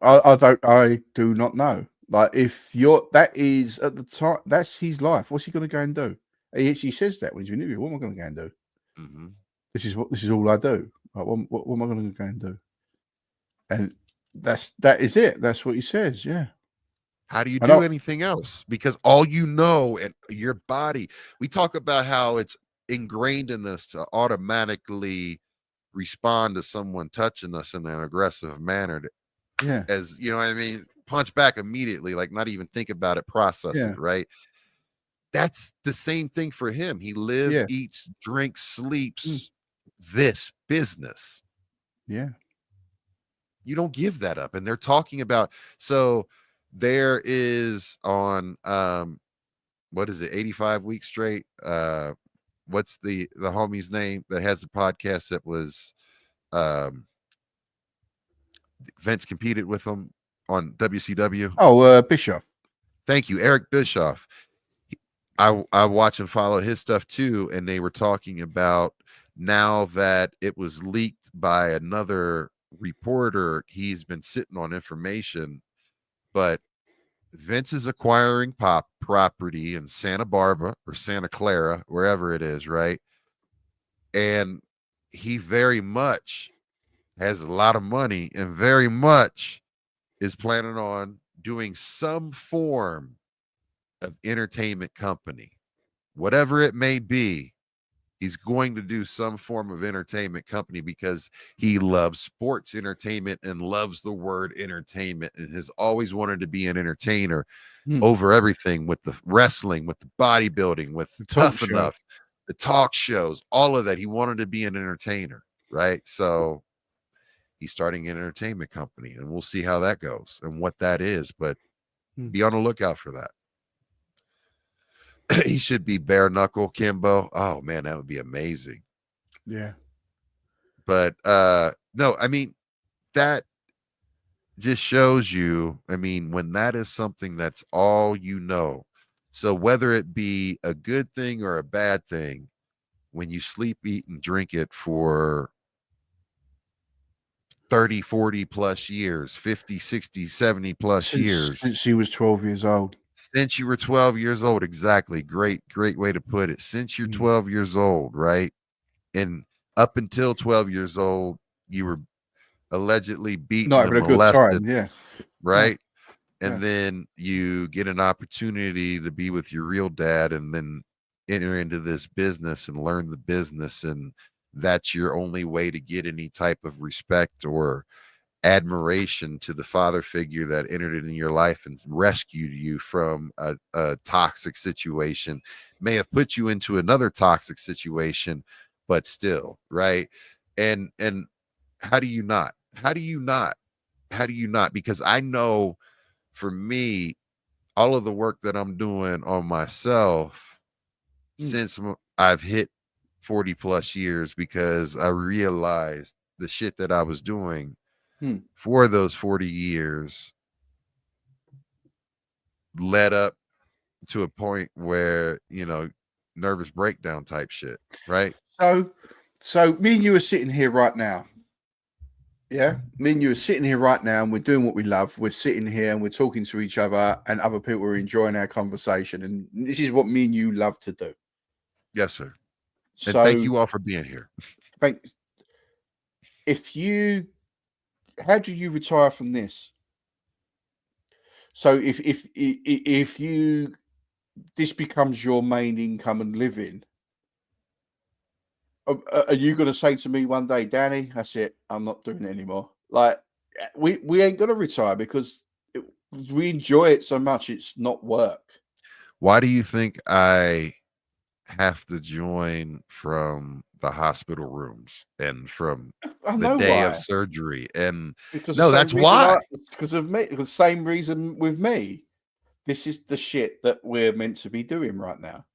I do not know. Like, if that is at the time, that's his life. What's he going to go and do? He actually says that when he's in interview. What am I going to go and do? This is all I do. Like, what am I going to go and do? And that is it. That's what he says. Yeah. How do you do anything else? Because all and your body, we talk about how it's ingrained in us to automatically respond to someone touching us in an aggressive manner. As you know what I mean? Punch back immediately, like not even think about it, process it, right? That's the same thing for him. He lives, eats, drinks, sleeps this business. Yeah. You don't give that up. And they're talking about, so there is on what is it, 85 weeks straight? What's the homie's name that has the podcast that was um Vince competed with him on WCW? Oh, Bischoff. Thank you, Eric Bischoff. I watch and follow his stuff too, and they were talking about now that it was leaked by another reporter, he's been sitting on information, but Vince is acquiring property in Santa Barbara or Santa Clara, wherever it is, right? And he very much has a lot of money and very much is planning on doing some form of entertainment company, whatever it may be. He's going to do some form of entertainment company because he loves sports entertainment and loves the word entertainment and has always wanted to be an entertainer over everything, with the wrestling, with the bodybuilding, with the Tough Enough, the talk shows, all of that. He wanted to be an entertainer, right? So he's starting an entertainment company, and we'll see how that goes and what that is, but be on the lookout for that. He should be bare knuckle Kimbo. Oh man, that would be amazing. Yeah. But no, I mean, that just shows you, I mean, when that is something that's all you know. So whether it be a good thing or a bad thing, when you sleep, eat, and drink it for 30, 40 plus years, 50, 60, 70 plus years. Since he was 12 years old. Since you were 12 years old. Exactly. Great way to put it. Since you're 12 years old, right? And up until 12 years old, you were allegedly beaten Not and having a good molested. time, yeah. Right? Yeah. And then you get an opportunity to be with your real dad and then enter into this business and learn the business. And that's your only way to get any type of respect or admiration to the father figure that entered in your life and rescued you from a toxic situation, may have put you into another toxic situation, but still, right? And how do you not? Because I know for me, all of the work that I'm doing on myself since I've hit 40 plus years, because I realized the shit that I was doing for those 40 years led up to a point where, you know, nervous breakdown type shit, right? So me and you are sitting here right now. Yeah, me and you are sitting here right now and we're doing what we love. We're sitting here and we're talking to each other and other people are enjoying our conversation. And this is what me and you love to do. Yes, sir. And So thank you all for being here. Thanks. How do you retire from this? So if this becomes your main income and living, are you going to say to me one day, Danny, that's it, I'm not doing it anymore? Like, we ain't going to retire because we enjoy it so much. It's not work. Why do you think I have to join from the hospital rooms and from the day of surgery? And because no, that's why. Because of me. Because same reason with me. This is the shit that we're meant to be doing right now.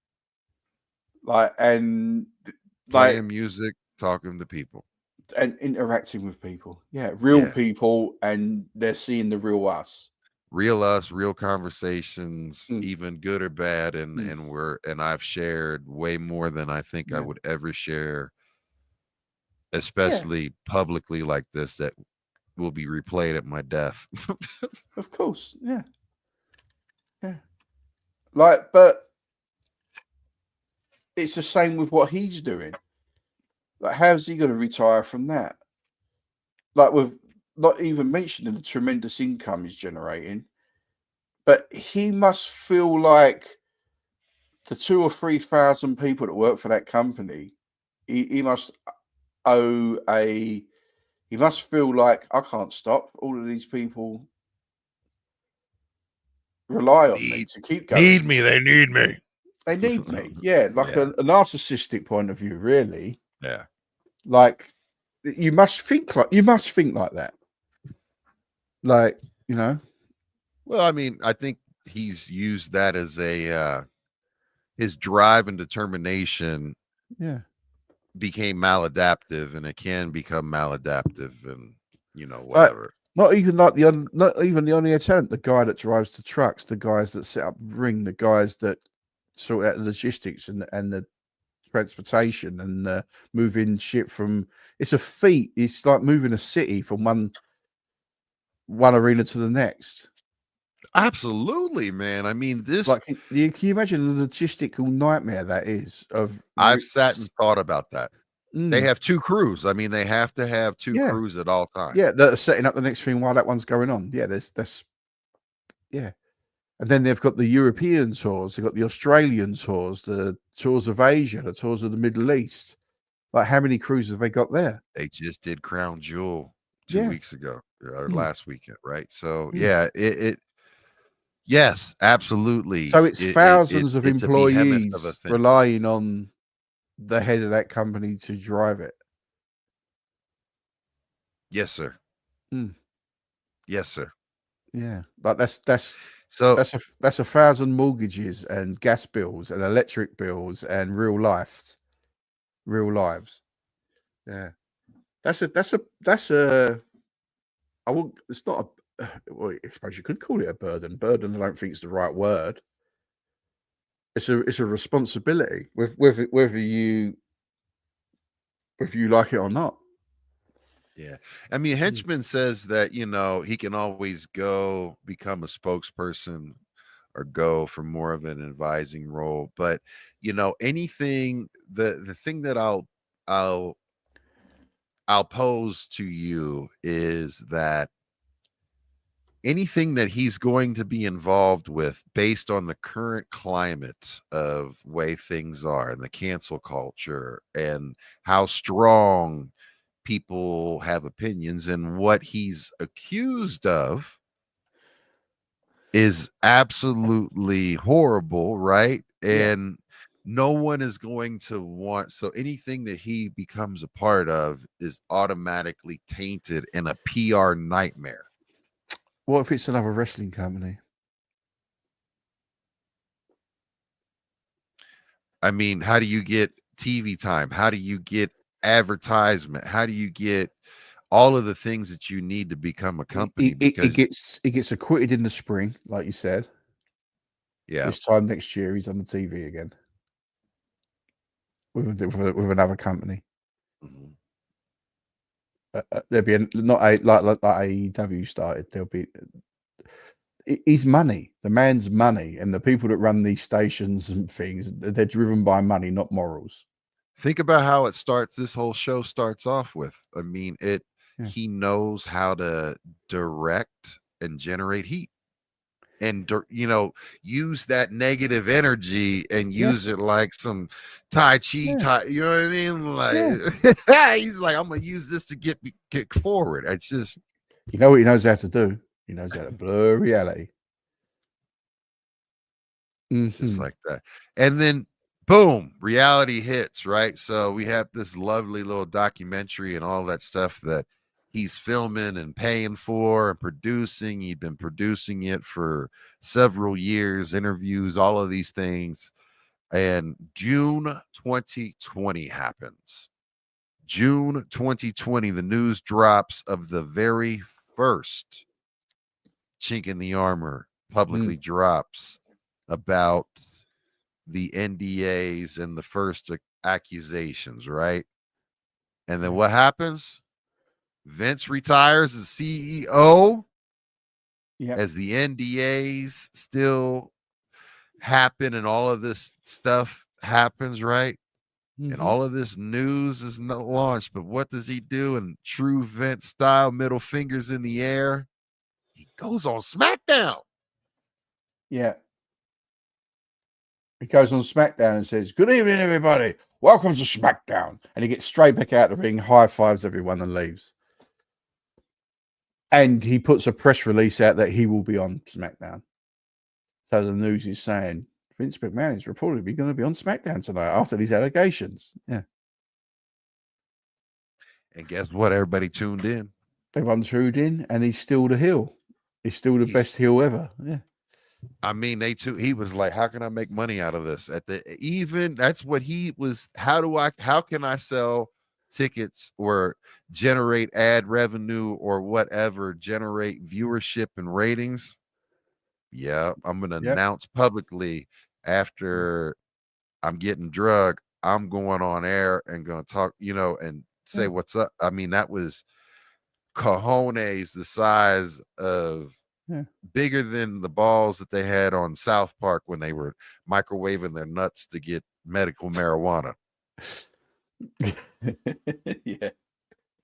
Playing music, talking to people, and interacting with people. Yeah, real people, and they're seeing the real us. Real conversations, even good or bad, and I've shared way more than I think I would ever share, especially publicly like this, that will be replayed at my death. Of course, yeah. But it's the same with what he's doing. Like, how's he going to retire from that? Like, with not even mentioning the tremendous income he's generating, but he must feel like the 2,000 or 3,000 people that work for that company, he must owe he must feel like, I can't stop. All of these people rely on me to keep going. They need me. They need me. Yeah, like a narcissistic point of view, really. Yeah. Like, you must think like that. Like, you know. Well, I mean, I think he's used that as a his drive and determination Yeah. became maladaptive, and it can become maladaptive, and Like, whatever. not even like not even the on-air talent, the guy that drives the trucks, the guys that set up the ring, the guys that sort out the logistics and the transportation and moving shit from. It's a feat. It's like moving a city from one arena to the next. Absolutely, man. I mean, this. Like, can you imagine the logistical nightmare that is? I've sat and thought about that. They Mm, have two crews. I mean, they have to have two yeah, crews at all times. yeah, that are setting up the next thing while that one's going on. Yeah, that's yeah. And then they've got the European tours, they've got the Australian tours, the tours of Asia, the tours of the Middle East. Like, how many cruises have they got there? They just did Crown Jewel 2 Yeah. weeks ago or Mm, last weekend, right? So mm. yeah, it yes, absolutely. So it's thousands of It's a behemoth of a employees thing. relying on the head of that company to drive it. Yes, sir. Mm, Yes, sir. yeah, like that's So that's 1,000 mortgages and gas bills and electric bills and real lives. Yeah, that's a. I won't. It's not a. Well, I suppose you could call it a burden. Burden, I don't think is the right word. It's a responsibility, whether you like it or not. yeah. I mean, Mm. Henchman says that, he can always go become a spokesperson or go for more of an advising role. But, anything the thing that I'll I'll pose to you is that anything that he's going to be involved with based on the current climate of way things are and the cancel culture and how strong people have opinions and what he's accused of is absolutely horrible, right? Yeah. And no one is going to want, so anything that he becomes a part of is automatically tainted in a PR nightmare. What if it's another wrestling company? I mean, how do you get TV time? How do you get advertisement? How do you get all of the things that you need to become a company? Because It gets acquitted in the spring, like you said. yeah, This time next year, he's on the TV again with another company. mhm. There'll be not a like AEW started. There'll be he's money. The man's money, and the people that run these stations and things, they're driven by money, not morals. Think about how it starts. This whole show starts off with. I mean, Yeah. he knows how to direct and generate heat and use that negative energy and Yeah. use it like some tai chi Yeah. you know what I mean, Yeah. like he's like, I'm gonna use this to get forward. It's just You know what he knows how to do? He knows how to blur reality. just Hmm. like that. And then boom, reality hits, right? So we have this lovely little documentary and all that stuff that he's filming and paying for and producing. He'd been producing it for several years, interviews, all of these things. And June 2020 happens. June 2020, the news drops of the very first chink in the armor Mm. publicly drops about the NDAs and the first accusations, right? And then Yeah. what happens? Vince retires as CEO Yep. as the NDAs still happen and all of this stuff happens, right? And Hmm. all of this news is not launched. But what does he do in true Vince style, middle fingers in the air? He goes on SmackDown. Yeah. He goes on SmackDown and says, "Good evening, everybody. Welcome to SmackDown." And he gets straight back out of the ring, high fives everyone, and leaves. And he puts a press release out that he will be on SmackDown. So the news is saying Vince McMahon is reportedly going to be on SmackDown tonight after these allegations. Yeah. And guess what? Everybody tuned in. Everyone tuned in, and he's still the heel. He's still the best heel ever. Yeah. I mean, he was like, how can I make money out of this? That's what he was. How can I sell tickets or generate ad revenue or whatever, generate viewership and ratings? Yeah, I'm going to Yeah. announce publicly after I'm getting drug, I'm going on air and going to talk, and say what's up. I mean, that was cojones the size of bigger than the balls that they had on South Park when they were microwaving their nuts to get medical marijuana. Yeah.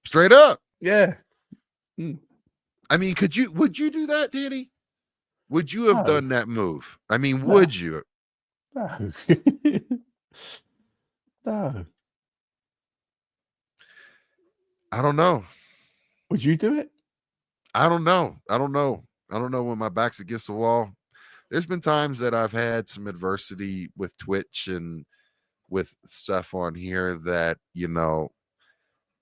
Straight up. Yeah. I mean, would you do that, Danny? Would you have done that move? I mean, No. would you? No. No. I don't know. Would you do it? I don't know. I don't know when my back's against the wall. There's been times that I've had some adversity with Twitch and with stuff on here that,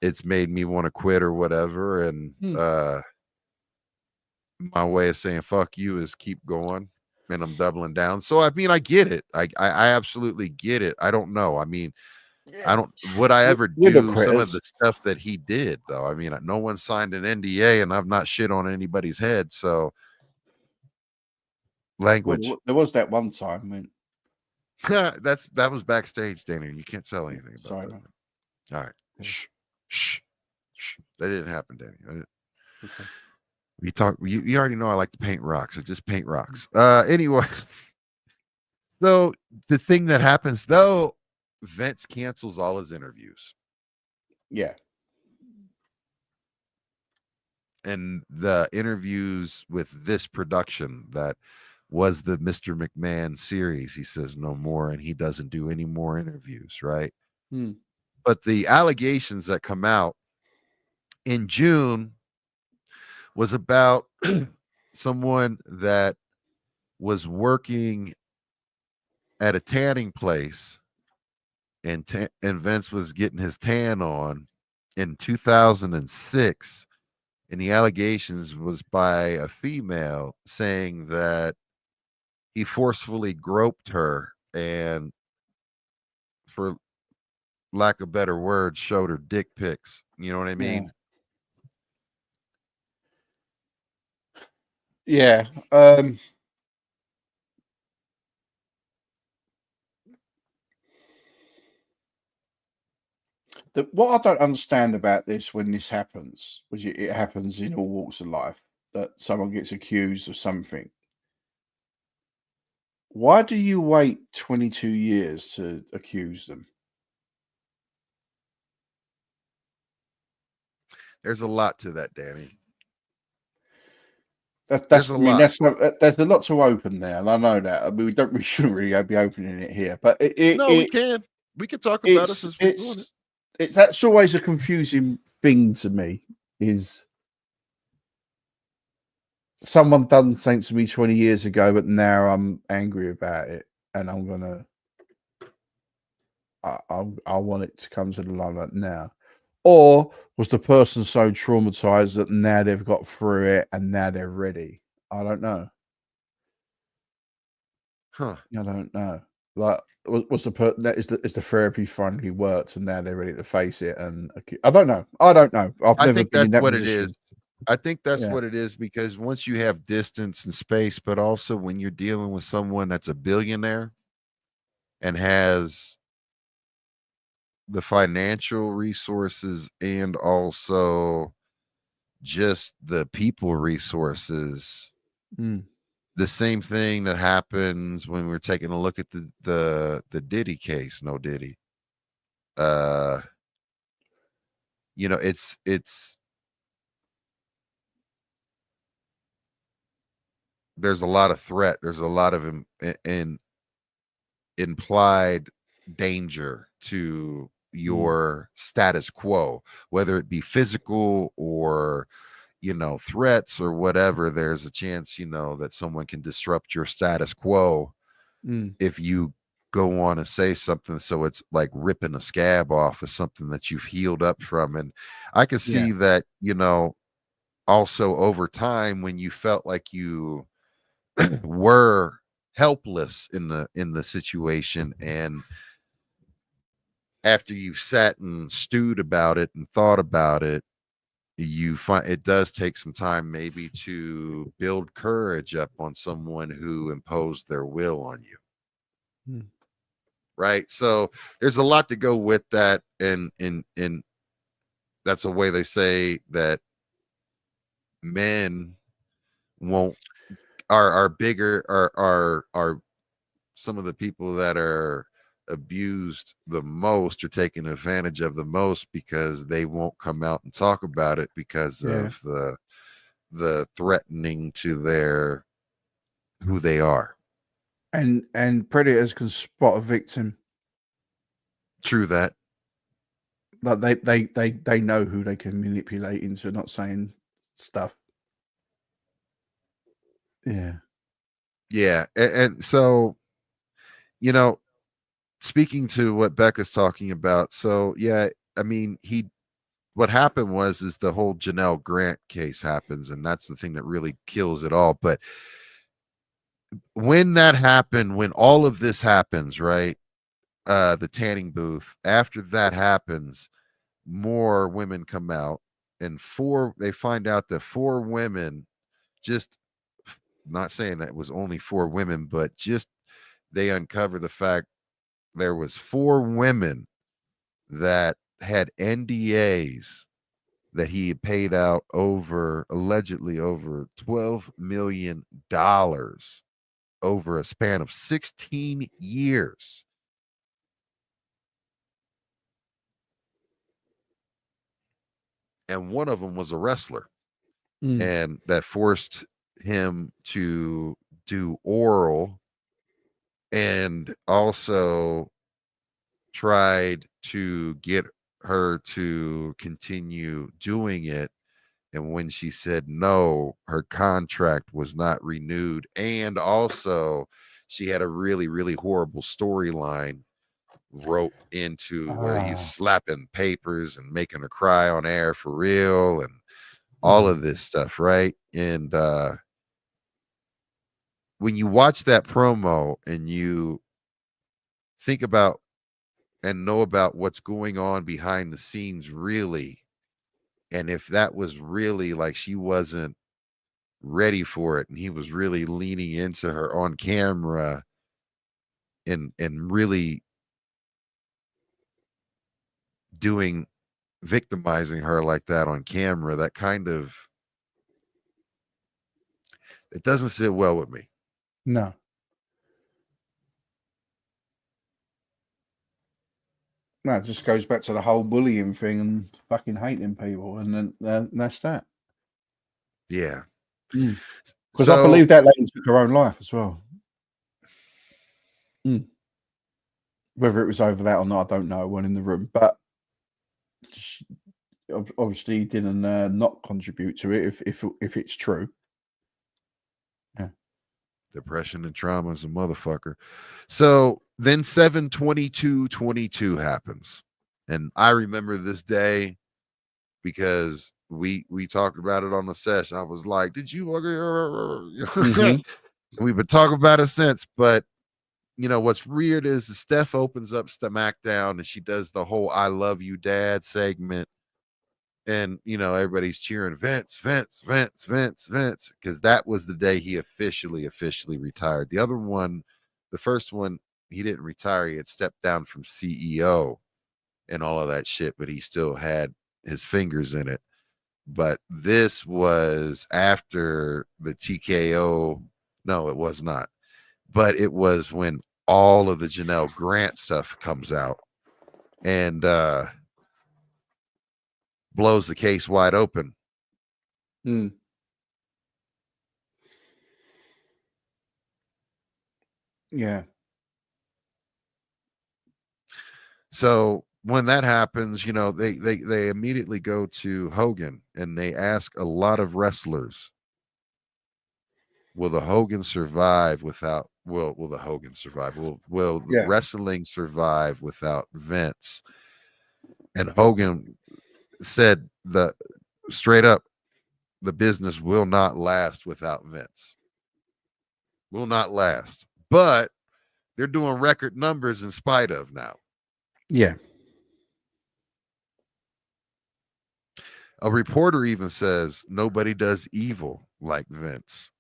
it's made me want to quit or whatever. And my way of saying fuck you is keep going, and I'm doubling down. So I mean, I get it. I absolutely get it. I don't know. I mean, would I ever do some of the stuff that he did though? I mean, no one signed an NDA and I've not shit on anybody's head. So language. Well, there was that one time when that was backstage, Danny. You can't tell anything about that. Man. All right. Yeah. Shh. That didn't happen, Danny. Okay. You already know I like to paint rocks. I just paint rocks. Anyway. So the thing that happens though, Vince cancels all his interviews. Yeah. And the interviews with this production that was the Mr. McMahon series, he says no more, and he doesn't do any more interviews, right? But the allegations that come out in June was about someone that was working at a tanning place, and Vince was getting his tan on in 2006. And the allegations was by a female saying that he forcefully groped her and, for lack of better words, showed her dick pics. You know what I mean? Yeah. What I don't understand about this when this happens, which it happens in all walks of life, that someone gets accused of something. Why do you wait 22 years to accuse them? There's a lot to that, Danny. There's a lot to open there, and I know that. I mean, we shouldn't really be opening it here, but we can. We can talk about it since we're doing it. That's always a confusing thing to me. Is someone done something to me 20 years ago, but now I'm angry about it, and I'm gonna. I want it to come to the limelight now. Or was the person so traumatized that now they've got through it and now they're ready? I don't know. Huh. I don't know. Like, was is the therapy finally worked and now they're ready to face it? And I don't know. I've never been in that position. I think that's what it is, because once you have distance and space, but also when you're dealing with someone that's a billionaire and has the financial resources and also just the people resources, the same thing that happens when we're taking a look at the Diddy case. No Diddy. It's there's a lot of threat. There's a lot of implied danger to your status quo, whether it be physical or threats or whatever. There's a chance that someone can disrupt your status quo if you go on and say something. So it's like ripping a scab off of something that you've healed up from. And I can see that also over time, when you felt like you were helpless in the situation, and after you've sat and stewed about it and thought about it, you find it does take some time maybe to build courage up on someone who imposed their will on you. Right? So there's a lot to go with that, and that's a way they say that men won't are bigger, are some of the people that are abused the most or taken advantage of the most, because they won't come out and talk about it because of the threatening to their who they are. And predators can spot a victim. True that. Like they know who they can manipulate into not saying stuff. Yeah, and so, you know, speaking to what Becca's talking about, so yeah, I mean, what happened is the whole Janelle Grant case happens, and that's the thing that really kills it all. But when that happened, when all of this happens, right? The tanning booth, after that happens, more women come out, and they find out that 4 women, just not saying that it was only 4 women, but just they uncover the fact there was 4 women that had NDAs that he had paid out allegedly over $12 million over a span of 16 years. And one of them was a wrestler, and that forced him to do oral, and also tried to get her to continue doing it. And when she said no, her contract was not renewed. And also, she had a really, really horrible storyline wrote into where he's slapping papers and making her cry on air for real, and all of this stuff, right? And when you watch that promo and you think about and know about what's going on behind the scenes, really, and if that was really like she wasn't ready for it and he was really leaning into her on camera and really victimizing her like that on camera, that kind of, it doesn't sit well with me. No. No, it just goes back to the whole bullying thing and fucking hating people, and then that's that. Yeah. Because I believe that lady took her own life as well. Whether it was over that or not, I don't know. I wasn't in the room, but she obviously didn't not contribute to it if it's true. Yeah. Depression and trauma is a motherfucker. So then 7/22/22 happens, and I remember this day because we talked about it on the session. I was like, "Did you?" We've been talking about it since. But you know what's weird is Steph opens up SmackDown and she does the whole "I love you, Dad" segment. And, you know, everybody's cheering Vince, because that was the day he officially retired. The other one, the first one, he didn't retire. He had stepped down from CEO and all of that shit, but he still had his fingers in it. But this was after the TKO. No, it was not. But it was when all of the Janelle Grant stuff comes out. And, blows the case wide open. Yeah. So when that happens, you know, they immediately go to Hogan and they ask a lot of wrestlers, will the Hogan survive without will the Hogan survive? Will wrestling survive without Vince? And Hogan said straight up, the business will not last without Vince. Will not last. But they're doing record numbers in spite of now. Yeah. A reporter even says nobody does evil like Vince.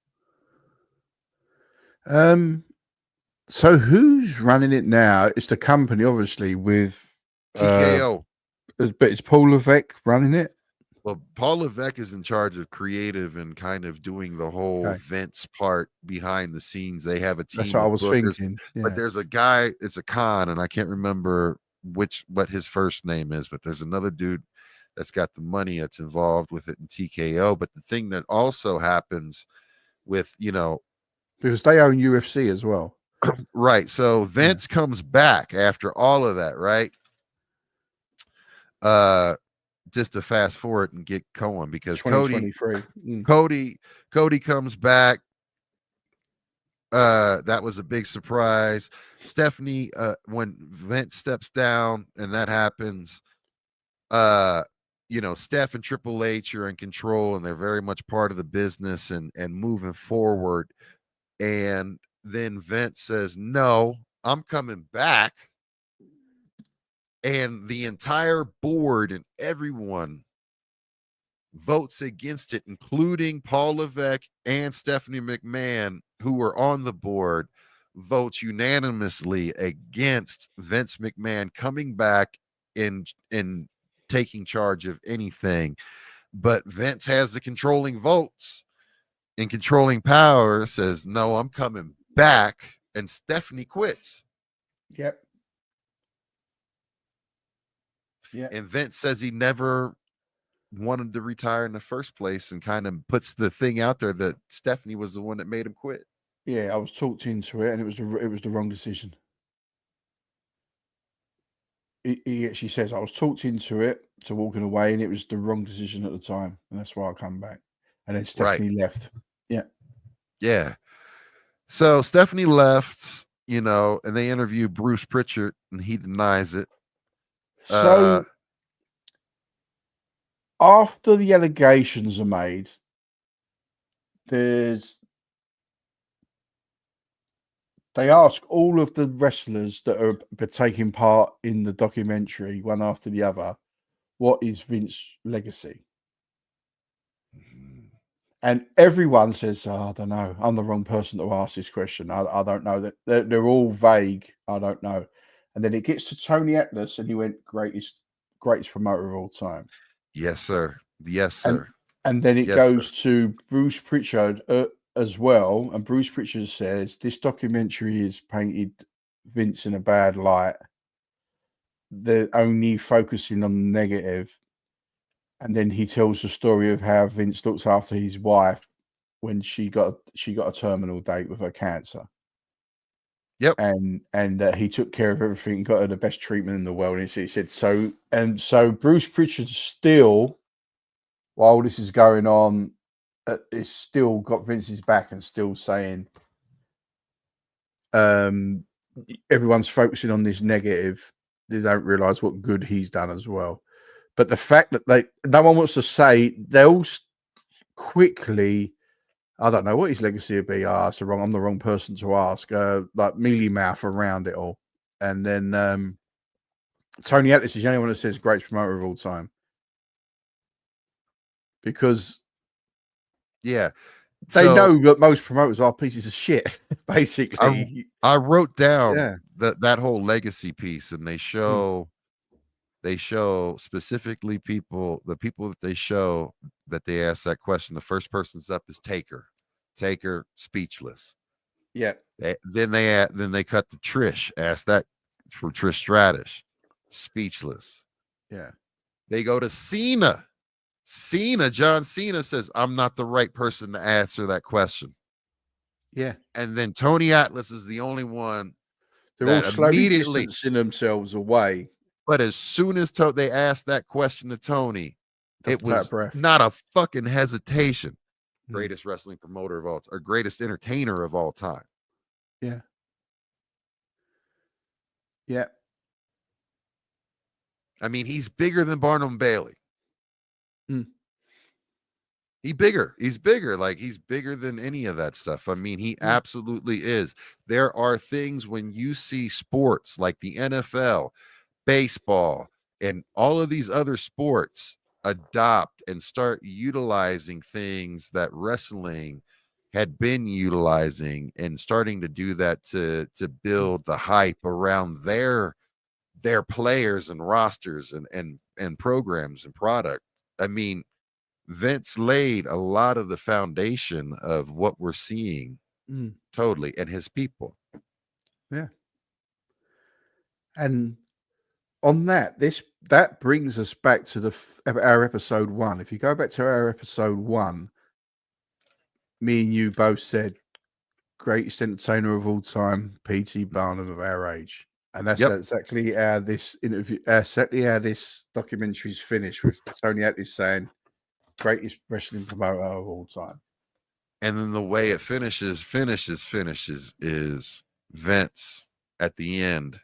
So who's running it now? It's the company, obviously, with TKO. but it's Paul Levesque running it. Well, Paul Levesque is in charge of creative and kind of doing the whole Vince part behind the scenes. They have a That's team what I of was bookers, thinking. Yeah. but there's a guy, it's a con, and I can't remember what his first name is, but there's another dude that's got the money that's involved with it in TKO. But the thing that also happens with, because they own UFC as well. Right. So Vince comes back after all of that, right? Just to fast forward and get going, because Cody comes back. That was a big surprise. Stephanie, when Vince steps down and that happens, Steph and Triple H are in control and they're very much part of the business and moving forward. And then Vince says, "No, I'm coming back." And the entire board and everyone votes against it, including Paul Levesque and Stephanie McMahon, who were on the board, votes unanimously against Vince McMahon coming back in taking charge of anything. But Vince has the controlling votes and controlling power, says, "No, I'm coming back." And Stephanie quits. Yep. Yeah. And Vince says he never wanted to retire in the first place, and kind of puts the thing out there that Stephanie was the one that made him quit. Yeah, I was talked into it, and it was the wrong decision. He actually says, "I was talked into it to walking away, and it was the wrong decision at the time, and that's why I come back." And then Stephanie left. Yeah. Yeah. So Stephanie left, and they interview Bruce Pritchard, and he denies it. So after the allegations are made, they ask all of the wrestlers that are taking part in the documentary, one after the other, what is Vince's legacy? And everyone says, "Oh, I don't know. I'm the wrong person to ask this question. I don't know." That they're all vague. I don't know. And then it gets to Tony Atlas, and he went, greatest promoter of all time. Yes, sir. Yes, sir. And then it goes to Bruce Pritchard as well. And Bruce Pritchard says, "This documentary has painted Vince in a bad light. They're only focusing on the negative." And then he tells the story of how Vince looks after his wife when she got a terminal date with her cancer. Yep. And he took care of everything, got her the best treatment in the world. And he said so. And so Bruce Pritchard still, while this is going on, is still got Vince's back and still saying, everyone's focusing on this negative. They don't realize what good he's done as well. But the fact that no one wants to say, they'll quickly, I don't know what his legacy would be. I'm the wrong person to ask. Like mealy mouth around it all. And then Tony Atlas is the only one that says greatest promoter of all time. Because they know that most promoters are pieces of shit, basically. I wrote down that whole legacy piece, and they show specifically the people that they show that they ask that question. The first person's up is Taker, speechless. Yeah. Then they cut to Trish, ask that for Trish Stratus, speechless. Yeah. They go to Cena. John Cena says, "I'm not the right person to answer that question." Yeah. And then Tony Atlas is the only one. They're all slowly distancing themselves away. But as soon as they asked that question to Tony, it was not a fucking hesitation. Greatest wrestling promoter of all time, or greatest entertainer of all time. Yeah. Yeah. I mean, he's bigger than Barnum Bailey. He's bigger. Like, he's bigger than any of that stuff. I mean, he absolutely is. There are things when you see sports like the NFL, baseball, and all of these other sports adopt and start utilizing things that wrestling had been utilizing, and starting to do that to build the hype around their players and rosters and programs and product. I mean, Vince laid a lot of the foundation of what we're seeing, totally, and his people. Yeah. And on that brings us back to our episode 1. If you go back to our episode 1, me and you both said greatest entertainer of all time, P.T. Barnum of our age. And that's exactly how this interview, exactly how this documentary's finished, with Tony Atlas saying greatest wrestling promoter of all time. And then the way it finishes is Vince at the end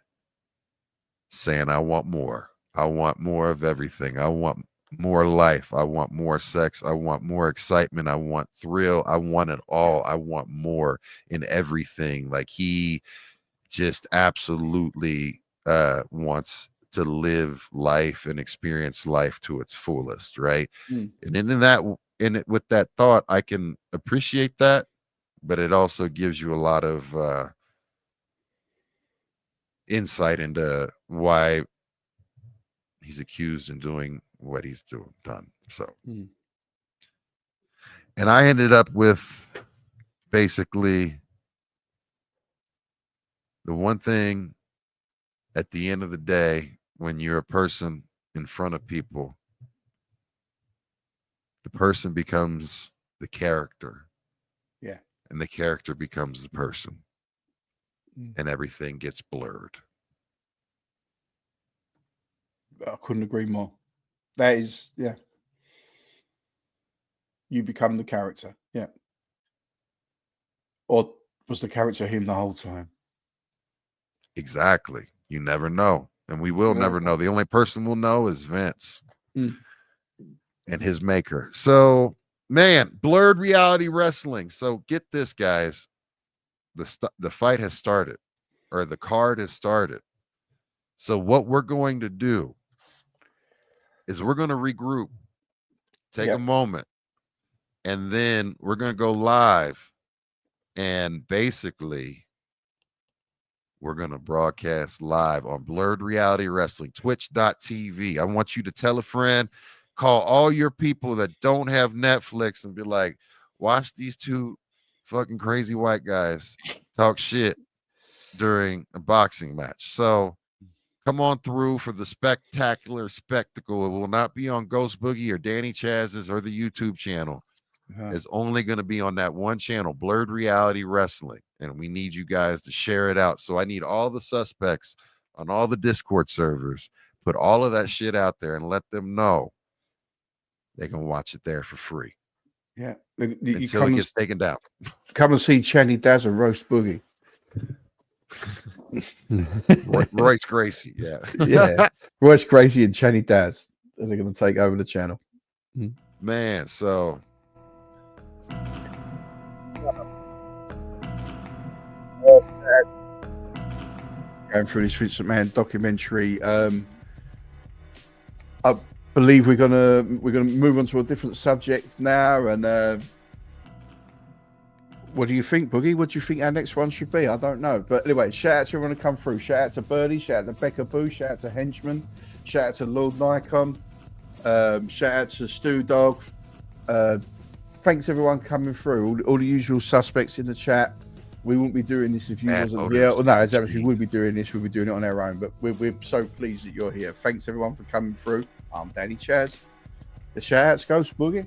saying, I want more. I want more of everything. I want more life. I want more sex. I want more excitement. I want thrill. I want it all. I want more in everything. Like, he just absolutely wants to live life and experience life to its fullest, right? And in it, with that thought, I can appreciate that, but it also gives you a lot of insight into why he's accused and doing what he's done. So, and I ended up with basically the one thing at the end of the day, when you're a person in front of people, the person becomes the character. Yeah. And the character becomes the person. And everything gets blurred. I couldn't agree more. That is, yeah. You become the character. Yeah. Or was the character him the whole time? Exactly. You never know. And we will never know. The only person we'll know is Vince and his maker. So, man, blurred reality wrestling. So get this, guys. The fight has started, or the card has started. So what we're going to do is we're going to regroup, take a moment, and then we're going to go live. And basically, we're going to broadcast live on Blurred Reality Wrestling, twitch.tv. I want you to tell a friend, call all your people that don't have Netflix, and be like, watch these two fucking crazy white guys talk shit during a boxing match. So come on through for the spectacular spectacle. It will not be on Ghost Boogie or Danny Chaz's or the YouTube channel. It's only going to be on that one channel, Blurred Reality Wrestling. And we need you guys to share it out. So I need all the suspects on all the Discord servers, put all of that shit out there and let them know they can watch it there for free. Yeah. Until it gets taken down. Come and see Channy Daz and Roast Boogie. Royce Gracie. Yeah. Yeah. Royce Gracie and Channy Daz. They're going to take over the channel. Man, so going through this Vince McMahon documentary, I believe we're gonna move on to a different subject now. And what do you think, Boogie? What do you think our next one should be? I don't know, but anyway, shout out to everyone to come through. Shout out to Birdie, shout out to Becca Boo, shout out to Henchman, shout out to Lord Nikon, shout out to Stu Dog. Thanks everyone coming through. All the usual suspects in the chat. We wouldn't be doing this if you wasn't here. Well, no, exactly. We would be doing this. We'd be doing it on our own. But we're so pleased that you're here. Thanks everyone for coming through. I'm Danny Chaz. The shout outs, Ghost Boogie.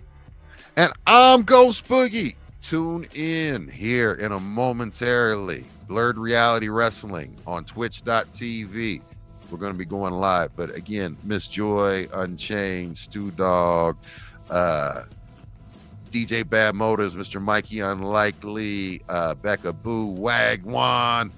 And I'm Ghost Boogie. Tune in here in a momentarily. Blurred Reality Wrestling on twitch.tv. We're going to be going live. But again, Miss Joy, Unchained, Stu Dog, DJ Bad Motors, Mr. Mikey Unlikely, Becca Boo, Wagwan.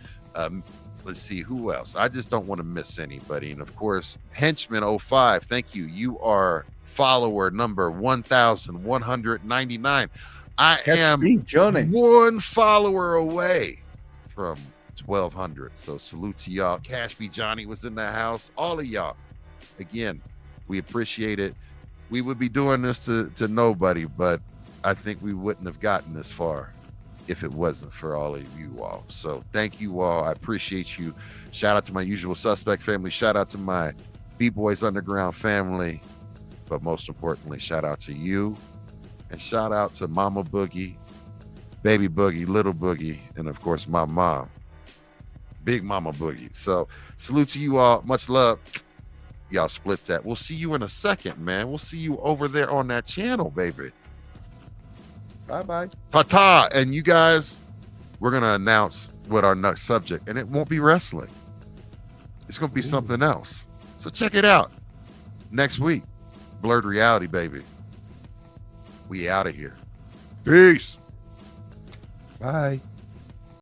Let's see who else. I just don't want to miss anybody. And of course, Henchman 05. Thank you. You are follower number 1,199. I am Johnny. one follower away from 1,200. So salute to y'all. Cash B Johnny was in the house. All of y'all. Again, we appreciate it. We would be doing this to nobody, but I think we wouldn't have gotten this far if it wasn't for all of you all. So thank you all. I appreciate you. Shout out to my Usual Suspect family. Shout out to my B-Boys Underground family. But most importantly, shout out to you. And shout out to Mama Boogie, Baby Boogie, Little Boogie, and of course my mom, Big Mama Boogie. So salute to you all. Much love. Y'all split that. We'll see you in a second, man. We'll see you over there on that channel, baby. Bye-bye. Ta-ta. And you guys, we're going to announce what our next subject, and it won't be wrestling. It's going to be something else. So check it out. Next week, Blurred Reality, baby. We out of here. Peace. Bye.